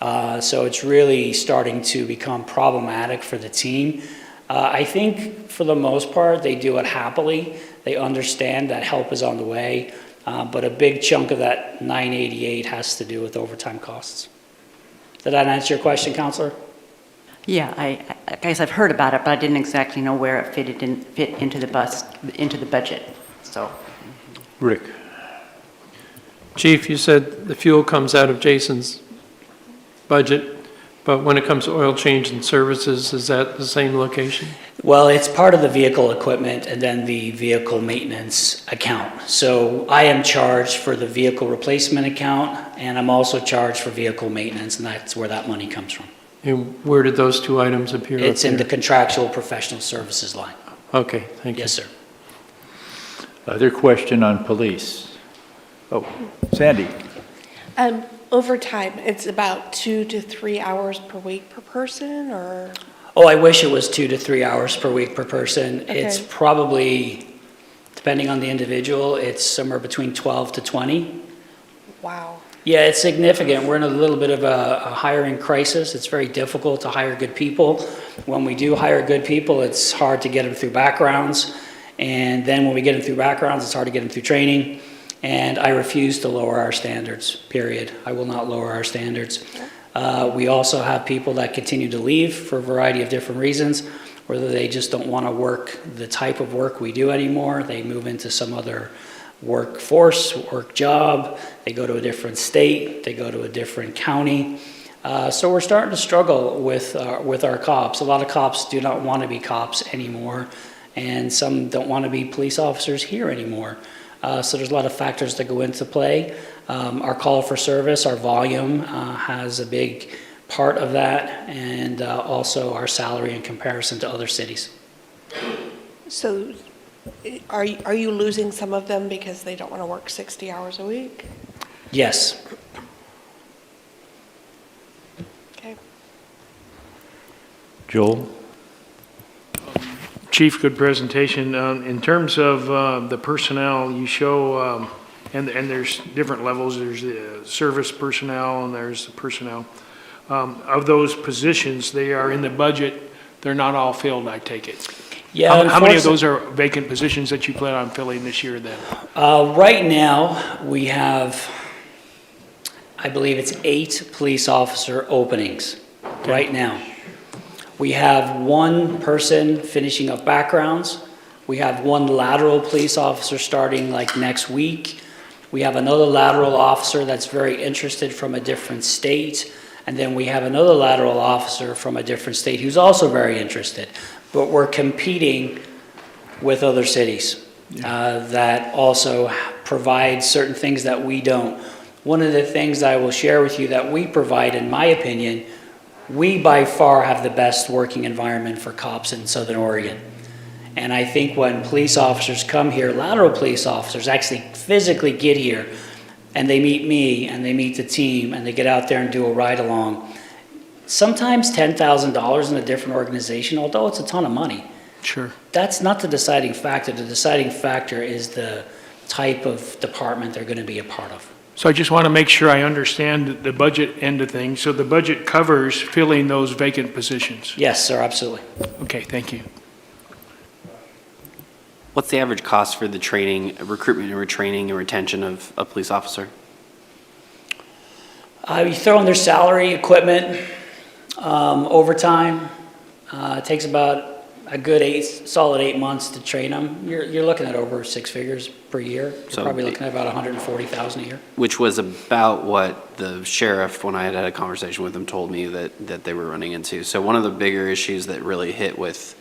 So it's really starting to become problematic for the team. I think for the most part, they do it happily. They understand that help is on the way, but a big chunk of that 988 has to do with overtime costs. Did that answer your question, Counselor? Yeah, I guess I've heard about it, but I didn't exactly know where it fit into the budget, so. Rick? Chief, you said the fuel comes out of Jason's budget, but when it comes to oil change and services, is that the same location? Well, it's part of the vehicle equipment and then the vehicle maintenance account. So I am charged for the vehicle replacement account, and I'm also charged for vehicle maintenance, and that's where that money comes from. And where did those two items appear? It's up in the there? contractual professional services line. Okay, thank you. Yes, sir. Other question on police? Oh, Sandy? Overtime, it's about 2 to 3 hours per week per person, or? Oh, I wish it was 2 to 3 hours per week per person. It's Okay. probably, depending on the individual, it's somewhere between 12 to 20. Wow. Yeah, it's significant. We're in a little bit of a hiring crisis. It's very difficult to hire good people. When we do hire good people, it's hard to get them through backgrounds. And then when we get them through backgrounds, it's hard to get them through training. And I refuse to lower our standards, period. I will not lower our standards. We also have people that continue to leave for a variety of different reasons, whether they just don't want to work the type of work we do anymore. They move into some other workforce, work job. They go to a different state. They go to a different county. So we're starting to struggle with our cops. A lot of cops do not want to be cops anymore, and some don't want to be police officers here anymore. So there's a lot of factors that go into play. Our call for service, our volume has a big part of that, and also our salary in comparison to other cities. So are you losing some of them because they don't want to work 60 hours a week? Yes. Okay. Joel? Chief, good presentation. In terms of the personnel, you show, and there's different levels, there's the service personnel and there's the personnel. Of those positions, they are in the budget, they're not all filled, I take it. Yeah. How many of those are vacant positions that you plan on filling this year then? Right now, we have, I believe it's 8 police officer openings right now. We have 1 person finishing up backgrounds. We have 1 lateral police officer starting like next week. We have another lateral officer that's very interested from a different state. And then we have another lateral officer from a different state who's also very interested. But we're competing with other cities that also provide certain things that we don't. One of the things I will share with you that we provide, in my opinion, we by far have the best working environment for cops in Southern Oregon. And I think when police officers come here, lateral police officers actually physically get here, and they meet me and they meet the team and they get out there and do a ride along. Sometimes $10,000 in a different organization, although it's a ton of money, Sure. that's not the deciding factor. The deciding factor is the type of department they're going to be a part of. So I just want to make sure I understand the budget end of things. So the budget covers filling those vacant positions? Yes, sir, absolutely. Okay, thank you. What's the average cost for the training, recruitment and retraining and retention of a police officer? You throw in their salary, equipment, overtime. It takes about a good solid 8 months to train them, you're looking at over 6 figures per year. You're So probably looking at about 140,000 a year. Which was about what the sheriff, when I had a conversation with him, told me that they were running into. So one of the bigger issues that really hit with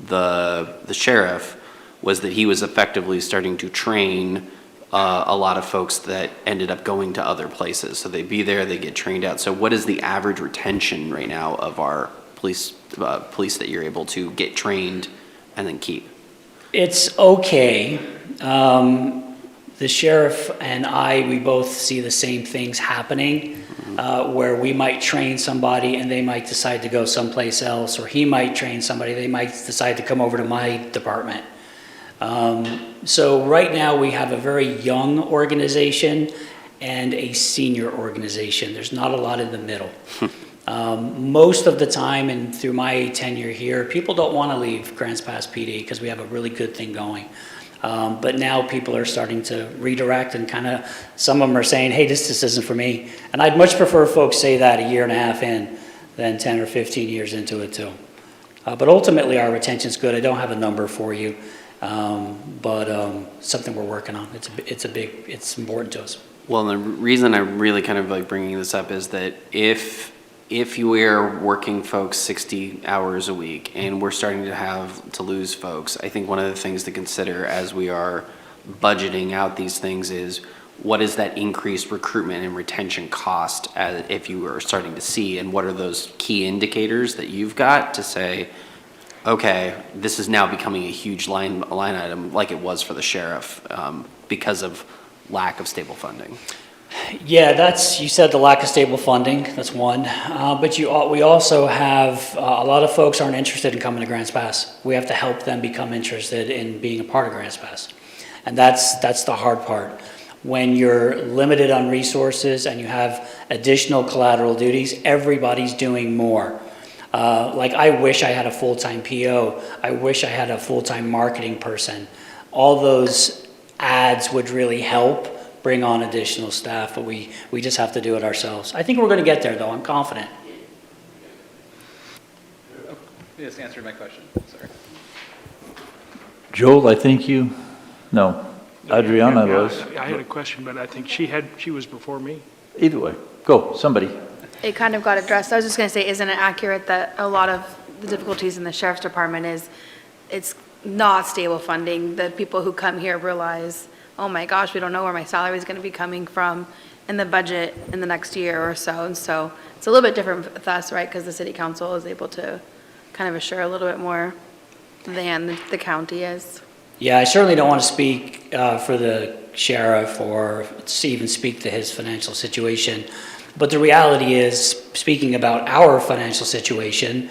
the sheriff was that he was effectively starting to train a lot of folks that ended up going to other places. So they'd be there, they get trained out. So what is the average retention right now of our police that you're able to get trained and then keep? It's okay. The sheriff and we both see the same things happening, where we might train somebody and they might decide to go someplace else, or he might train somebody, they might decide to come over to my department. So right now we have a very young organization and a senior organization. There's not a lot in the middle. Most of the time, and through my tenure here, people don't want to leave Grants Pass PD because we have a really good thing going. But now people are starting to redirect and some of them are saying, hey, this isn't for me. And I'd much prefer folks say that a year and a half in than 10 or 15 years into it too. But ultimately our retention's good. I don't have a number for you, but something we're working on. It's important to us. Well, the reason I'm really kind of like bringing this up is that if you are working folks 60 hours a week and we're starting to have to lose folks, I think one of the things to consider as we are budgeting out these things is what is that increased recruitment and retention cost if you are starting to see, and what are those key indicators that you've got to say, okay, this is now becoming a huge line item like it was for the sheriff because of lack of stable funding. Yeah, you said the lack of stable funding, that's one. But we also have, a lot of folks aren't interested in coming to Grants Pass. We have to help them become interested in being a part of Grants Pass. And that's the hard part. When you're limited on resources and you have additional collateral duties, everybody's doing more. Like I wish I had a full-time PO. I wish I had a full-time marketing person. All those ads would really help bring on additional staff, but we just have to do it ourselves. I think we're going to get there, though. I'm confident. You just answered my question, sorry. Joel, I think no, Adriana was. I had a question, but I think she was before me. Either way, go, somebody. It kind of got addressed. I was just going to say, isn't it accurate that a lot of the difficulties in the sheriff's department is it's not stable funding? The people who come here realize, oh my gosh, we don't know where my salary is going to be coming from in the budget in the next year or so. And so it's a little bit different with us, right? Because the city council is able to kind of assure a little bit more than the county is. Yeah, I certainly don't want to speak for the sheriff or even speak to his financial situation. But the reality is, speaking about our financial situation,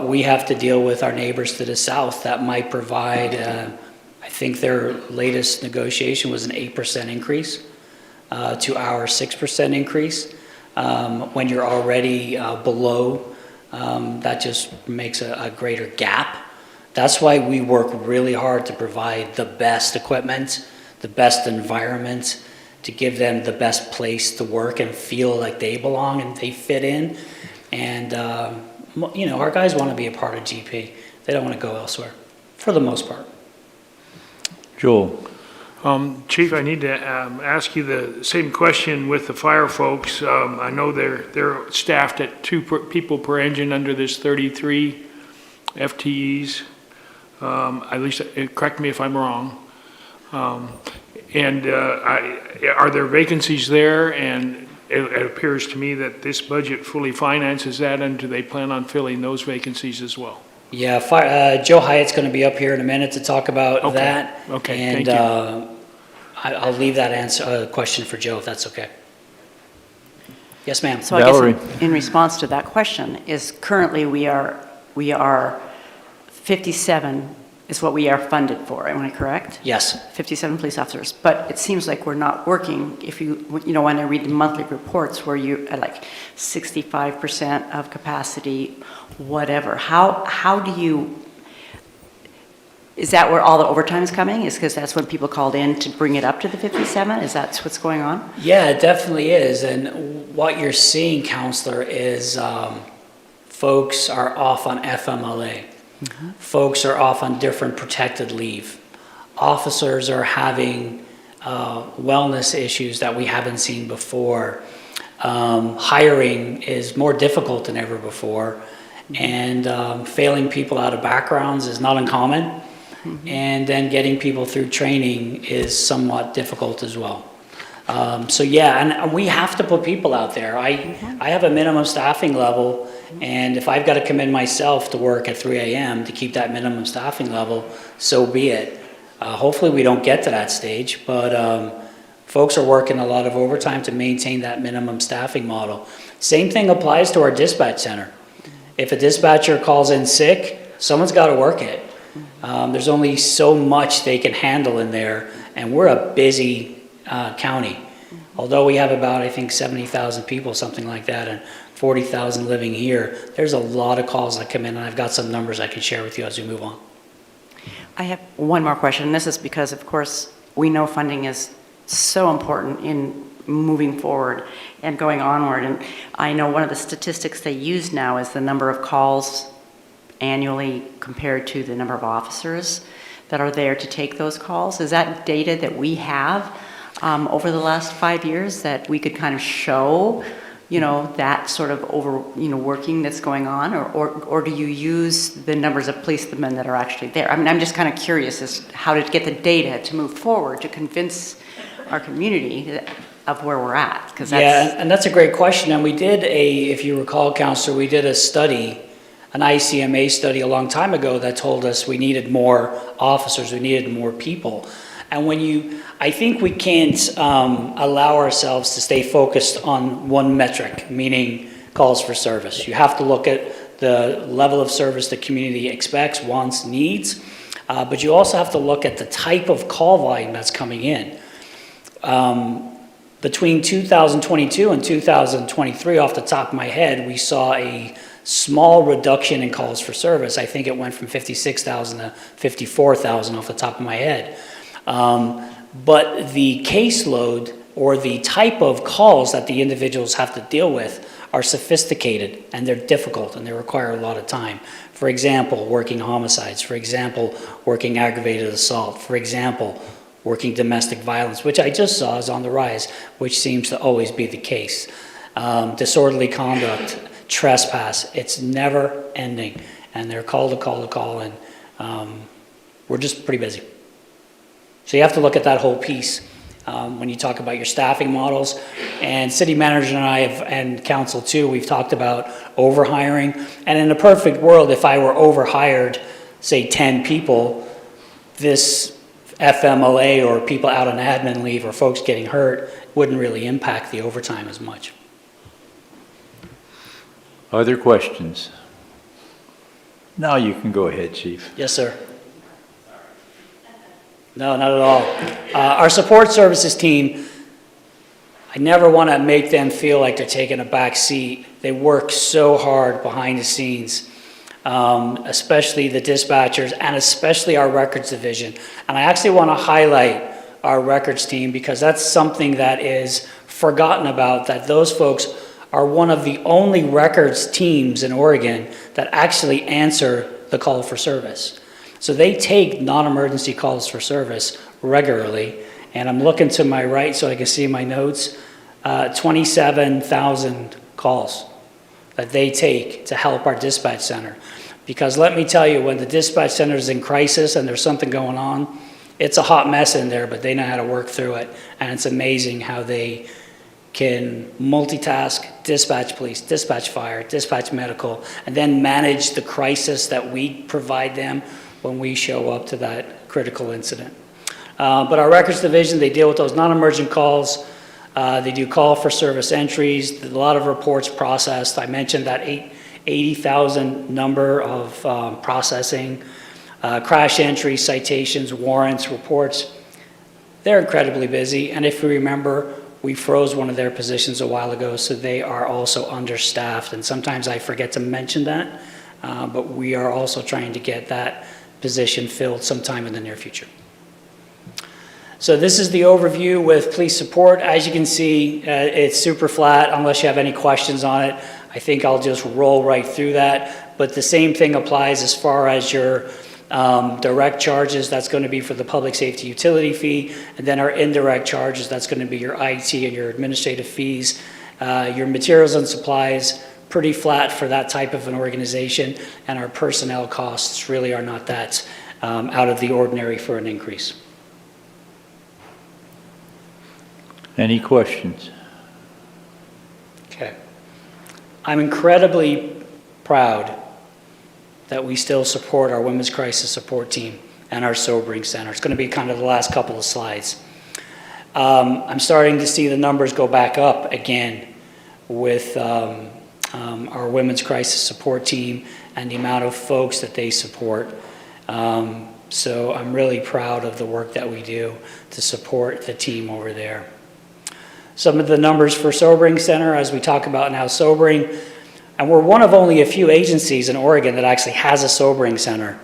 we have to deal with our neighbors to the south that might provide, I think their latest negotiation was an 8% increase to our 6% increase. When you're already below, that just makes a greater gap. That's why we work really hard to provide the best equipment, the best environment, to give them the best place to work and feel like they belong and they fit in. And, our guys want to be a part of GP. They don't want to go elsewhere, for the most part. Joel. Chief, I need to ask you the same question with the fire folks. I know they're staffed at 2 people per engine under this 33 FTEs. At least, correct me if I'm wrong. And are there vacancies there? And it appears to me that this budget fully finances that, and do they plan on filling those vacancies as well? Yeah, Joe Hyatt's going to be up here in a minute to talk about that. Okay, and, thank you. I'll leave that question for Joe, if that's okay. Yes, ma'am. So I guess in response to that question is currently we are 57 is what we are funded for. Am I correct? Yes. 57 police officers. But it seems like we're not working. If when I read the monthly reports where you're at like 65% of capacity, whatever. How do you? Is that where all the overtime is coming? Is because that's when people called in to bring it up to the 57? Is that what's going on? Yeah, it definitely is. And what you're seeing, Counselor, is folks are off on FMLA. Folks are off on different protected leave. Officers are having wellness issues that we haven't seen before. Hiring is more difficult than ever before, and failing people out of backgrounds is not uncommon. And then getting people through training is somewhat difficult as well. So yeah, and we have to put people out there. I have a minimum staffing level, and if I've got to commit myself to work at 3 a.m. to keep that minimum staffing level, so be it. Hopefully we don't get to that stage, but folks are working a lot of overtime to maintain that minimum staffing model. Same thing applies to our dispatch center. If a dispatcher calls in sick, someone's got to work it. There's only so much they can handle in there, and we're a busy county. Although we have about, I think, 70,000 people, something like that, and 40,000 living here, there's a lot of calls that come in, and I've got some numbers I can share with you as we move on. I have one more question. This is because, of course, we know funding is so important in moving forward and going onward. And I know one of the statistics they use now is the number of calls annually compared to the number of officers that are there to take those calls. Is that data that we have over the last 5 years that we could kind of show, that sort of working that's going on, or do you use the numbers of policemen that are actually there? I mean, I'm just kind of curious as how to get the data to move forward to convince our community of where we're at, because that's... Yeah, and that's a great question. And we did if you recall, Councillor, we did a study, an ICMA study a long time ago that told us we needed more officers, we needed more people. And I think we can't allow ourselves to stay focused on one metric, meaning calls for service. You have to look at the level of service the community expects, wants, needs, but you also have to look at the type of call volume that's coming in. Between 2022 and 2023, off the top of my head, we saw a small reduction in calls for service. I think it went from 56,000 to 54,000 off the top of my head. But the caseload or the type of calls that the individuals have to deal with are sophisticated, and they're difficult, and they require a lot of time. For example, working homicides. For example, working aggravated assault. For example, working domestic violence, which I just saw is on the rise, which seems to always be the case. Disorderly conduct, trespass, it's never ending. And they're call to call, and we're just pretty busy. So you have to look at that whole piece when you talk about your staffing models. And city manager and I and council too, we've talked about overhiring. And in a perfect world, if I were overhired, say 10 people, this FMLA or people out on admin leave or folks getting hurt wouldn't really impact the overtime as much. Other questions? Now you can go ahead, Chief. Yes, sir. No, not at all. Our support services team, I never want to make them feel like they're taking a back seat. They work so hard behind the scenes, especially the dispatchers and especially our records division. And I actually want to highlight our records team because that's something that is forgotten about, that those folks are one of the only records teams in Oregon that actually answer the call for service. So they take non-emergency calls for service regularly, and I'm looking to my right so I can see my notes, 27,000 calls that they take to help our dispatch center. Because let me tell you, when the dispatch center is in crisis and there's something going on, it's a hot mess in there, but they know how to work through it, and it's amazing how they can multitask, dispatch police, dispatch fire, dispatch medical, and then manage the crisis that we provide them when we show up to that critical incident. But our records division, they deal with those non-emergent calls. They do call for service entries, a lot of reports processed. I mentioned that 80,000 number of processing, crash entries, citations, warrants, reports. They're incredibly busy, and if you remember, we froze one of their positions a while ago, so they are also understaffed, and sometimes I forget to mention that, but we are also trying to get that position filled sometime in the near future. So this is the overview with police support. As you can see, it's super flat unless you have any questions on it. I think I'll just roll right through that. but the same thing applies as far as your direct charges. That's going to be for the public safety utility fee, and then our indirect charges, that's going to be your IT and your administrative fees. Your materials and supplies, pretty flat for that type of an organization, and our personnel costs really are not that out of the ordinary for an increase. Any questions? Okay. I'm incredibly proud that we still support our Women's Crisis Support Team and our Sobering Center. It's going to be kind of the last couple of slides. I'm starting to see the numbers go back up again with our Women's Crisis Support Team and the amount of folks that they support. So I'm really proud of the work that we do to support the team over there. Some of the numbers for Sobering Center, as we talk about now sobering, and we're one of only a few agencies in Oregon that actually has a sobering center.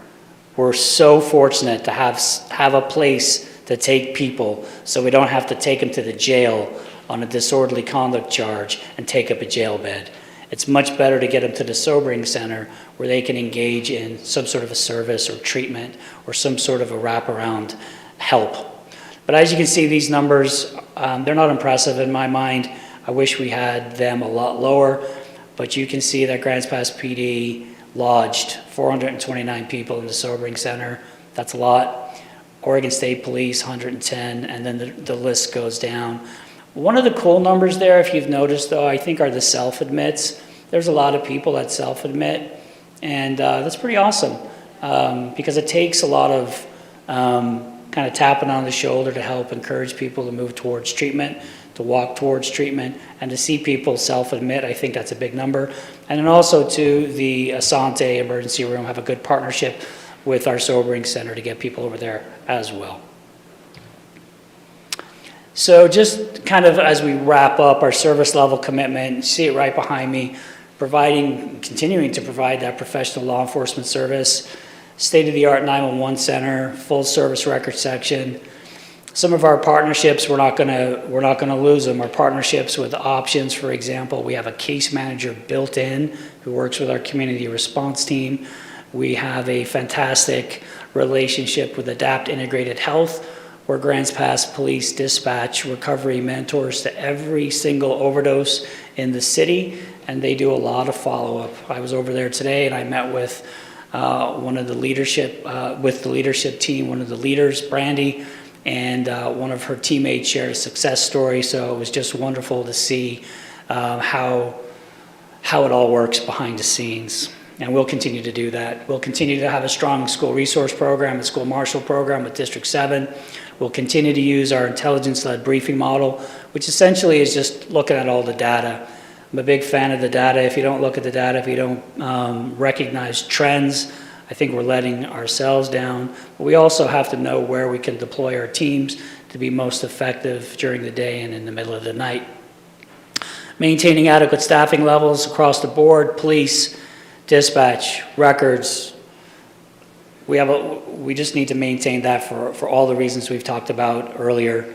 We're so fortunate to have a place to take people so we don't have to take them to the jail on a disorderly conduct charge and take up a jail bed. It's much better to get them to the sobering center where they can engage in some sort of a service or treatment or some sort of a wraparound help. But as you can see, these numbers, they're not impressive in my mind. I wish we had them a lot lower, but you can see that Grants Pass PD lodged 429 people in the sobering center. That's a lot. Oregon State Police, 110, and then the list goes down. One of the cool numbers there, if you've noticed though, I think are the self-admits. There's a lot of people that self-admit, and that's pretty awesome because it takes a lot of kind of tapping on the shoulder to help encourage people to move towards treatment, to walk towards treatment, and to see people self-admit. I think that's a big number. And then also to the Asante Emergency Room have a good partnership with our sobering center to get people over there as well. So just kind of as we wrap up our service level commitment, you see it right behind me, continuing to provide that professional law enforcement service, state-of-the-art 911 center, full service record section. Some of our partnerships, we're not gonna lose them. Our partnerships with Options, for example, we have a case manager built in who works with our community response team. We have a fantastic relationship with Adapt Integrated Health, where Grants Pass Police dispatch recovery mentors to every single overdose in the city, and they do a lot of follow-up. I was over there today and I met with one of the leadership, with the leadership team, one of the leaders, Brandy, and one of her teammates shared a success story, so it was just wonderful to see how it all works behind the scenes. And we'll continue to do that. We'll continue to have a strong school resource program, a school marshal program with District 7. We'll continue to use our intelligence-led briefing model, which essentially is just looking at all the data. I'm a big fan of the data. If you don't look at the data, if you don't recognize trends, I think we're letting ourselves down. But we also have to know where we can deploy our teams to be most effective during the day and in the middle of the night. Maintaining adequate staffing levels across the board, police, dispatch, records. We just need to maintain that for all the reasons we've talked about earlier.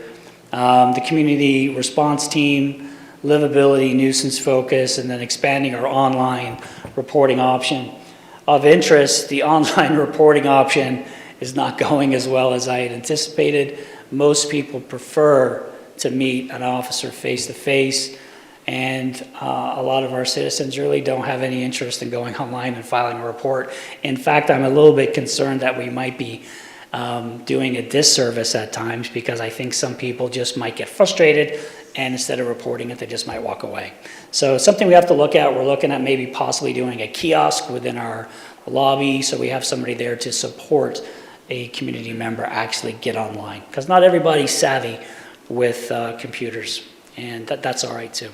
The community response team, livability, nuisance focus, and then expanding our online reporting option. Of interest, the online reporting option is not going as well as I had anticipated. Most people prefer to meet an officer face-to-face, and a lot of our citizens really don't have any interest in going online and filing a report. In fact, I'm a little bit concerned that we might be doing a disservice at times, because I think some people just might get frustrated, and instead of reporting it, they just might walk away. So it's something we have to look at. We're looking at maybe possibly doing a kiosk within our lobby, so we have somebody there to support a community member actually get online, because not everybody's savvy with computers, and that's all right too.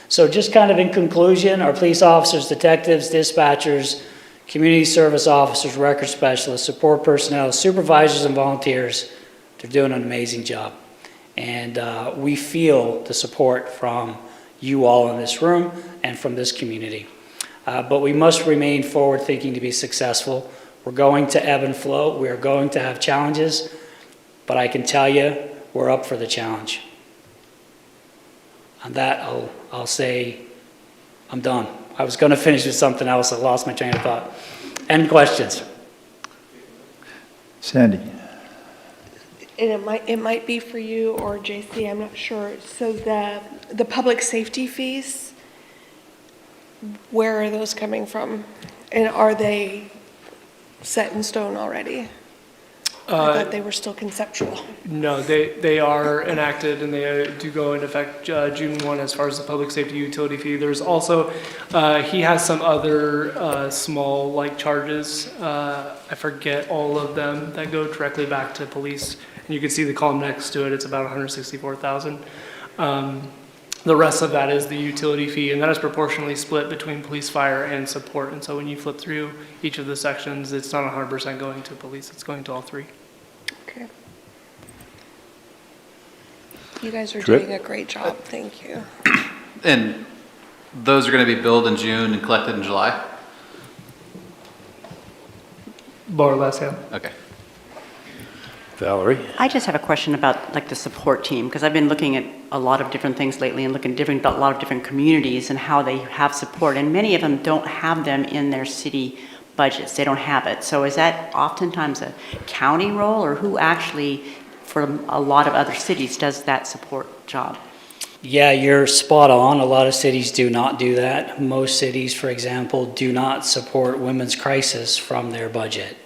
So just kind of in conclusion, our police officers, detectives, dispatchers, community service officers, record specialists, support personnel, supervisors, and volunteers, they're doing an amazing job. And we feel the support from you all in this room and from this community. But we must remain forward thinking to be successful. We're going to ebb and flow. We are going to have challenges, but I can tell you, we're up for the challenge. On that, I'll say I'm done. I was going to finish with something else, I lost my train of thought. Any questions? Sandy? And it might be for you or JC, I'm not sure. So the public safety fees, where are those coming from? And are they set in stone already? I thought they were still conceptual. No, they are enacted and they do go into effect June 1 as far as the public safety utility fee. There's also, he has some other small like charges. I forget all of them that go directly back to police. And you can see the column next to it, it's about 164,000. The rest of that is the utility fee, and that is proportionally split between police, fire, and support. And so when you flip through each of the sections, it's not 100% going to police, it's going to all three. Okay. You guys are Trip? doing a great job, thank you. And those are going to be billed in June and collected in July? More or less, yeah. Okay. Valerie? I just have a question about like the support team, because I've been looking at a lot of different things lately and looking at a lot of different communities and how they have support, and many of them don't have them in their city budgets. They don't have it. So is that oftentimes a county role, or who actually, for a lot of other cities, does that support job? Yeah, you're spot on. A lot of cities do not do that. Most cities, for example, do not support women's crisis from their budget.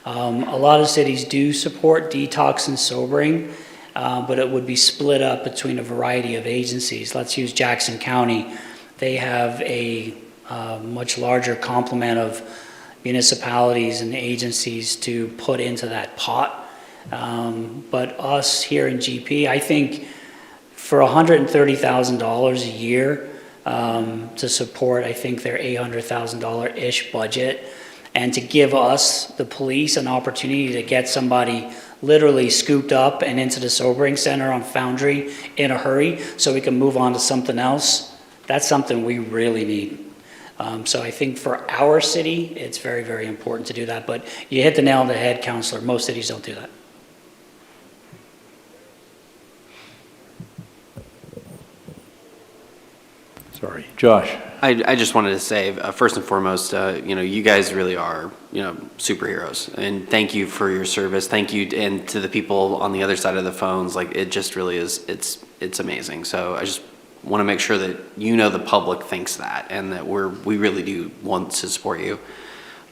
A lot of cities do support detox and sobering, but it would be split up between a variety of agencies. Let's use Jackson County. They have a much larger complement of municipalities and agencies to put into that pot. But us here in GP, I think for $130,000 a year to support, I think their $800,000-ish budget, and to give us, the police, an opportunity to get somebody literally scooped up and into the sobering center on Foundry in a hurry so we can move on to something else, that's something we really need. So I think for our city, it's very, very important to do that. But you hit the nail on the head, Councillor. Most cities don't do that. Sorry. Josh? I just wanted to say, first and foremost, you guys really are, superheroes. And thank you for your service. Thank you, and to the people on the other side of the phones. Like, it just really is, it's amazing. So I just want to make sure that the public thinks that, and that we really do want to support you.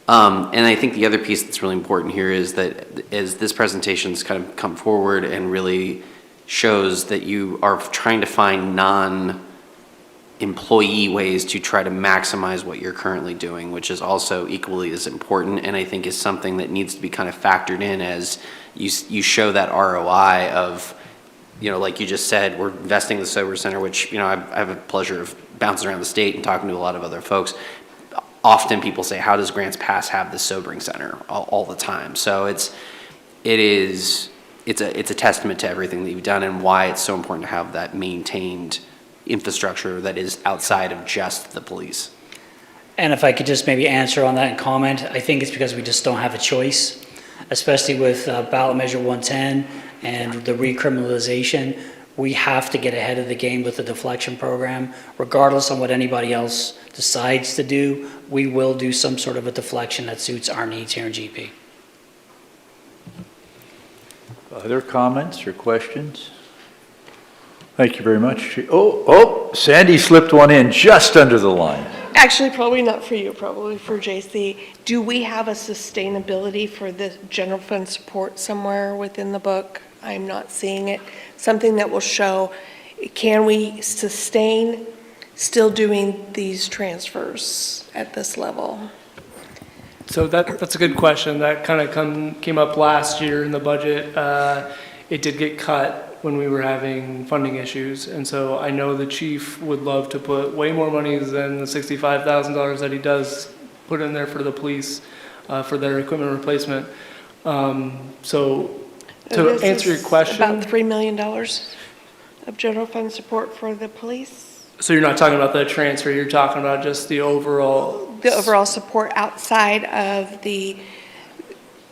And I think the other piece that's really important here is that as this presentation's kind of come forward and really shows that you are trying to find non-employee ways to try to maximize what you're currently doing, which is also equally as important, and I think is something that needs to be kind of factored in as you show that ROI of, like you just said, we're investing in the Sober Center, which, I have a pleasure of bouncing around the state and talking to a lot of other folks. Often people say, how does Grants Pass have this sobering center all the time? So it's a testament to everything that you've done and why it's so important to have that maintained infrastructure that is outside of just the police. And if I could just maybe answer on that and comment, I think it's because we just don't have a choice, especially with ballot measure 110 and the recriminalization. We have to get ahead of the game with the deflection program. Regardless of what anybody else decides to do, we will do some sort of a deflection that suits our needs here in GP. Other comments or questions? Thank you very much. Oh, Sandy slipped one in just under the line. Actually, probably not for you, probably for JC. Do we have a sustainability for the general fund support somewhere within the book? I'm not seeing it. Something that will show, can we sustain still doing these transfers at this level? So that's a good question. That kind of came up last year in the budget. It did get cut when we were having funding issues. And so I know the chief would love to put way more money than the $65,000 that he does put in there for the police for their equipment replacement. So to answer your question. About $3 million of general fund support for the police? So you're not talking about the transfer, you're talking about just the overall. The overall support outside of the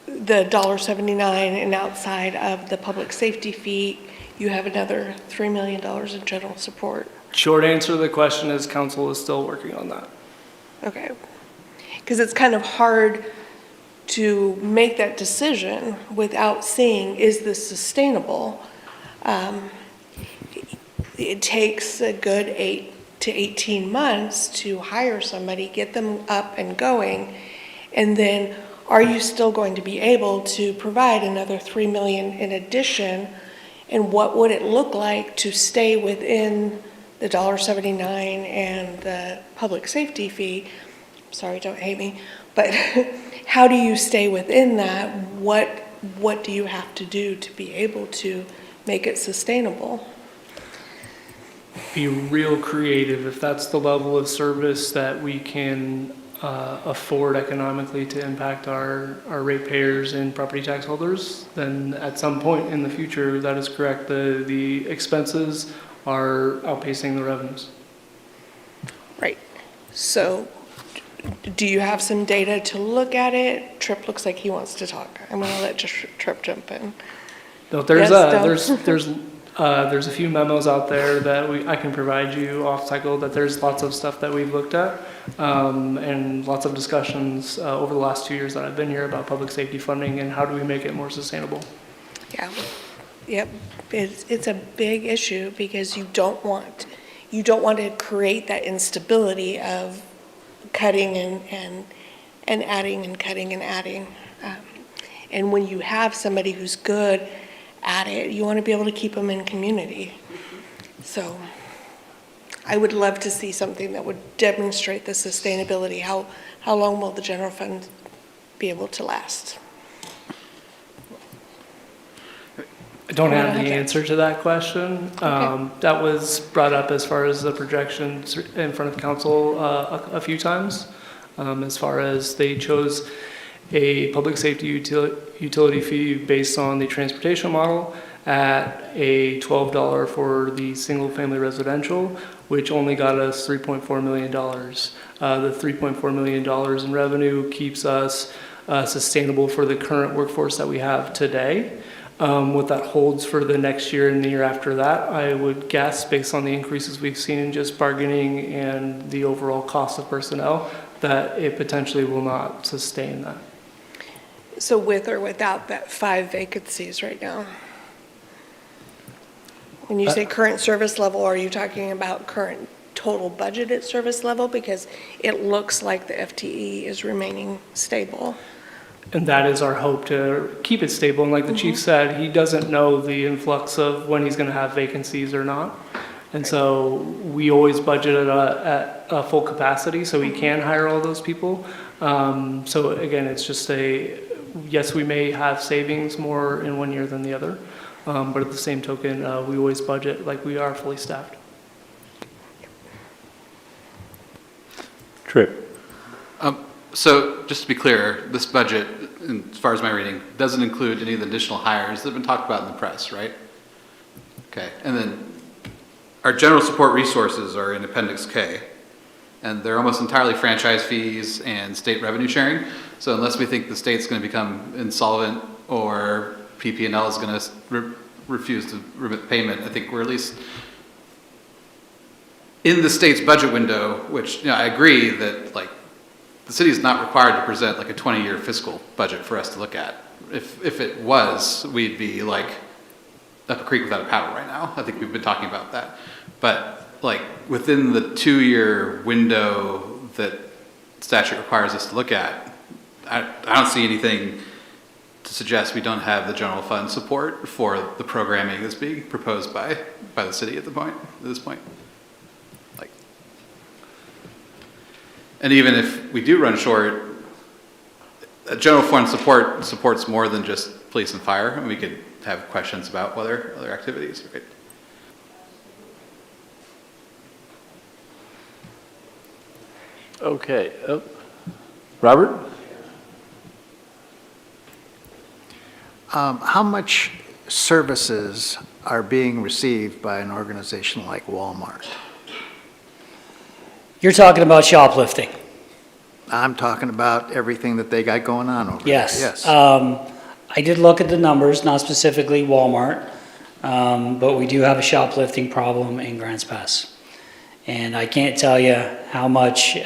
$1.79 and outside of the public safety fee, you have another $3 million in general support. Short answer to the question is council is still working on that. Okay. Because it's kind of hard to make that decision without seeing, is this sustainable? It takes a good 8 to 18 months to hire somebody, get them up and going, and then are you still going to be able to provide another 3 million in addition? And what would it look like to stay within the $1.79 and the public safety fee? Sorry, don't hate me, but how do you stay within that? What do you have to do to be able to make it sustainable? Be real creative. If that's the level of service that we can afford economically to impact our ratepayers and property tax holders, then at some point in the future, that is correct. The expenses are outpacing the revenues. Right. So do you have some data to look at it? Tripp looks like he wants to talk. I'm going to let Tripp jump in. No, Yes, there's a few memos out there that I can provide you off cycle, that there's lots of stuff that we've looked at, and lots of discussions over the last 2 years that I've been here about public safety funding and how do we make it more sustainable. Yeah. Yep. It's a big issue because you don't want to create that instability of cutting and adding and cutting and adding. And when you have somebody who's good at it, you want to be able to keep them in community. So I would love to see something that would demonstrate the sustainability. How long will the general fund be able to last? I don't have the answer to that question. That was brought up as far as the projections in front of council a few times, as far as they chose a public safety utility fee based on the transportation model at a $12 for the single-family residential, which only got us $3.4 million. The $3.4 million in revenue keeps us sustainable for the current workforce that we have today. What that holds for the next year and the year after that, I would guess, based on the increases we've seen in just bargaining and the overall cost of personnel, that it potentially will not sustain that. So with or without that 5 vacancies right now? When you say current service level, are you talking about current total budgeted service level? Because it looks like the FTE is remaining stable. And that is our hope, to keep it stable. And like the chief said, he doesn't know the influx of when he's going to have vacancies or not. And so we always budget at a full capacity so we can hire all those people. So again, it's just yes, we may have savings more in one year than the other. But at the same token, we always budget like we are fully staffed. Tripp. So just to be clear, this budget, as far as my reading, doesn't include any of the additional hires that have been talked about in the press, right? Okay, and then our general support resources are in Appendix K, and they're almost entirely franchise fees and state revenue sharing. So unless we think the state's going to become insolvent or PP&L is going to refuse to remit payment, I think we're at least in the state's budget window, which, I agree that the city is not required to present a 20-year fiscal budget for us to look at. If it was, we'd be up a creek without a paddle right now. I think we've been talking about that. But within the 2-year window that statute requires us to look at, I don't see anything to suggest we don't have the general fund support for the programming that's being proposed by the city at this point. And even if we do run short, general fund support supports more than just police and fire, and we could have questions about other activities, right? Okay. Robert? How much services are being received by an organization like Walmart? You're talking about shoplifting? I'm talking about everything that they got going on over there. Yes. I did look at the numbers, not specifically Walmart, but we do have a shoplifting problem in Grants Pass. And I can't tell you how much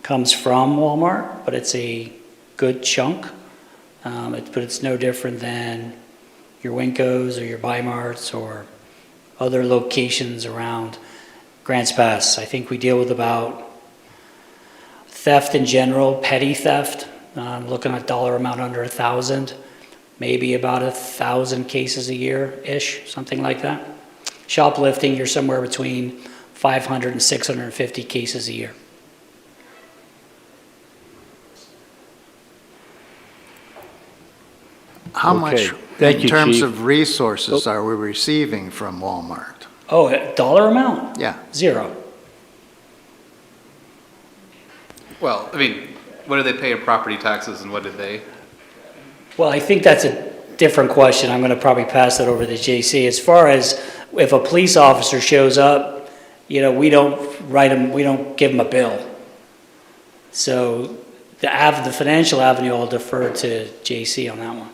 comes from Walmart, but it's a good chunk. But it's no different than your Winkos or your Bi-Marts or other locations around Grants Pass. I think we deal with about theft in general, petty theft, looking at dollar amount under 1,000, maybe about 1,000 cases a year-ish, something like that. Shoplifting, you're somewhere between 500 and 650 cases a year. How Okay. much, Thank in you, terms Chief. of resources, are we receiving from Walmart? Oh, dollar amount? Yeah. 0. Well, I mean, what do they pay in property taxes and what did they? Well, I think that's a different question. I'm going to probably pass that over to JC. As far as if a police officer shows up, you know, we don't write them, we don't give them a bill. So the financial avenue, I'll defer to JC on that one.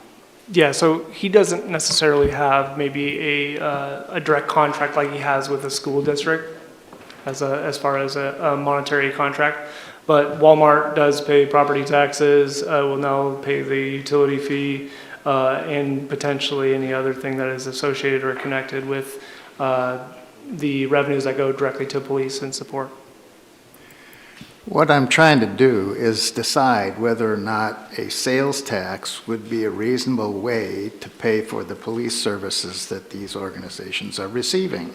Yeah, so he doesn't necessarily have maybe a direct contract like he has with a school district as far as a monetary contract. But Walmart does pay property taxes, will now pay the utility fee, and potentially any other thing that is associated or connected with the revenues that go directly to police and support. What I'm trying to do is decide whether or not a sales tax would be a reasonable way to pay for the police services that these organizations are receiving.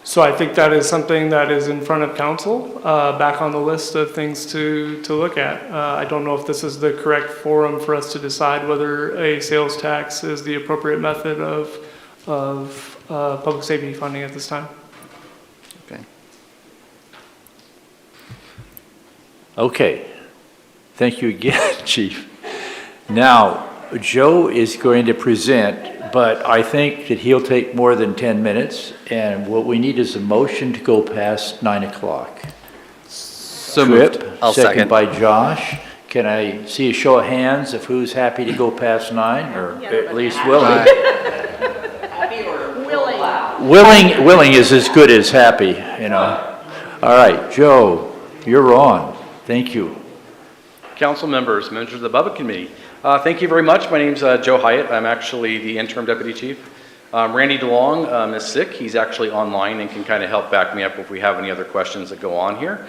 So I think that is something that is in front of council, back on the list of things to look at. I don't know if this is the correct forum for us to decide whether a sales tax is the appropriate method of public safety funding at this time. Okay. Thank you again, Chief. Now, Joe is going to present, but I think that he'll take more than 10 minutes, and what we need is a motion to go past 9 o'clock. So moved. Tripp, I'll second. by Josh. Can I see a show of hands of who's happy to go past 9, or at least willing? Willing is as good as happy, you know. All right, Joe, you're on. Thank you. Council members, members of the Budget Committee, thank you very much. My name's Joe Hyatt. I'm actually the interim deputy chief. Randy DeLong is sick. He's actually online and can kind of help back me up if we have any other questions that go on here.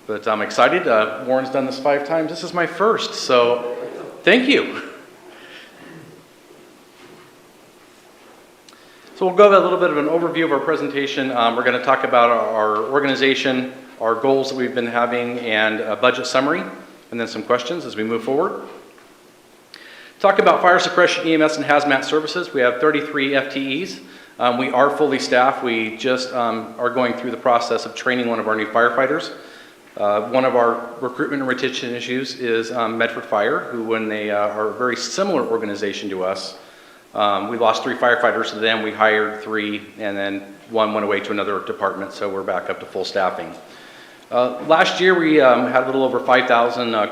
But I'm excited. Warren's done this 5 times. This is my first, so thank you. So we'll go over a little bit of an overview of our presentation. We're going to talk about our organization, our goals that we've been having, and a budget summary, and then some questions as we move forward. Talk about fire suppression, EMS, and hazmat services. We have 33 FTEs. We are fully staffed. We just are going through the process of training one of our new firefighters. One of our recruitment and retention issues is Medford Fire, who, when they are a very similar organization to us, we lost 3 firefighters to them. We hired 3, and then 1 went away to another department, so we're back up to full staffing. Last year, we had a little over 5,000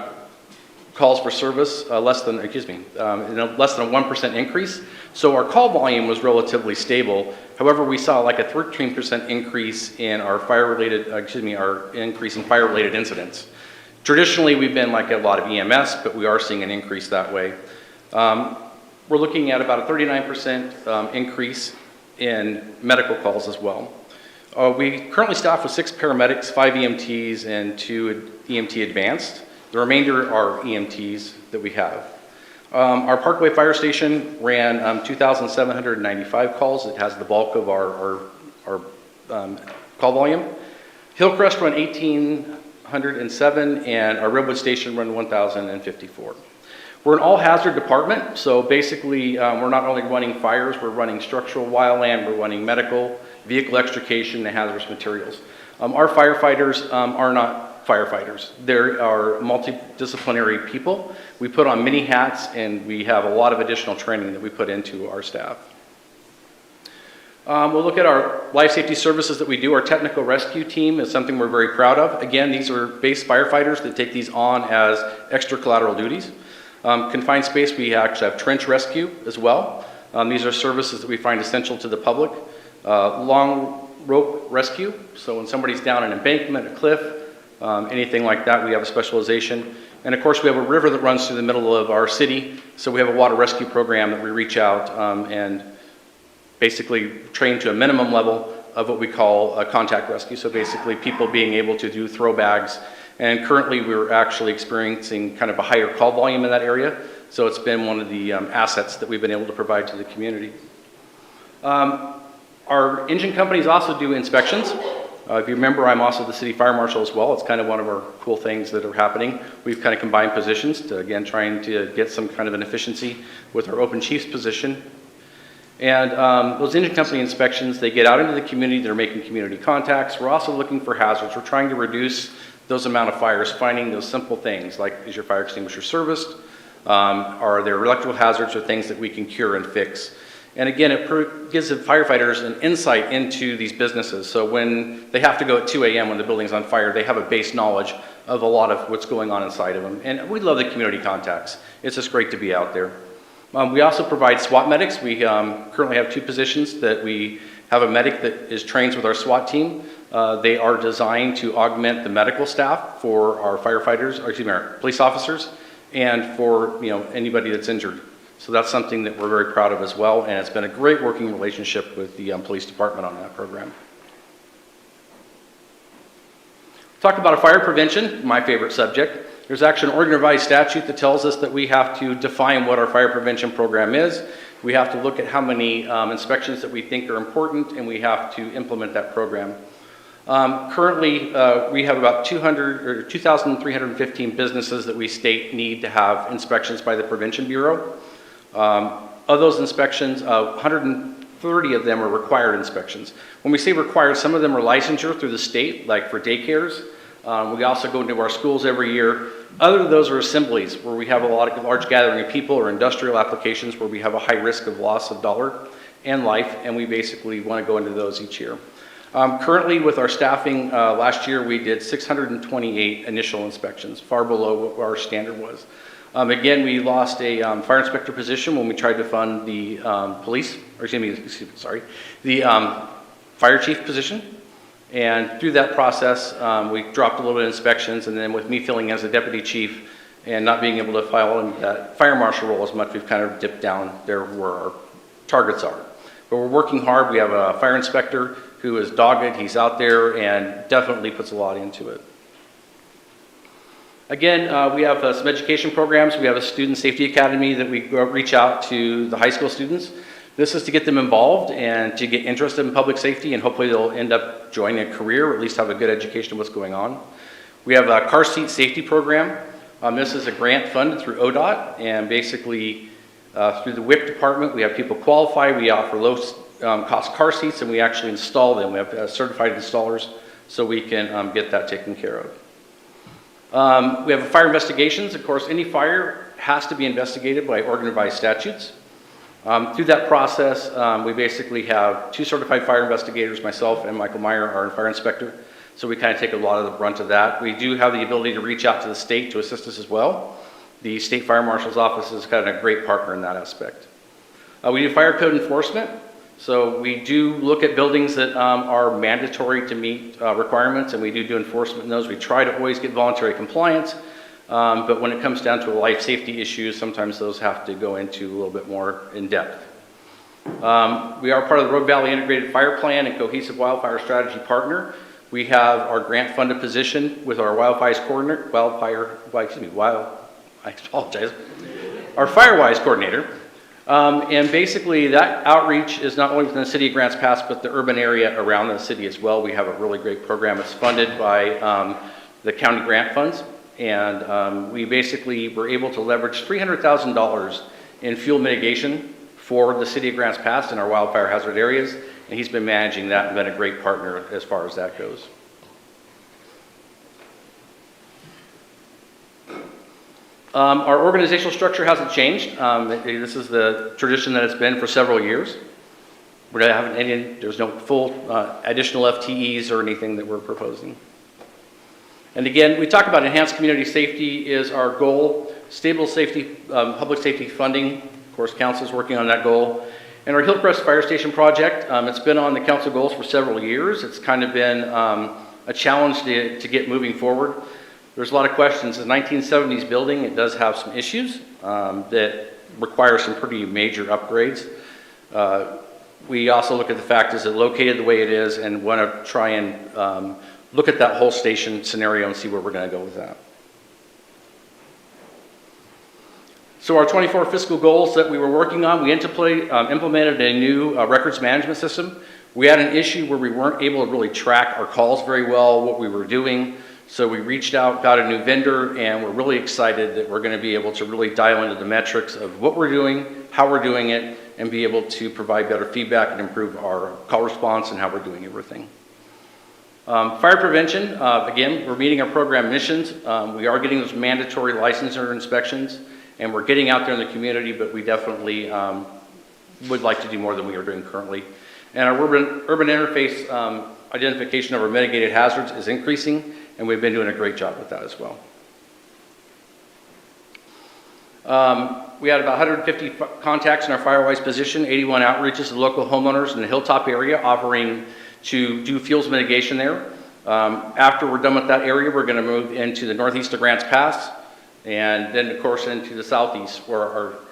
calls for service, less than a 1% increase. So our call volume was relatively stable. However, we saw like a 13% increase in our our increase in fire-related incidents. Traditionally, we've been like a lot of EMS, but we are seeing an increase that way. We're looking at about a 39% increase in medical calls as well. We currently staff with 6 paramedics, 5 EMTs, and 2 EMT advanced. The remainder are EMTs that we have. Our Parkway Fire Station ran 2,795 calls. It has the bulk of our call volume. Hillcrest run 1,807, and our Redwood Station run 1,054. We're an all-hazard department, so basically we're not only running fires, we're running structural wildland, we're running medical, vehicle extrication, and hazardous materials. Our firefighters are not firefighters. They are multidisciplinary people. We put on many hats, and we have a lot of additional training that we put into our staff. We'll look at our life safety services that we do. Our technical rescue team is something we're very proud of. Again, these are base firefighters that take these on as extra collateral duties. Confined space, we actually have trench rescue as well. These are services that we find essential to the public. Long rope rescue. So when somebody's down an embankment, a cliff, anything like that, we have a specialization. And of course, we have a river that runs through the middle of our city. So we have a water rescue program that we reach out and basically train to a minimum level of what we call a contact rescue. So basically people being able to do throw bags. And currently we're actually experiencing kind of a higher call volume in that area. So it's been one of the assets that we've been able to provide to the community. Our engine companies also do inspections. If you remember, I'm also the city fire marshal as well. It's kind of one of our cool things that are happening. We've kind of combined positions to, again, trying to get some kind of an efficiency with our open chief's position. And those engine company inspections, they get out into the community, they're making community contacts. We're also looking for hazards. We're trying to reduce those amount of fires, finding those simple things like, is your fire extinguisher serviced? Are there electrical hazards or things that we can cure and fix? And again, it gives the firefighters an insight into these businesses. So when they have to go at 2 a.m. when the building's on fire, they have a base knowledge of a lot of what's going on inside of them. And we love the community contacts. It's just great to be out there. We also provide SWAT medics. We currently have 2 positions that we have a medic that is trained with our SWAT team. They are designed to augment the medical staff for our firefighters, or excuse me, our police officers, and for anybody that's injured. So that's something that we're very proud of as well, and it's been a great working relationship with the police department on that program. Talk about fire prevention, my favorite subject. There's actually an Oregon Revised statute that tells us that we have to define what our fire prevention program is. We have to look at how many inspections that we think are important, and we have to implement that program. Currently, we have about 2,315 businesses that we state need to have inspections by the Prevention Bureau. Of those inspections, 130 of them are required inspections. When we say required, some of them are licensure through the state, like for daycares. We also go into our schools every year. Other than those are assemblies, where we have a lot of large gathering of people, or industrial applications where we have a high risk of loss of dollar and life, and we basically want to go into those each year. Currently, with our staffing, last year we did 628 initial inspections, far below what our standard was. Again, we lost a fire inspector position when we tried to fund the fire chief position. And through that process, we dropped a little bit of inspections, and then with me filling as a deputy chief and not being able to file in that fire marshal role as much, we've kind of dipped down there where our targets are. But we're working hard. We have a fire inspector who is dogged. He's out there and definitely puts a lot into it. Again, we have some education programs. We have a student safety academy that we reach out to the high school students. This is to get them involved and to get interested in public safety, and hopefully they'll end up joining a career, or at least have a good education of what's going on. We have a car seat safety program. This is a grant funded through ODOT, and basically through the WIC department, we have people qualify. We offer low cost car seats, and we actually install them. We have certified installers, so we can get that taken care of. We have fire investigations. Of course, any fire has to be investigated by Oregon Revised statutes. Through that process, we basically have 2 certified fire investigators, myself and Michael Meyer, our fire inspector. So we kind of take a lot of the brunt of that. We do have the ability to reach out to the state to assist us as well. The state fire marshal's office is kind of a great partner in that aspect. We do fire code enforcement. So we do look at buildings that are mandatory to meet requirements, and we do enforcement in those. We try to always get voluntary compliance, but when it comes down to life safety issues, sometimes those have to go into a little bit more in depth. We are part of the Rogue Valley Integrated Fire Plan and Cohesive Wildfire Strategy Partner. We have our grant funded position with our our FireWise coordinator. And basically that outreach is not only within the city of Grants Pass, but the urban area around the city as well. We have a really great program. It's funded by the county grant funds. And we basically were able to leverage $300,000 in fuel mitigation for the city of Grants Pass in our wildfire hazard areas. And he's been managing that and been a great partner as far as that goes. Our organizational structure hasn't changed. This is the tradition that it's been for several years. There's no full additional FTEs or anything that we're proposing. And again, we talk about enhanced community safety is our goal. Stable safety, public safety funding, of course, council's working on that goal. And our Hillcrest Fire Station project, it's been on the council goals for several years. It's kind of been a challenge to get moving forward. There's a lot of questions. The 1970s building, it does have some issues that require some pretty major upgrades. We also look at the fact is it located the way it is and want to try and look at that whole station scenario and see where we're going to go with that. So our 24 fiscal goals that we were working on, we implemented a new records management system. We had an issue where we weren't able to really track our calls very well, what we were doing. So we reached out, got a new vendor, and we're really excited that we're going to be able to really dial into the metrics of what we're doing, how we're doing it, and be able to provide better feedback and improve our call response and how we're doing everything. Fire prevention, again, we're meeting our program missions. We are getting those mandatory licensure inspections. And we're getting out there in the community, but we definitely would like to do more than we are doing currently. And our urban interface identification of our mitigated hazards is increasing, and we've been doing a great job with that as well. We had about 150 contacts in our FireWise position, 81 outreaches to local homeowners in the Hilltop area offering to do fuels mitigation there. After we're done with that area, we're going to move into the northeast of Grants Pass, and then, of course, into the southeast where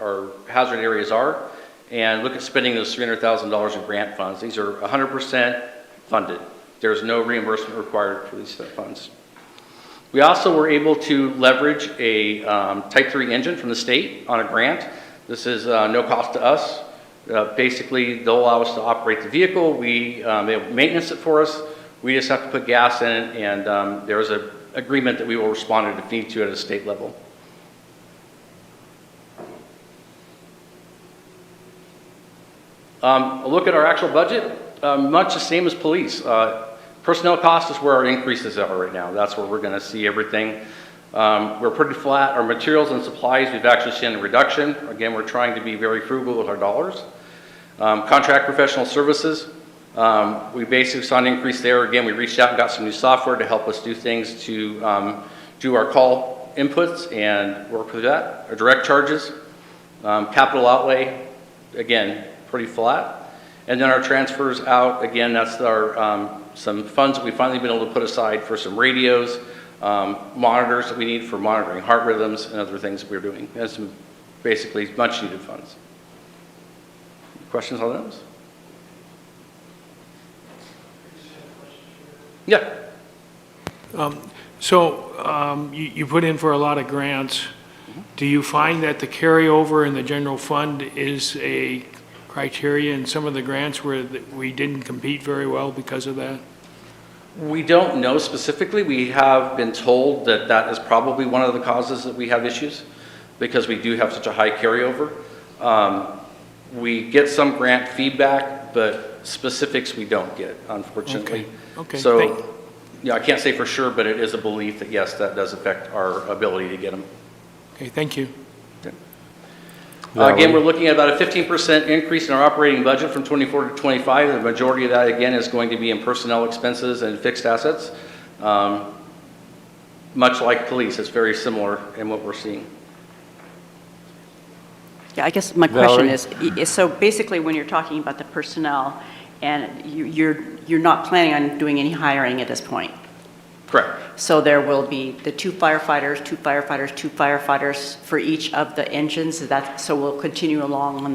our hazard areas are, and look at spending those $300,000 in grant funds. These are 100% funded. There's no reimbursement required for these funds. We also were able to leverage a Type 3 engine from the state on a grant. This is no cost to us. Basically, they'll allow us to operate the vehicle. They'll maintenance it for us. We just have to put gas in it, and there's an agreement that we will respond to defeat to at a state level. A look at our actual budget, much the same as police. Personnel cost is where our increases are right now. That's where we're going to see everything. We're pretty flat. Our materials and supplies, we've actually seen a reduction. Again, we're trying to be very frugal with our dollars. Contract professional services, we basically saw an increase there. Again, we reached out and got some new software to help us do things to do our call inputs and work with that. Our direct charges, capital outlay, again, pretty flat. And then our transfers out, again, that's our some funds that we've finally been able to put aside for some radios, monitors that we need for monitoring heart rhythms and other things that we're doing. And some basically much needed funds. Questions on those? Yeah. You put in for a lot of grants. Do you find that the carryover in the general fund is a criteria in some of the grants where we didn't compete very well because of that? We don't know specifically. We have been told that that is probably one of the causes that we have issues because we do have such a high carryover. We get some grant feedback, but specifics we don't get, unfortunately. Okay. So, yeah, I can't say for sure, but it is a belief that yes, that does affect our ability to get them. Okay, thank you. Again, we're looking at about a 15% increase in our operating budget from 24 to 25. The majority of that, again, is going to be in personnel expenses and fixed assets. Much like police, it's very similar in what we're seeing. Yeah, I guess my question is, so basically when you're talking about the personnel, and you're not planning on doing any hiring at this point? Correct. So there will be the two firefighters for each of the engines, so we'll continue along on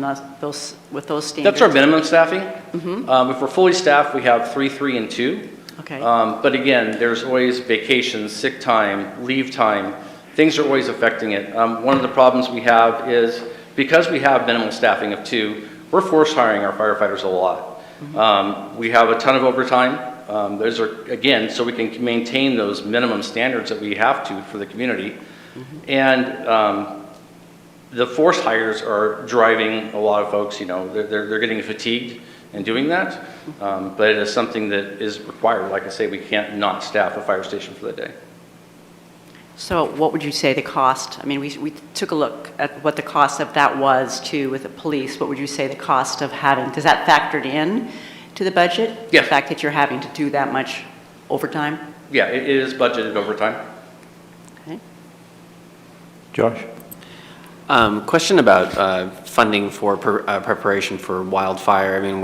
with those standards? That's our minimum staffing. If we're fully staffed, we have 3, 3, and 2. Okay. But again, there's always vacations, sick time, leave time. Things are always affecting it. One of the problems we have is because we have minimal staffing of 2, we're force hiring our firefighters a lot. We have a ton of overtime. Those are, again, so we can maintain those minimum standards that we have to for the community. And the force hires are driving a lot of folks, you know, they're getting fatigued in doing that. But it is something that is required. Like I say, we can't not staff a fire station for the day. So what would you say the cost, I mean, we took a look at what the cost of that was too with the police. What would you say the cost of having, does that factored in to the budget? Yes. The fact that you're having to do that much overtime? Yeah, it is budgeted overtime. Okay. Josh? Question about funding for preparation for wildfire. I mean,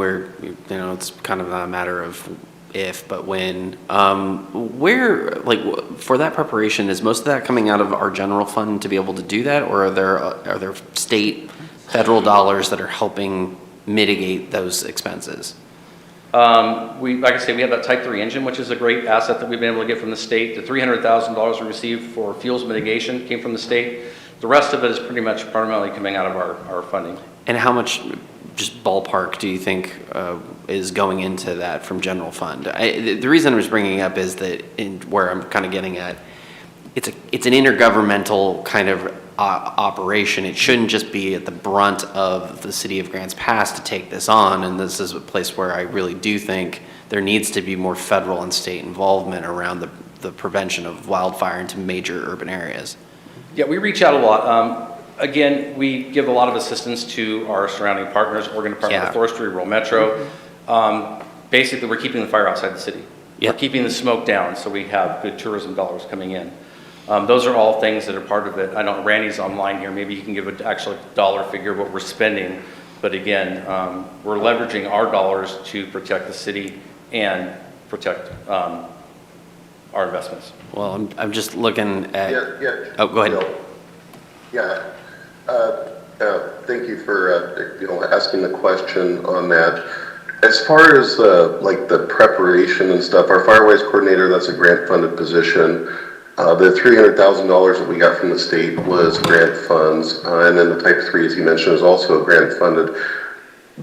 it's kind of not a matter of if, but when. For that preparation, is most of that coming out of our general fund to be able to do that, or are there state, federal dollars that are helping mitigate those expenses? Like I say, we have that Type 3 engine, which is a great asset that we've been able to get from the state. The $300,000 we received for fuels mitigation came from the state. The rest of it is pretty much primarily coming out of our funding. And how much, just ballpark, do you think is going into that from general fund? The reason I was bringing it up is that where I'm kind of getting at, it's an intergovernmental kind of operation. It shouldn't just be at the brunt of the city of Grants Pass to take this on, and this is a place where I really do think there needs to be more federal and state involvement around the prevention of wildfire into major urban areas. Yeah, we reach out a lot. Again, we give a lot of assistance to our surrounding partners, Oregon Department of Forestry, Rural Metro. Basically, we're keeping the fire outside the city. We're keeping the smoke down so we have good tourism dollars coming in. Those are all things that are part of it. I know Randy's online here. Maybe he can give an actual dollar figure of what we're spending. But again, we're leveraging our dollars to protect the city and protect our investments. Well, I'm just looking at... Yeah. Oh, go ahead. Yeah. Thank you for, asking the question on that. As far as the preparation and stuff, our Firewise coordinator, that's a grant-funded position. The $300,000 that we got from the state was grant funds, and then the Type 3, as you mentioned, is also grant-funded.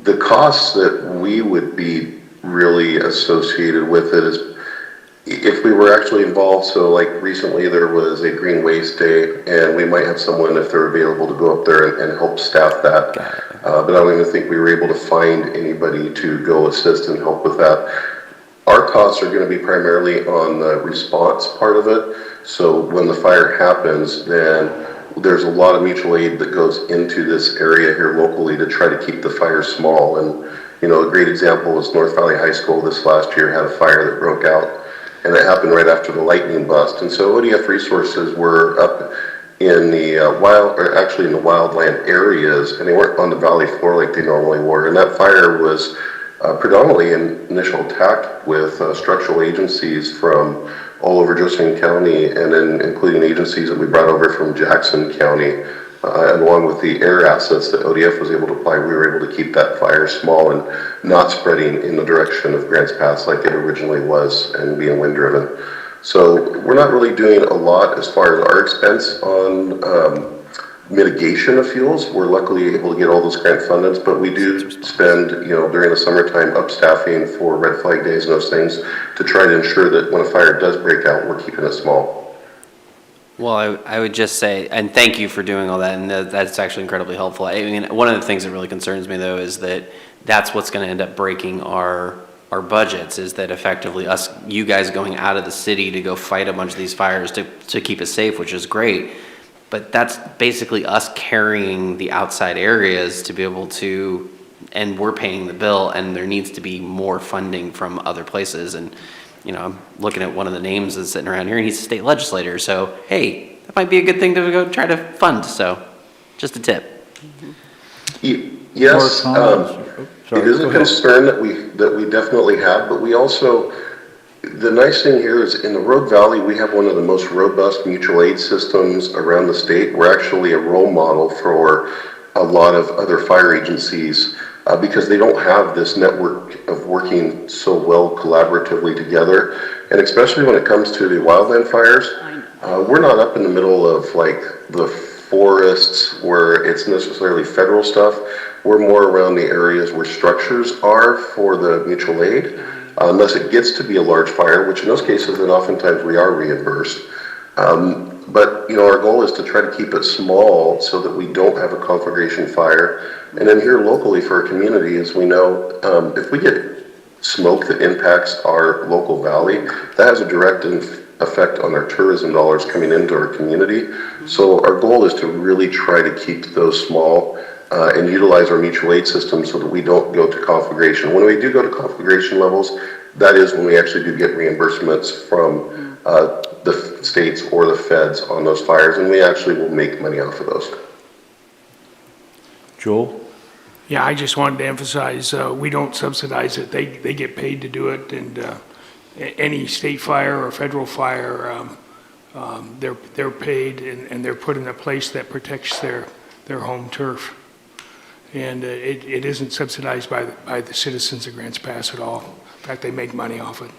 The costs that we would be really associated with it is if we were actually involved. So like recently there was a Green Waste Day, and we might have someone, if they're available, to go up there and help staff that. But I don't even think we were able to find anybody to go assist and help with that. Our costs are going to be primarily on the response part of it. So when the fire happens, then there's a lot of mutual aid that goes into this area here locally to try to keep the fire small. And, a great example was North Valley High School this last year had a fire that broke out, and it happened right after the lightning bust. And so ODF resources were up in the in the wildland areas, and they weren't on the valley floor like they normally were. And that fire was predominantly an initial attack with structural agencies from all over Josephine County, and then including agencies that we brought over from Jackson County, and along with the air assets that ODF was able to apply, we were able to keep that fire small and not spreading in the direction of Grants Pass like it originally was and being wind driven. So we're not really doing a lot as far as our expense on mitigation of fuels. We're luckily able to get all those grant fundings, but we do spend, during the summertime upstaffing for red flag days and those things to try to ensure that when a fire does break out, we're keeping it small. Well, I would just say, and thank you for doing all that, and that's actually incredibly helpful. I mean, one of the things that really concerns me, though, is that that's what's going to end up breaking our budgets, is that effectively you guys going out of the city to go fight a bunch of these fires to keep it safe, which is great. But that's basically us carrying the outside areas to be able to, and we're paying the bill, and there needs to be more funding from other places. And, I'm looking at one of the names that's sitting around here, and he's a state legislator. So, hey, that might be a good thing to go try to fund. So, just a tip. Yes, it is a concern that we definitely have, but we also, the nice thing here is in the Rogue Valley, we have one of the most robust mutual aid systems around the state. We're actually a role model for a lot of other fire agencies because they don't have this network of working so well collaboratively together. And especially when it comes to the wildland fires, we're not up in the middle of like the forests where it's necessarily federal stuff. We're more around the areas where structures are for the mutual aid. Unless it gets to be a large fire, which in those cases then oftentimes we are reimbursed. But our goal is to try to keep it small so that we don't have a conflagration fire. And then here locally for our community, as we know, if we get smoke that impacts our local valley, that has a direct effect on our tourism dollars coming into our community. So our goal is to really try to keep those small and utilize our mutual aid system so that we don't go to conflagration. When we do go to conflagration levels, that is when we actually do get reimbursements from the states or the feds on those fires, and we actually will make money off of those. Joel? Yeah, I just wanted to emphasize, we don't subsidize it. They get paid to do it, and any state fire or federal fire, they're paid, and they're put in a place that protects their home turf. And it isn't subsidized by the citizens of Grants Pass at all. In fact, they make money off it.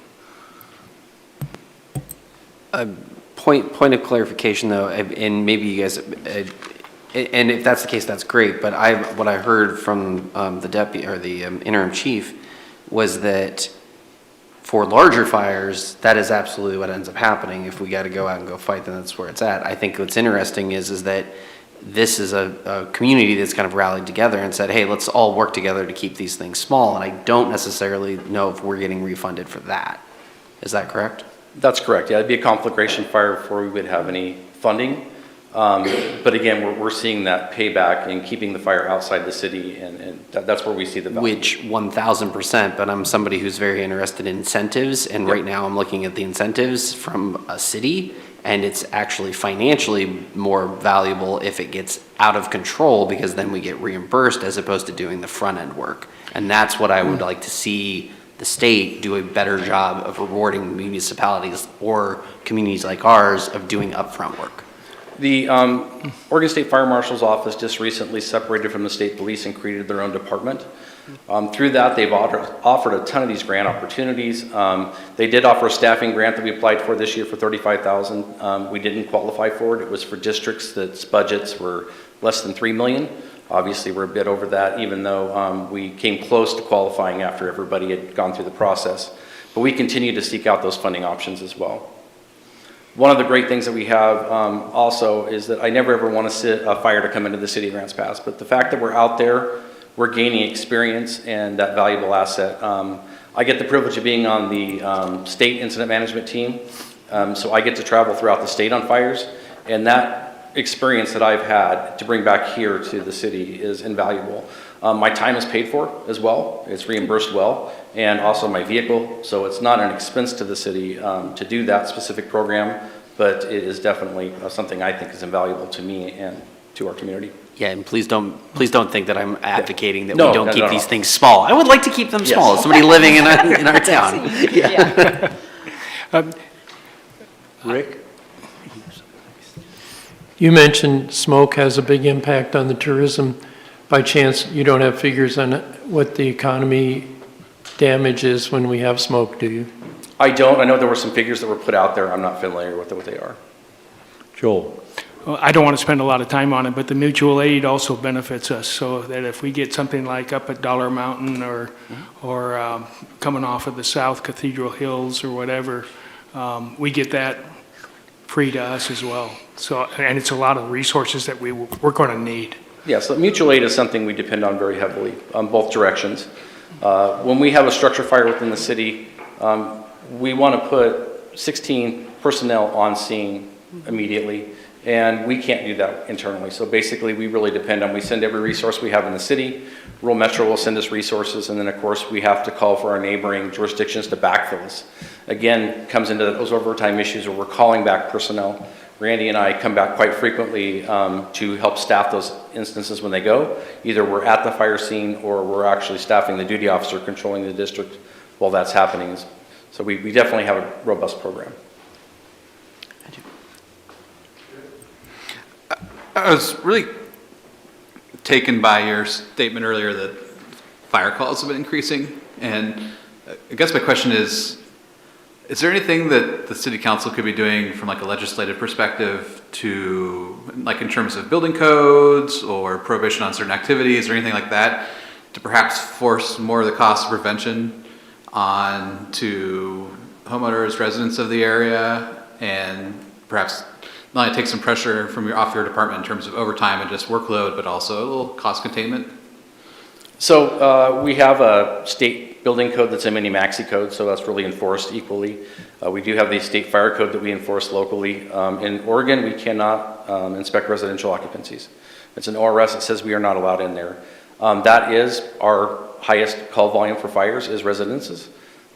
Point of clarification, though, and maybe you guys, and if that's the case, that's great, but what I heard from the deputy, or the interim chief, was that for larger fires, that is absolutely what ends up happening. If we got to go out and go fight, then that's where it's at. I think what's interesting is that this is a community that's kind of rallied together and said, hey, let's all work together to keep these things small, and I don't necessarily know if we're getting refunded for that. Is that correct? That's correct. Yeah, it'd be a conflagration fire before we would have any funding. But again, we're seeing that payback in keeping the fire outside the city, and that's where we see the value. Which 1,000%, but I'm somebody who's very interested in incentives, and right now I'm looking at the incentives from a city, and it's actually financially more valuable if it gets out of control, because then we get reimbursed as opposed to doing the front end work. And that's what I would like to see the state do a better job of rewarding municipalities or communities like ours of doing upfront work. The Oregon State Fire Marshal's Office just recently separated from the state police and created their own department. Through that, they've offered a ton of these grant opportunities. They did offer a staffing grant that we applied for this year for $35,000. We didn't qualify for it. It was for districts that's budgets were less than $3 million. Obviously, we're a bit over that, even though we came close to qualifying after everybody had gone through the process. But we continue to seek out those funding options as well. One of the great things that we have also is that I never ever want to see a fire to come into the city of Grants Pass, but the fact that we're out there, we're gaining experience and that valuable asset. I get the privilege of being on the state incident management team, so I get to travel throughout the state on fires, and that experience that I've had to bring back here to the city is invaluable. My time is paid for as well. It's reimbursed well, and also my vehicle, so it's not an expense to the city to do that specific program, but it is definitely something I think is invaluable to me and to our community. Yeah, and please don't think that I'm advocating that No, we don't no, keep no, these no. things small. I would like to keep them Yes. small, as somebody living in our town. Yeah. Rick? You mentioned smoke has a big impact on the tourism. By chance, you don't have figures on what the economy damage is when we have smoke, do you? I don't. I know there were some figures that were put out there. I'm not familiar with what they are. Joel? Well, I don't want to spend a lot of time on it, but the mutual aid also benefits us, so that if we get something like up at Dollar Mountain or coming off of the South Cathedral Hills or whatever, we get that free to us as well. So, and it's a lot of resources that we're going to need. Yeah, so mutual aid is something we depend on very heavily on both directions. When we have a structure fire within the city, we want to put 16 personnel on scene immediately, and we can't do that internally. So basically, we really depend on, we send every resource we have in the city, Rural Metro will send us resources, and then of course, we have to call for our neighboring jurisdictions to backfill us. Again, comes into those overtime issues where we're calling back personnel. Randy and I come back quite frequently to help staff those instances when they go. Either we're at the fire scene or we're actually staffing the duty officer controlling the district while that's happening. So we definitely have a robust program. I was really taken by your statement earlier that fire calls have been increasing. And I guess my question is there anything that the city council could be doing from like a legislative perspective to, like in terms of building codes or prohibition on certain activities or anything like that, to perhaps force more of the cost of prevention on to homeowners, residents of the area, and perhaps not only take some pressure from off your department in terms of overtime and just workload, but also a little cost containment? So we have a state building code that's a mini maxi code, so that's really enforced equally. We do have the state fire code that we enforce locally. In Oregon, we cannot inspect residential occupancies. It's an ORS that says we are not allowed in there. That is our highest call volume for fires is residences.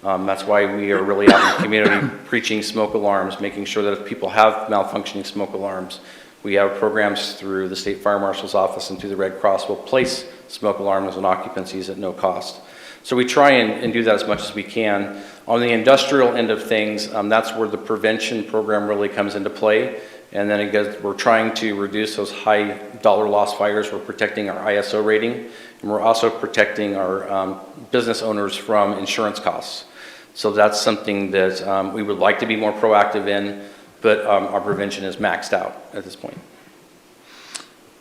That's why we are really out in the community preaching smoke alarms, making sure that if people have malfunctioning smoke alarms, We have programs through the State Fire Marshal's Office and through the Red Cross will place smoke alarms on occupancies at no cost. So we try and do that as much as we can. On the industrial end of things, that's where the prevention program really comes into play. And then again, we're trying to reduce those high dollar loss fires. We're protecting our ISO rating, and we're also protecting our business owners from insurance costs. So that's something that we would like to be more proactive in, but our prevention is maxed out at this point.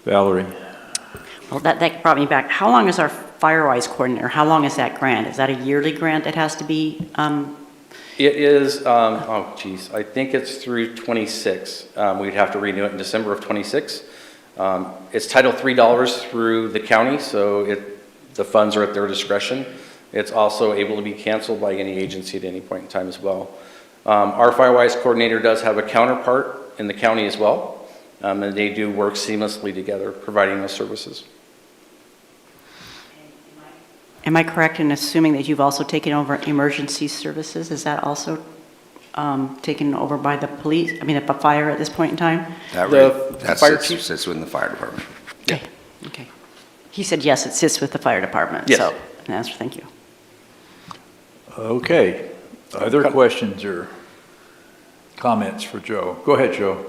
Valerie? Well, that brought me back. How long is our Firewise coordinator? How long is that grant? Is that a yearly grant that has to be? It is, oh geez, I think it's through 26. We'd have to renew it in December of 26. It's Title III dollars through the county, so the funds are at their discretion. It's also able to be canceled by any agency at any point in time as well. Our Firewise coordinator does have a counterpart in the county as well, and they do work seamlessly together, providing those services. Am I correct in assuming that you've also taken over emergency services? Is that also taken over by the police, the fire at this point in time? That sits within the fire department. Okay. He said, yes, it sits with the fire department. Yes. So, thank you. Okay. Other questions or comments for Joe? Go ahead, Joe.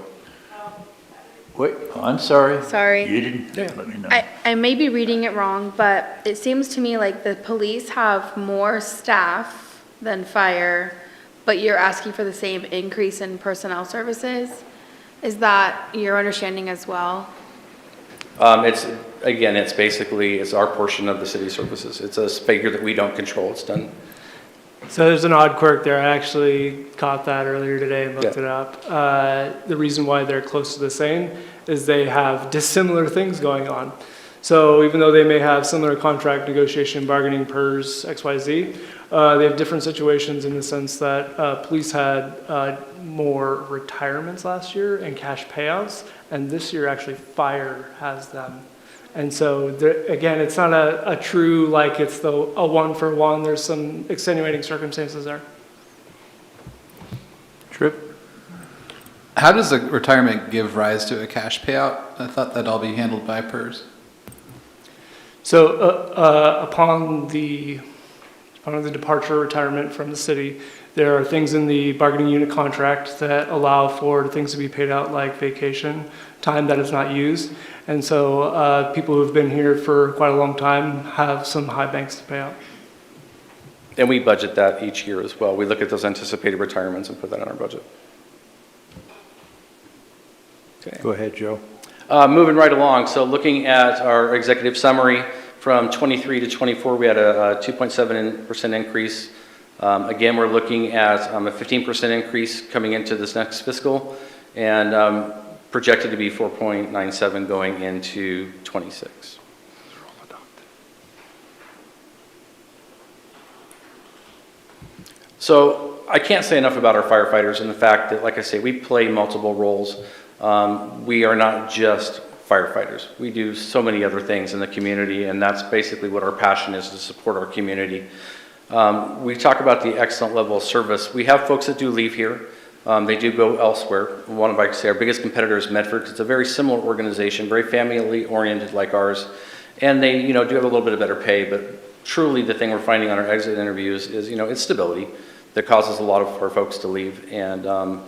Wait, I'm sorry. Sorry. You didn't let me know. I may be reading it wrong, but it seems to me like the police have more staff than fire, but you're asking for the same increase in personnel services. Is that your understanding as well? It's basically, it's our portion of the city services. It's a figure that we don't control. It's done. So there's an odd quirk there. I actually caught that earlier today and looked it up. The reason why they're close to the same is they have dissimilar things going on. So even though they may have similar contract negotiation, bargaining, PERS, XYZ, they have different situations in the sense that police had more retirements last year and cash payouts, and this year actually fire has them. And so, again, it's not a true, like it's a one-for-one. There's some extenuating circumstances there. Tripp? How does the retirement give rise to a cash payout? I thought that'd all be handled by PERS. So upon the departure or retirement from the city, there are things in the bargaining unit contract that allow for things to be paid out like vacation, time that is not used. And so people who've been here for quite a long time have some high banks to pay out. And we budget that each year as well. We look at those anticipated retirements and put that in our budget. Okay. Go ahead, Joe. Moving right along, so looking at our executive summary, from 23 to 24, we had a 2.7% increase. Again, we're looking at a 15% increase coming into this next fiscal, and projected to be 4.97 going into 26. So I can't say enough about our firefighters and the fact that, like I say, we play multiple roles. We are not just firefighters. We do so many other things in the community, and that's basically what our passion is, to support our community. We talk about the excellent level of service. We have folks that do leave here. They do go elsewhere. One of our biggest competitors, Medford. It's a very similar organization, very family-oriented like ours, and they, do have a little bit of better pay. But truly, the thing we're finding on our exit interviews is, it's stability that causes a lot of our folks to leave, and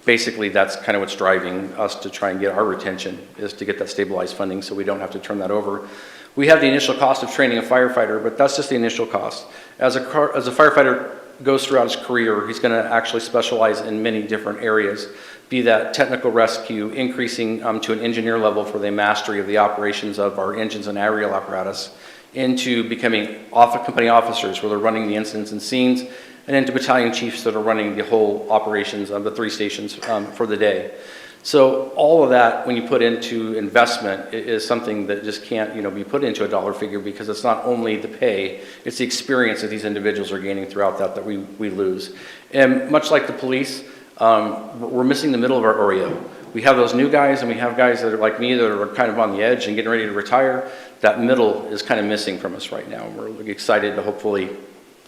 basically that's kind of what's driving us to try and get our retention, is to get that stabilized funding so we don't have to turn that over. We have the initial cost of training a firefighter, but that's just the initial cost. As a firefighter goes throughout his career, he's going to actually specialize in many different areas, be that technical rescue, increasing to an engineer level for the mastery of the operations of our engines and aerial apparatus, into becoming company officers where they're running the incidents and scenes, and into battalion chiefs that are running the whole operations of the 3 stations for the day. So all of that, when you put into investment, is something that just can't, be put into a dollar figure, because it's not only the pay, it's the experience that these individuals are gaining throughout that we lose. And much like the police, we're missing the middle of our Oreo. We have those new guys, and we have guys that are like me that are kind of on the edge and getting ready to retire. That middle is kind of missing from us right now. We're excited to hopefully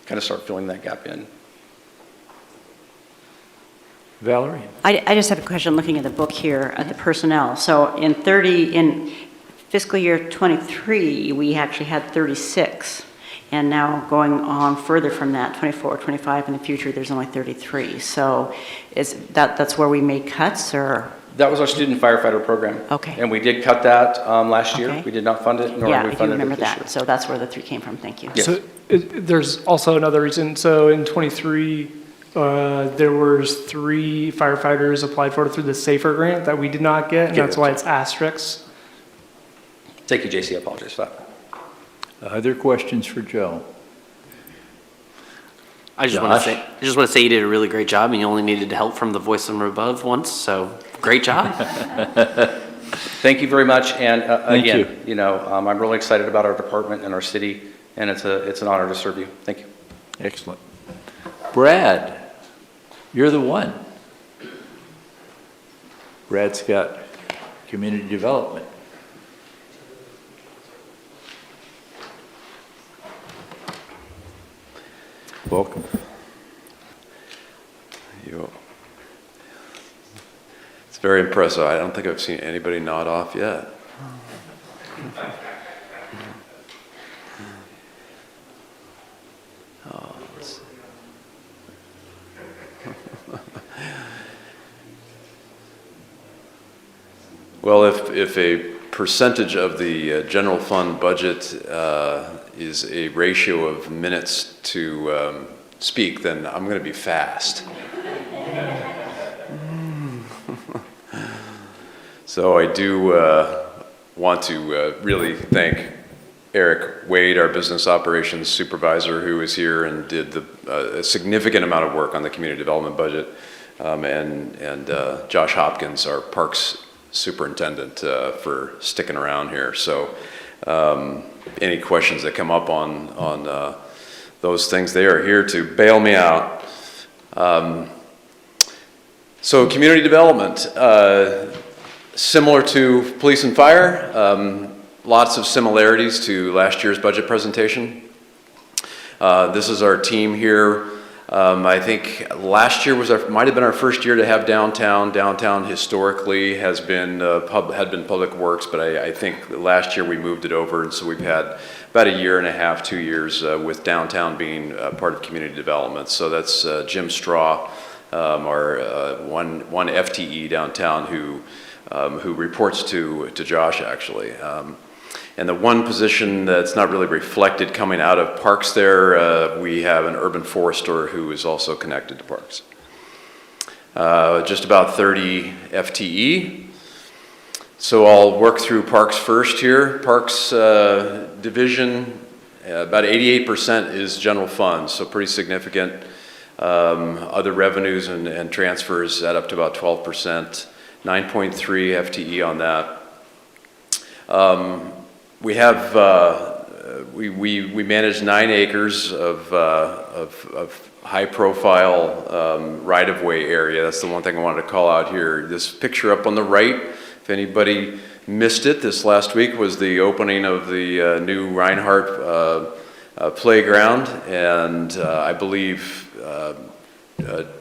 kind of start filling that gap in. Valerie? I just have a question, looking at the book here, at the personnel. So in fiscal year '23, we actually had 36. And now going on further from that, 24, 25, in the future, there's only 33. So that's where we made cuts, or? That was our student firefighter program. Okay. And we did cut that last year. Okay. We did not fund it, nor Yeah, did we I do fund it remember this year. that. So that's where the 3 came from. Thank you. Yes. So there's also another reason. So in '23, there was 3 firefighters applied for through the SAFER grant that we did not get, and Okay. that's why it's asterisks. Thank you, JC. I apologize for that. Other questions for Joe? I just want to say you did a really great job, and you only needed help from the voice from above once, so great job. Thank you very much. And Thank again, I'm really excited about our department and our city, and it's an honor to serve you. Thank you. Excellent. Brad, you're the one. Brad's got community development. Welcome. It's very impressive. I don't think I've seen anybody nod off yet. Oh, let's see. Well, if a percentage of the general fund budget is a ratio of minutes to speak, then I'm going to be fast. So I do want to really thank Eric Wade, our business operations supervisor, who is here and did a significant amount of work on the community development budget, and Josh Hopkins, our parks superintendent, for sticking around here. So any questions that come up on those things, they are here to bail me out. So community development, similar to police and fire, lots of similarities to last year's budget presentation. This is our team here. I think last year might have been our first year to have downtown. Downtown historically had been Public Works, but I think last year we moved it over, and so we've had about 1.5 years, 2 years with downtown being part of community development. So that's Jim Straw, our one FTE downtown who reports to Josh actually. And the one position that's not really reflected coming out of parks there, we have an urban forester who is also connected to parks. Just about 30 FTE. So I'll work through parks first here. Parks division, about 88% is general funds, so pretty significant. Other revenues and transfers add up to about 12%, 9.3 FTE on that. We have we manage 9 acres of high-profile right-of-way area. That's the one thing I wanted to call out here. This picture up on the right, if anybody missed it, this last week was the opening of the new Reinhardt playground, and I believe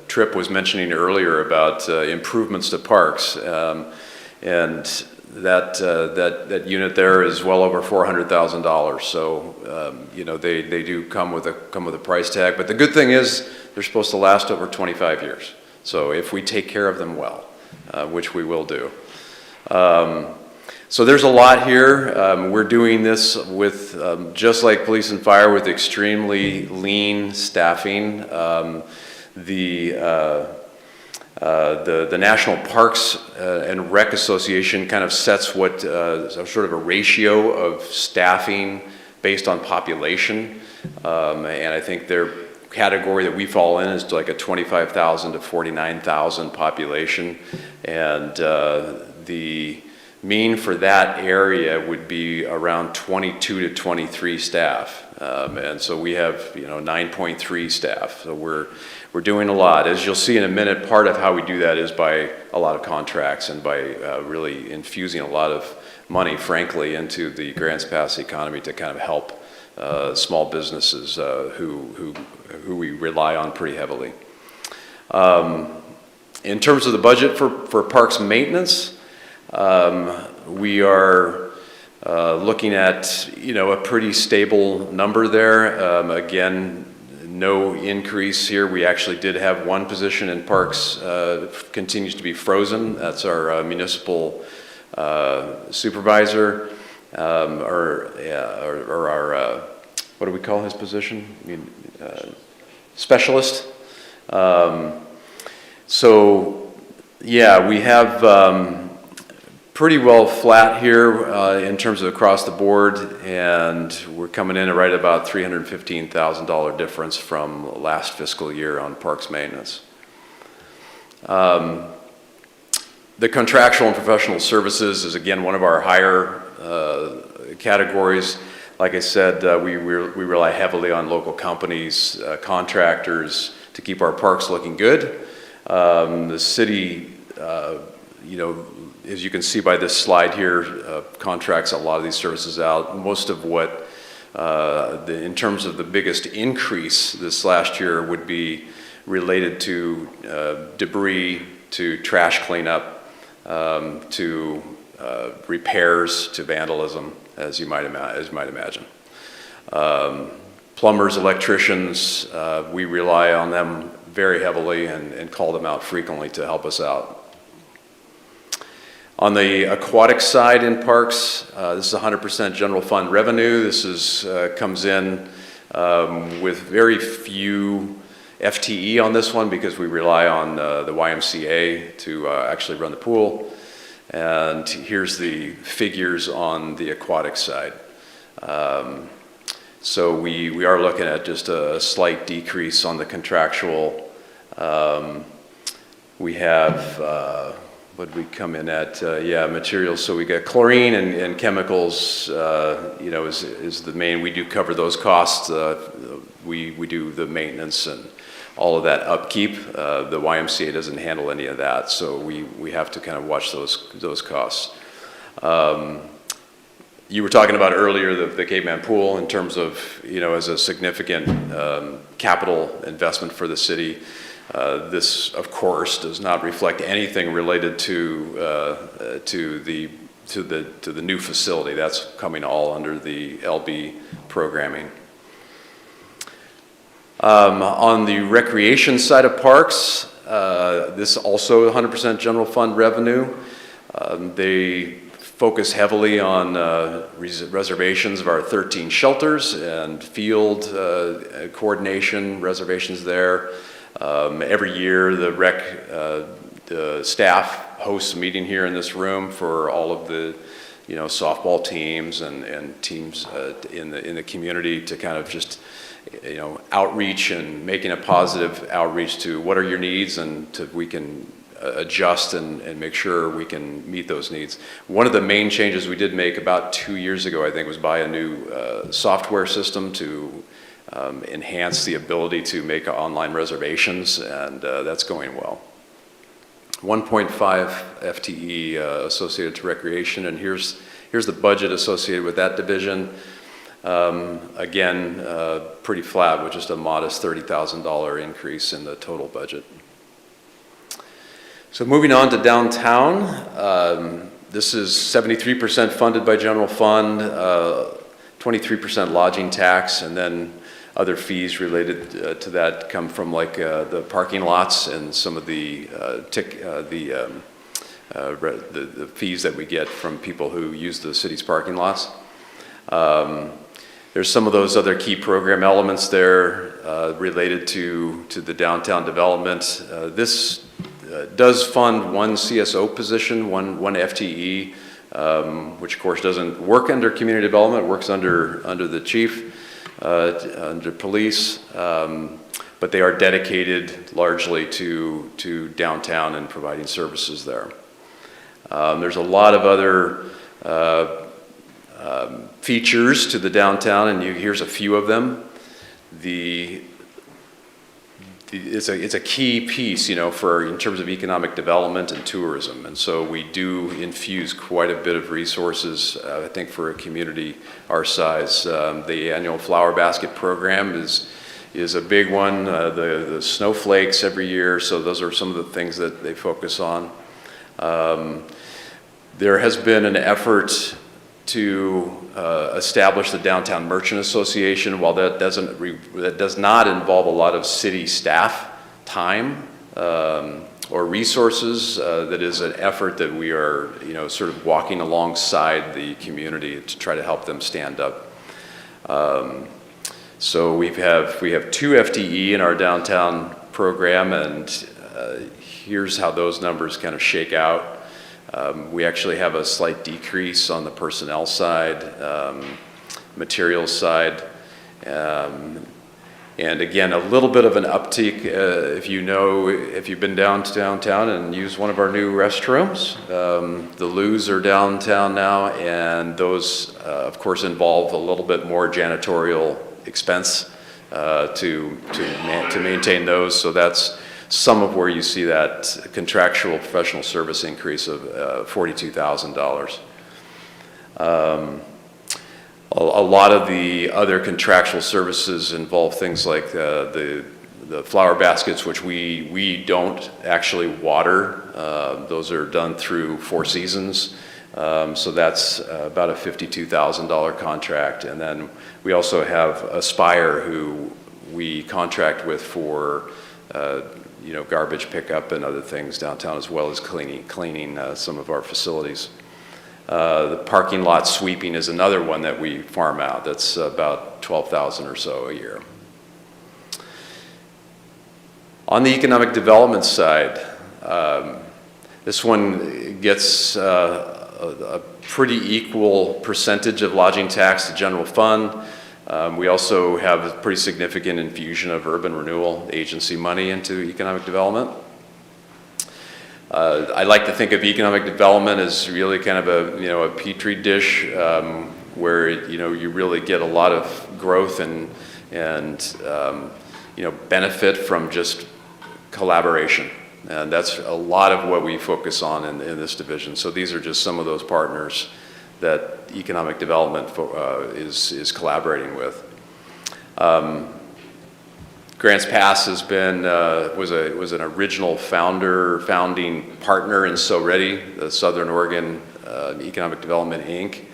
Tripp was mentioning earlier about improvements to parks, and that unit there is well over $400,000. So they do come with a price tag. But the good thing is they're supposed to last over 25 years. So if we take care of them well, which we will do. So there's a lot here. We're doing this with just like police and fire, with extremely lean staffing. The National Parks and Rec Association kind of sets what sort of a ratio of staffing based on population, and I think their category that we fall in is like a 25,000 to 49,000 population, and the mean for that area would be around 22 to 23 staff, and so we have 9.3 staff. So we're doing a lot. As you'll see in a minute, part of how we do that is by a lot of contracts and by really infusing a lot of money, frankly, into the Grants Pass economy to kind of help small businesses who we rely on pretty heavily. In terms of the budget for parks maintenance, we are looking at, a pretty stable number there. Again, no increase here. We actually did have one position in parks continues to be frozen. That's our municipal supervisor, or our, what do we call his position? Specialist. So, yeah, we have pretty well flat here in terms of across the board, and we're coming in at right about $315,000 difference from last fiscal year on parks maintenance. The contractual and professional services is again one of our higher categories. Like I said, we rely heavily on local companies, contractors to keep our parks looking good. The city, as you can see by this slide here, contracts a lot of these services out. Most of what, in terms of the biggest increase this last year would be related to debris, to trash cleanup, to repairs, to vandalism, as you might imagine. Plumbers, electricians, we rely on them very heavily and call them out frequently to help us out. On the aquatic side in parks, this is 100% general fund revenue. This comes in with very few FTE on this one because we rely on the YMCA to actually run the pool. And here's the figures on the aquatic side. So we are looking at just a slight decrease on the contractual. We have, what did we come in at? Materials. So we got chlorine and chemicals, is the main. We do cover those costs. We do the maintenance and all of that upkeep. The YMCA doesn't handle any of that, so we have to kind of watch those costs. You were talking about earlier the Cape Man Pool in terms of, as a significant capital investment for the city. This, of course, does not reflect anything related to the new facility. That's coming all under the LB programming. On the recreation side of parks, this also 100% general fund revenue. They focus heavily on reservations of our 13 shelters and field coordination reservations there. Every year, the staff hosts a meeting here in this room for all of the, softball teams and teams in the community to kind of just, outreach and making a positive outreach to what are your needs and we can adjust and make sure we can meet those needs. One of the main changes we did make about 2 years ago, I think, was buy a new software system to enhance the ability to make online reservations, and that's going well. 1.5 FTE associated to recreation, and here's the budget associated with that division. Again, pretty flat with just a modest $30,000 increase in the total budget. So moving on to downtown, this is 73% funded by general fund, 23% lodging tax, and then other fees related to that come from like the parking lots and some of the fees that we get from people who use the city's parking lots. There's some of those other key program elements there related to the downtown development. This does fund one CSO position, one FTE, which of course doesn't work under community development, works under the chief, under police, but they are dedicated largely to downtown and providing services there. There's a lot of other features to the downtown, and here's a few of them. It's a key piece, in terms of economic development and tourism, and so we do infuse quite a bit of resources, I think, for a community our size. The annual Flower Basket program is is a big one. The snowflakes every year, so those are some of the things that they focus on. There has been an effort to establish the Downtown Merchant Association. While that does not involve a lot of city staff time or resources, that is an effort that we are, sort of walking alongside the community to try to help them stand up. So we have 2 FTE in our downtown program, and here's how those numbers kind of shake out. We actually have a slight decrease on the personnel side, materials side, and again, a little bit of an uptick if you've been down to downtown and used one of our new restrooms. The loos are downtown now, and those, of course, involve a little bit more janitorial expense to maintain those. So that's some of where you see that contractual professional service increase of $42,000. A lot of the other contractual services involve things like the flower baskets, which we don't actually water. Those are done through Four Seasons. So that's about a $52,000 contract. And then we also have Aspire, who we contract with for garbage pickup and other things downtown, as well as cleaning some of our facilities. The parking lot sweeping is another one that we farm out. That's about $12,000 or so a year. On the economic development side, this one gets a pretty equal percentage of lodging tax to general fund. We also have a pretty significant infusion of urban renewal agency money into economic development. I like to think of economic development as really kind of a petri dish where you really get a lot of growth and benefit from just collaboration, and that's a lot of what we focus on in this division. So these are just some of those partners that economic development is collaborating with. Grants Pass has been was an original founding partner in SoReady, the Southern Oregon Economic Development Inc.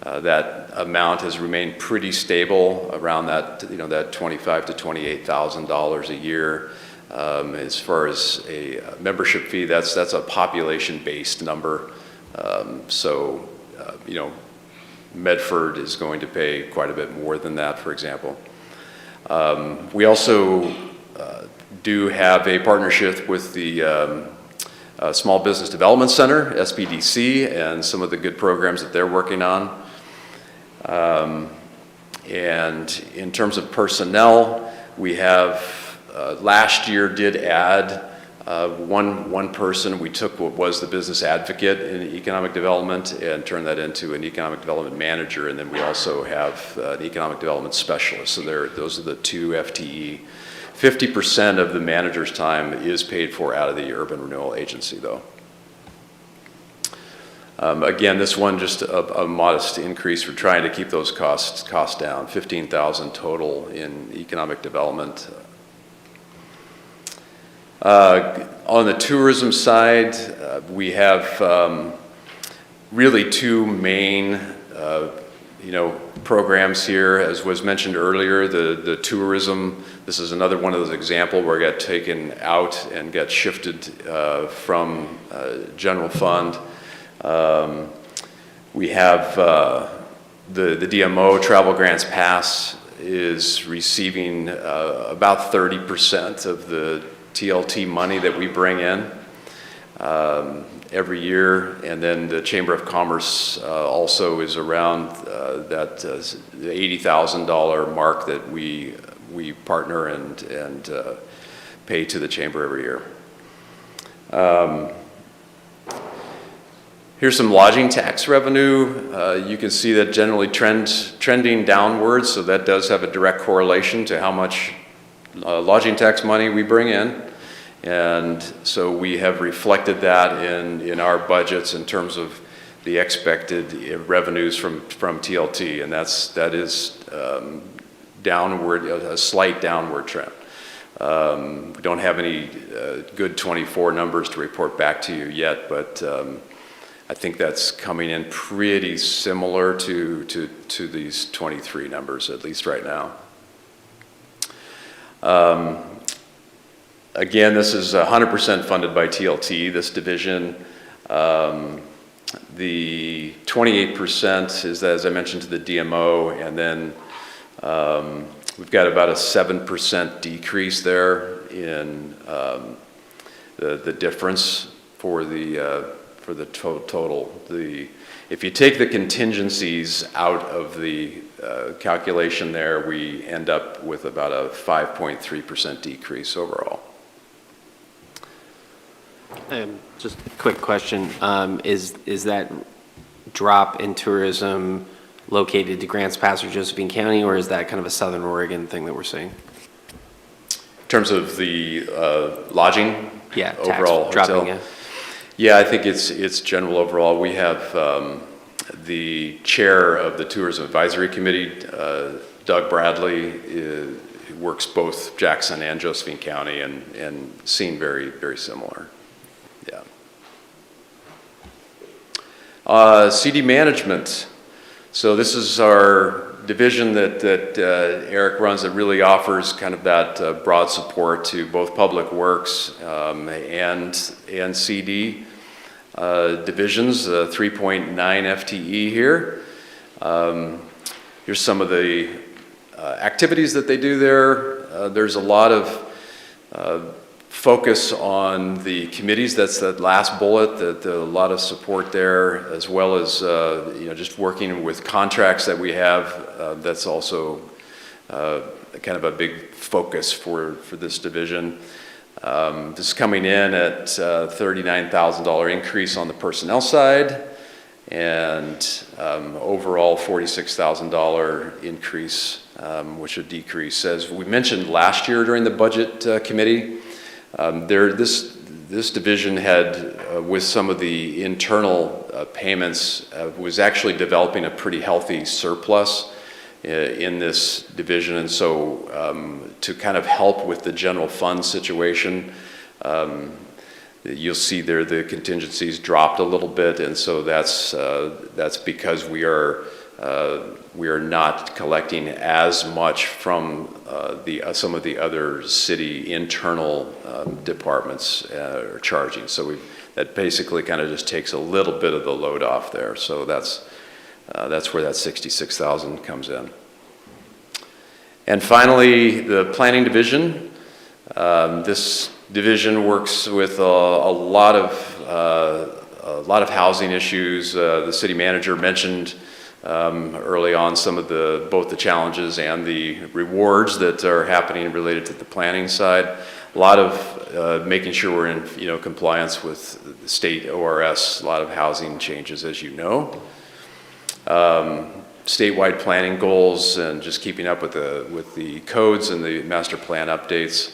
That amount has remained pretty stable around that that $25,000 to $28,000 a year. As far as a membership fee, that's a population-based number. So Medford is going to pay quite a bit more than that, for example. We also do have a partnership with the Small Business Development Center, SBDC, and some of the good programs that they're working on. And in terms of personnel, we have last year did add one person. We took what was the business advocate in economic development and turned that into an economic development manager, and then we also have an economic development specialist. So those are the 2 FTE. 50% of the manager's time is paid for out of the urban renewal agency, though. Again, this one just a modest increase. We're trying to keep those costs down. $15,000 total in economic development. On the tourism side, we have really 2 main, programs here. As was mentioned earlier, the tourism. This is another one of those examples where it got taken out and got shifted from general fund. We have the DMO, Travel Grants Pass, is receiving about 30% of the TLT money that we bring in every year, and then the Chamber of Commerce also is around that $80,000 mark that we partner and pay to the Chamber every year. Here's some lodging tax revenue. You can see that generally trending downwards, so that does have a direct correlation to how much lodging tax money we bring in. And so we have reflected that in our budgets in terms of the expected revenues from TLT, and that is downward, a slight downward trend. We don't have any good 24 numbers to report back to you yet, but I think that's coming in pretty similar to these 23 numbers, at least right now. Again, this is 100% funded by TLT, this division. The 28% is, as I mentioned, to the DMO, and then we've got about a 7% decrease there in the difference for the total. If you take the contingencies out of the calculation there, we end up with about a 5.3% decrease overall. Just a quick question. Is that drop in tourism located to Grants Pass or Josephine County, or is that kind of a Southern Oregon thing that we're seeing? In terms of the lodging? Yeah, tax overall dropping, hotel? Yeah, I think it's general overall. We have the chair of the Tourism Advisory Committee, Doug Bradley, works both Jackson and Josephine County and seen very, very similar. Yeah. CD management. So this is our division that Eric runs that really offers kind of that broad support to both Public Works and CD divisions, 3.9 FTE here. Here's some of the activities that they do there. There's a lot of focus on the committees. That's that last bullet, a lot of support there, as well as just working with contracts that we have. That's also kind of a big focus for this division. This is coming in at $39,000 increase on the personnel side, and overall $46,000 increase, which would decrease. As we mentioned last year during the budget committee, this division had, with some of the internal payments, was actually developing a pretty healthy surplus in this division, and so to kind of help with the general fund situation, you'll see there the contingencies dropped a little bit, and so that's because we are not collecting as much from some of the other city internal departments are charging. So that basically kind of just takes a little bit of the load off there. So that's where that $66,000 comes in. And finally, the planning division. This division works with a lot of housing issues. The city manager mentioned early on some of both the challenges and the rewards that are happening related to the planning side. A lot of making sure we're in compliance with the state ORS. A lot of housing changes, as you know. Statewide planning goals and just keeping up with the codes and the master plan updates.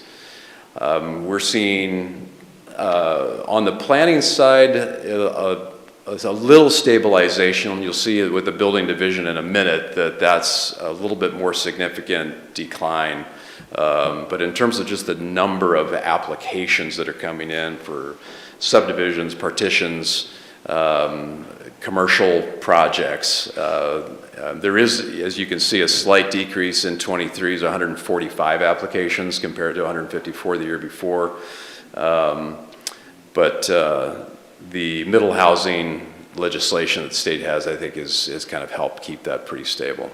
We're seeing on the planning side a little stabilization. You'll see it with the building division in a minute that's a little bit more significant decline. But in terms of just the number of applications that are coming in for subdivisions, partitions, commercial projects, there is, as you can see, a slight decrease in 23's 145 applications compared to 154 the year before. But the middle housing legislation that the state has, I think, is kind of helped keep that pretty stable.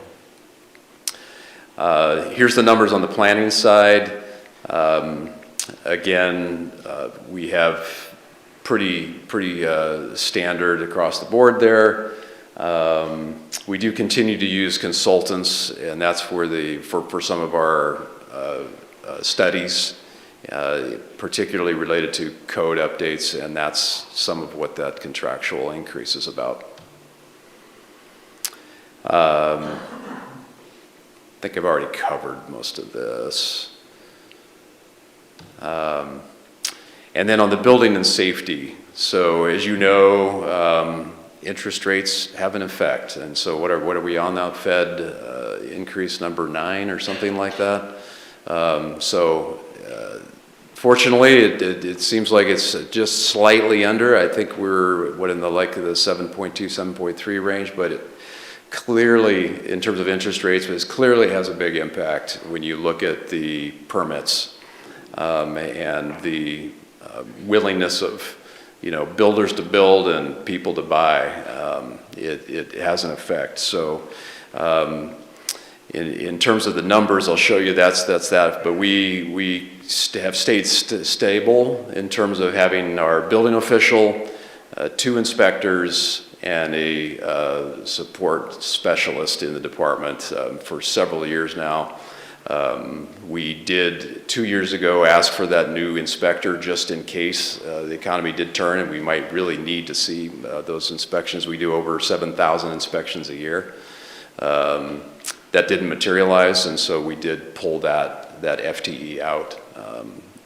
Here's the numbers on the planning side. Again, we have pretty standard across the board there. We do continue to use consultants, and that's for some of our studies, particularly related to code updates, and that's some of what that contractual increase is about. I think I've already covered most of this. And then on the building and safety, so as you know, interest rates have an effect, and so what are we on now, Fed? increase number 9 or something like that. Fortunately, it seems like it's just slightly under. I think we're, in the 7.2, 7.3 range, but it clearly, in terms of interest rates, it clearly has a big impact when you look at the permits and the willingness of, builders to build and people to buy. It has an effect. So in terms of the numbers, I'll show you that's that, but we have stayed stable in terms of having our building official, 2 inspectors, and a support specialist in the department for several years now. We did 2 years ago ask for that new inspector just in case the economy did turn and we might really need to see those inspections. We do over 7,000 inspections a year. That didn't materialize, and so we did pull that FTE out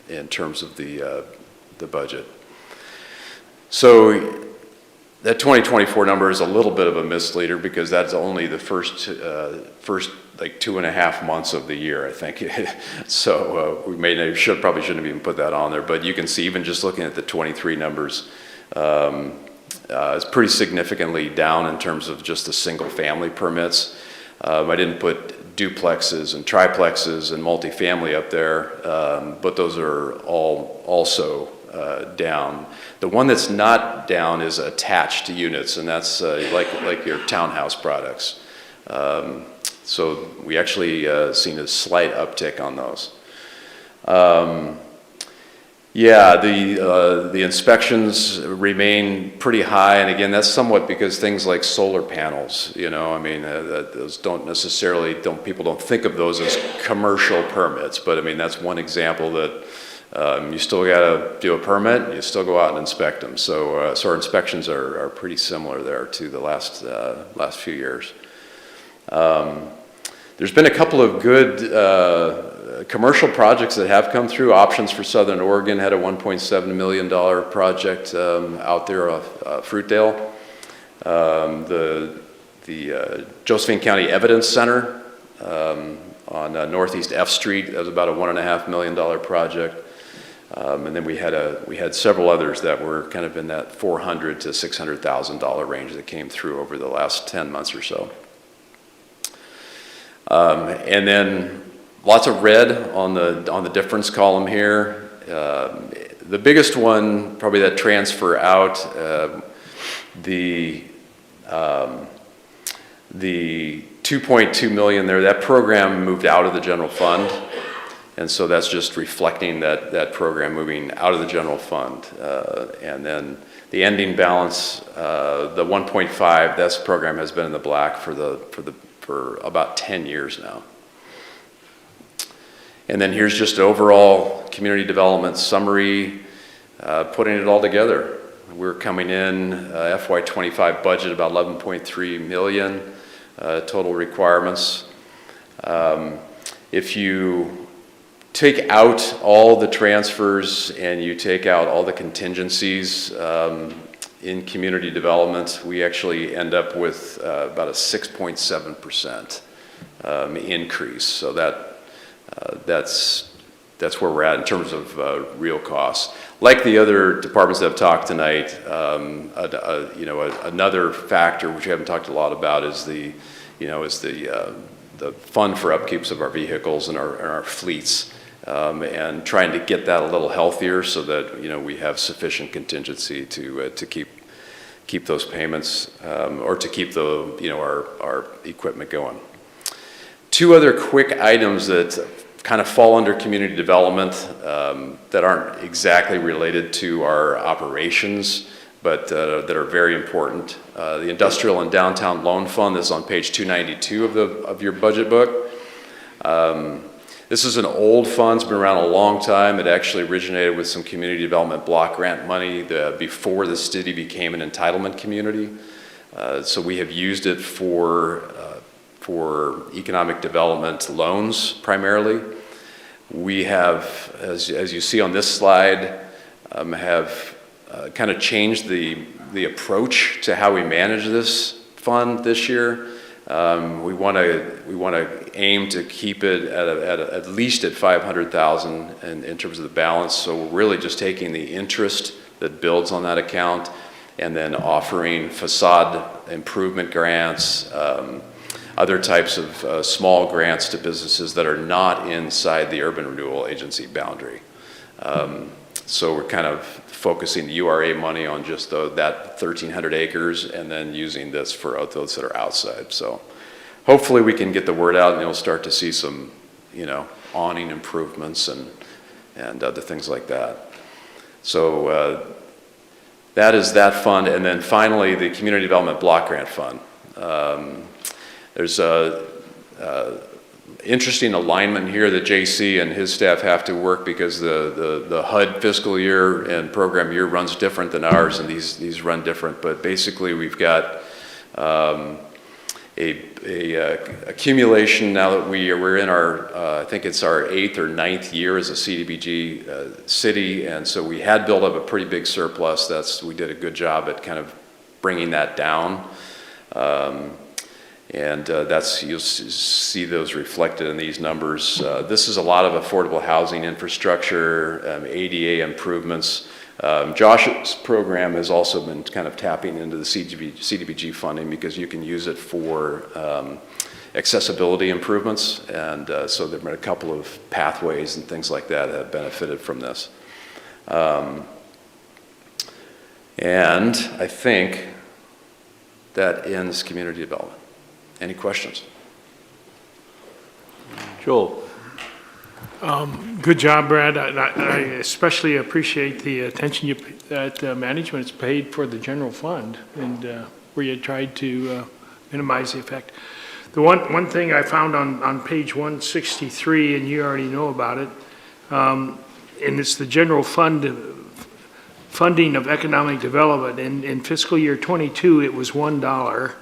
in terms of the budget. So that 2024 number is a little bit of a misleader because that's only the first like 2.5 months of the year, I think. So we probably shouldn't have even put that on there, but you can see even just looking at the 23 numbers, it's pretty significantly down in terms of just the single family permits. I didn't put duplexes and triplexes and multifamily up there, but those are all also down. The one that's not down is attached units, and that's like your townhouse products. So we actually seen a slight uptick on those. The inspections remain pretty high, and again, that's somewhat because things like solar panels, those people don't think of those as commercial permits, but I mean, that's one example that you still gotta do a permit, you still go out and inspect them. So our inspections are pretty similar there to the last few years. There's been a couple of good commercial projects that have come through. Options for Southern Oregon had a $1.7 million project out there off Fruitdale. The Josephine County Evidence Center on Northeast F Street, that was about a $1.5 million project. And then we had several others that were kind of in that $400,000 to $600,000 range that came through over the last 10 months or so. And then lots of red on the difference column here. The biggest one, probably that transfer out, the 2.2 million there, that program moved out of the general fund. And so that's just reflecting that program moving out of the general fund. And then the ending balance, the 1.5, this program has been in the black for about 10 years now. And then here's just overall community development summary, putting it all together. We're coming in FY25 budget about 11.3 million total requirements. If you take out all the transfers and you take out all the contingencies in community development, we actually end up with about a 6.7% increase. So that's where we're at in terms of real costs. Like the other departments that have talked tonight, another factor which we haven't talked a lot about is the fund for upkeeps of our vehicles and our fleets. And trying to get that a little healthier so that we have sufficient contingency to keep those payments or to keep our equipment going. Two other quick items that kind of fall under community development that aren't exactly related to our operations, but that are very important. The Industrial and Downtown Loan Fund is on page 292 of your budget book. This is an old fund, it's been around a long time. It actually originated with some community development block grant money before the city became an entitlement community. So we have used it for economic development loans primarily. We have, as you see on this slide, have kind of changed the approach to how we manage this fund this year. We want to aim to keep it at least at 500,000 in terms of the balance. So we're really just taking the interest that builds on that account and then offering facade improvement grants, other types of small grants to businesses that are not inside the urban renewal agency boundary. So we're kind of focusing the URA money on just that 1,300 acres and then using this for those that are outside. So hopefully we can get the word out and you'll start to see some, awning improvements and other things like that. So that is that fund. And then finally, the Community Development Block Grant Fund. There's a interesting alignment here that JC and his staff have to work because the HUD fiscal year and program year runs different than ours, and these run different. But basically, we've got a accumulation now that we're in our I think it's our 8th or 9th year as a CDBG city, and so we had built up a pretty big surplus. We did a good job at kind of bringing that down. And you'll see those reflected in these numbers. This is a lot of affordable housing infrastructure, ADA improvements. Josh's program has also been kind of tapping into the CDBG funding because you can use it for accessibility improvements. And so there have been a couple of pathways and things like that have benefited from this. And I think that ends community development. Any questions? Joel. Good job, Brad. I especially appreciate the attention that management has paid for the general fund and where you tried to minimize the effect. The one thing I found on page 163, and you already know about it, and it's the general funding of economic development. In fiscal year 22, it was $1.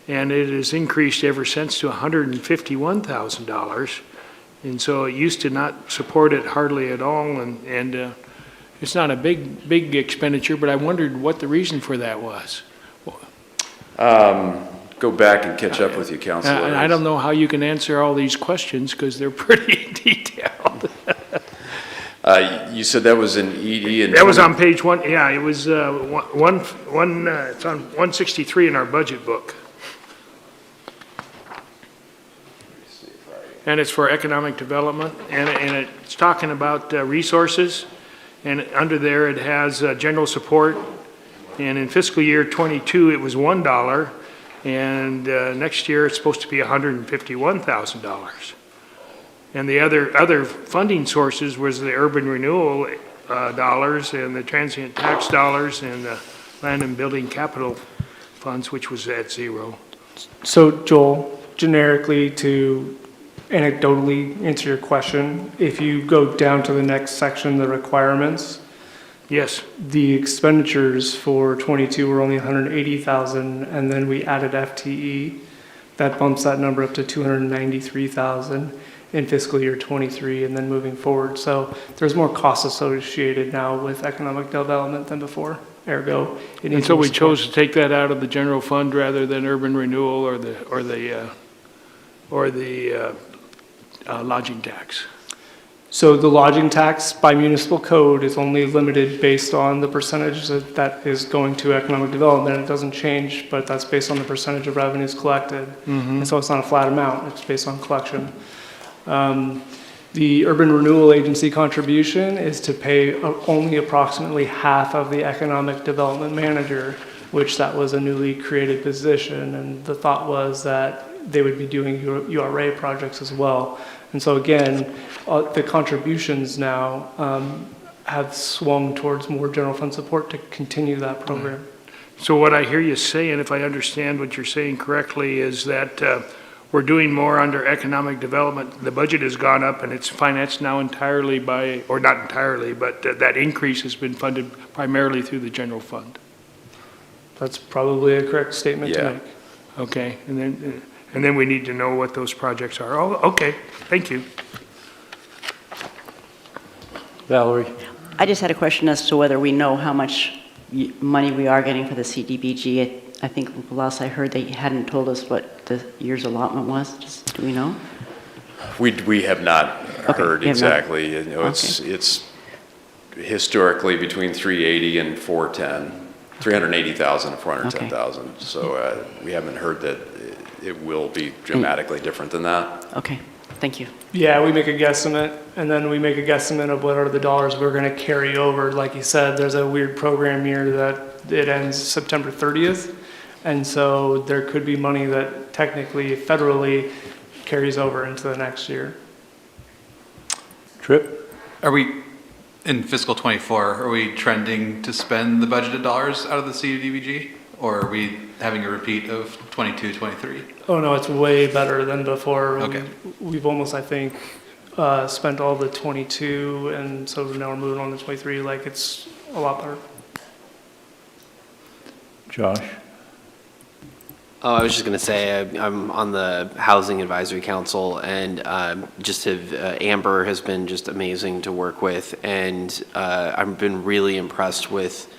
And it has increased ever since to $151,000. And so it used to not support it hardly at all, and it's not a big expenditure, but I wondered what the reason for that was. Go back and catch up with you, Councilor. I don't know how you can answer all these questions because they're pretty detailed. You said that was in ED? And that was on page 1, yeah, it was it's on 163 in our budget book. And it's for economic development, and it's talking about resources, and under there it has general support, and in fiscal year 22 it was $1, and next year it's supposed to be $151,000. And the other funding sources was the urban renewal dollars and the transient tax dollars and the land and building capital funds, which was at zero. So Joel, generically to anecdotally answer your question, if you go down to the next section, the requirements. Yes. The expenditures for 22 were only 180,000, and then we added FTE. That bumps that number up to 293,000 in fiscal year 23, and then moving forward. So there's more costs associated now with economic development than before. Ergo, it needs And so more we support. chose to take that out of the general fund rather than urban renewal or the lodging tax. So the lodging tax by municipal code is only limited based on the percentage that is going to economic development. It doesn't change, but that's based on the percentage of revenues collected. And so it's not a flat amount, it's based on collection. The Urban Renewal Agency contribution is to pay only approximately half of the economic development manager, which that was a newly created position. And the thought was that they would be doing URA projects as well. And so again, the contributions now have swung towards more general fund support to continue that program. So what I hear you saying, if I understand what you're saying correctly, is that we're doing more under economic development. The budget has gone up and it's financed now entirely by, or not entirely, but that increase has been funded primarily through the general fund. That's probably a correct statement to make. Okay, and then we need to know what those projects are. Oh, okay, thank you. Valerie? I just had a question as to whether we know how much money we are getting for the CDBG I think last I heard, they hadn't told us what the year's allotment was. Do we know? We have not heard you have not? exactly. You know, it's historically between 380 and 410, 380,000 and 410,000. So we haven't heard that it will be dramatically different than that. Okay, thank you. Yeah, we make a guesstimate, and then we make a guesstimate of what are the dollars we're gonna carry over. Like you said, there's a weird program year that it ends September 30th. And so there could be money that technically, federally, carries over into the next year. Tripp? Are we, in fiscal '24, are we trending to spend the budgeted dollars out of the CDBG? Or are we having a repeat of '22, '23? Oh, no, it's way better than before. Okay. We've almost, I think, spent all the 22, and so now we're moving on to 23. Like, it's a lot better. Josh? Oh, I was just going to say, I'm on the Housing Advisory Council, and Amber has been just amazing to work with, and I've been really impressed with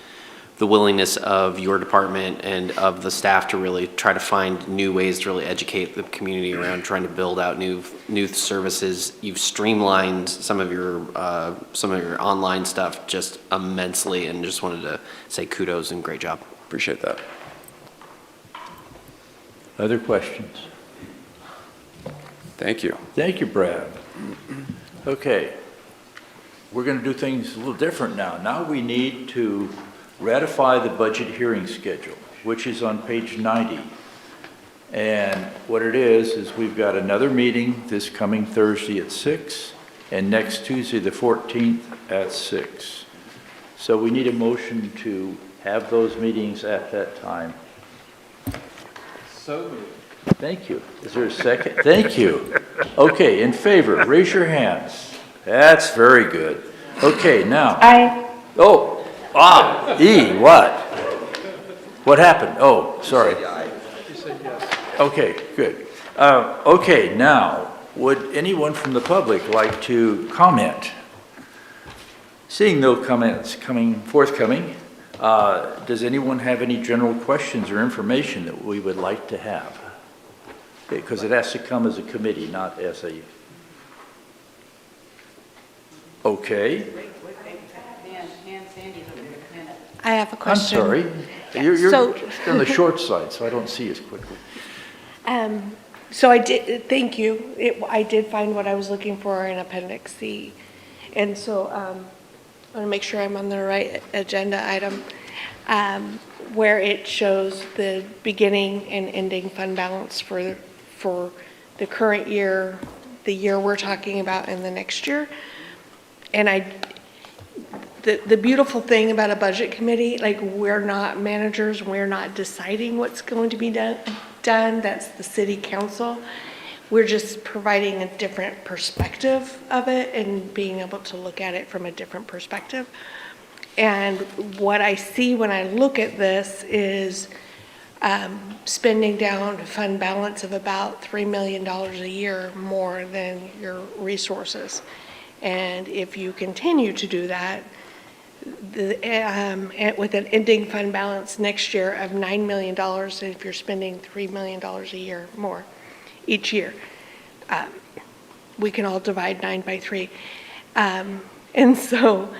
the willingness of your department and of the staff to really try to find new ways to really educate the community around trying to build out new services. You've streamlined some of your online stuff just immensely, and just wanted to say kudos and great job. Appreciate that. Other questions? Thank you. Thank you, Brad. Okay, we're going to do things a little different now. Now we need to ratify the budget hearing schedule, which is on page 90. And what it is we've got another meeting this coming Thursday at 6, and next Tuesday, the 14th, at 6. So we need a motion to have those meetings at that time. So moved. Thank you. Is there a second? Thank you. Okay, in favor, raise your hands. That's very good. Okay, now. Aye. Oh, what? What happened? Oh, sorry. Okay, good. Okay, now, would anyone from the public like to comment? Seeing no comments forthcoming, does anyone have any general questions or information that we would like to have? Because it has to come as a committee, not as a... Okay. I have a I'm question. sorry. Yeah, You're so- just on the short side, so I don't see as quickly. So I did, thank you. I did find what I was looking for in Appendix C. And so I want to make sure I'm on the right agenda item, where it shows the beginning and ending fund balance for the current year, the year we're talking about, and the next year. And the beautiful thing about a budget committee, like, we're not managers, we're not deciding what's going to be done, that's the city council. We're just providing a different perspective of it and being able to look at it from a different perspective. And what I see when I look at this is spending down fund balance of about $3 million a year more than your resources. And if you continue to do that, with an ending fund balance next year of $9 million, and if you're spending $3 million a year more each year, we can all divide 9 by 3. And so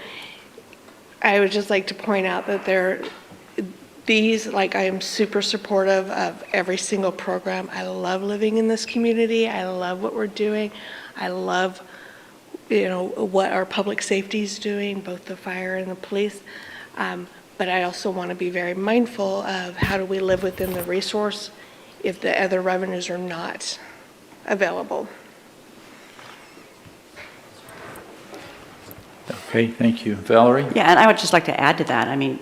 I would just like to point out that I am super supportive of every single program. I love living in this community. I love what we're doing. I love what our public safety is doing, both the fire and the police. But I also want to be very mindful of how do we live within the resource if the other revenues are not available. Okay, thank you. Valerie? Yeah, and I would just like to add to that. I mean,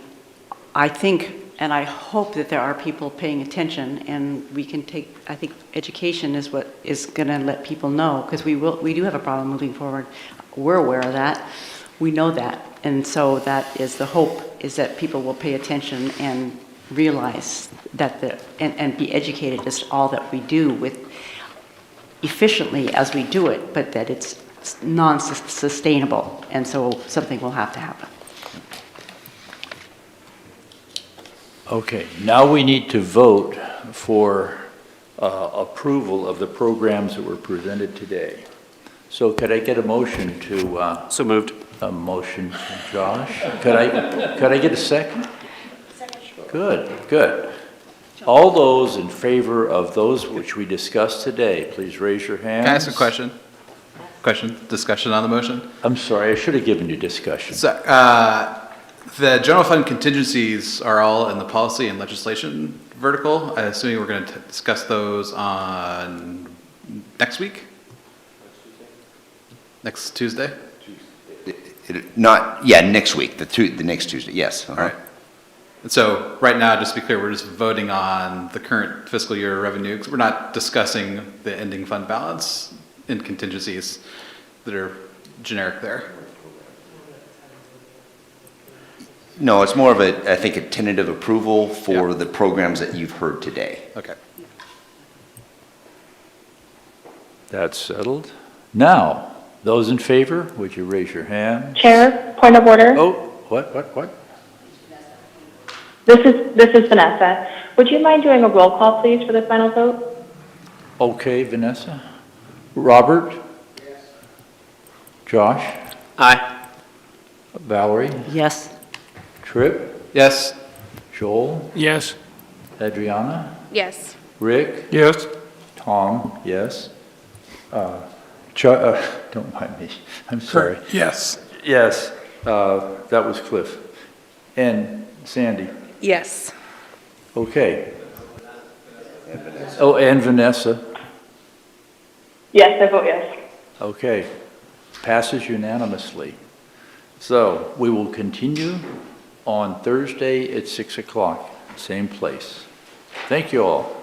I think, and I hope that there are people paying attention, and we can I think education is what is going to let people know, because we do have a problem moving forward. We're aware of that. We know that. And so that is the hope, is that people will pay attention and realize that and be educated as to all that we do with efficiently as we do it, but that it's non-sustainable. And so something will have to happen. Okay, now we need to vote for approval of the programs that were presented today. So could I get a motion to? So moved. A motion from Josh. Could I get a second? Good, good. All those in favor of those which we discussed today, please raise your hands. Can I ask a question? Discussion on the motion? I'm sorry, I should have given you discussion. So, the general fund contingencies are all in the policy and legislation vertical. I assume we're going to discuss those on next week? Next Tuesday? Next week, the next Tuesday, yes. All right. And so, right now, just to be clear, we're just voting on the current fiscal year revenue, because we're not discussing the ending fund balance in contingencies that are generic there. No, it's more of I think, a tentative approval for the programs that you've heard today. Okay. That's settled. Now, those in favor, would you raise your hand? Chair, point of order. Oh, what? This is Vanessa. Would you mind doing a roll call, please, for the final vote? Okay, Vanessa. Robert? Yes. Josh? Aye. Valerie? Yes. Tripp? Yes. Joel? Yes. Adriana? Yes. Rick? Yes. Tom? Yes. Don't mind me. I'm sorry. Yes. Yes, that was Cliff. And Sandy? Yes. Okay. Oh, and Vanessa? Yes, I vote yes. Okay. Passes unanimously. So we will continue on Thursday at 6 o'clock, same place. Thank you all.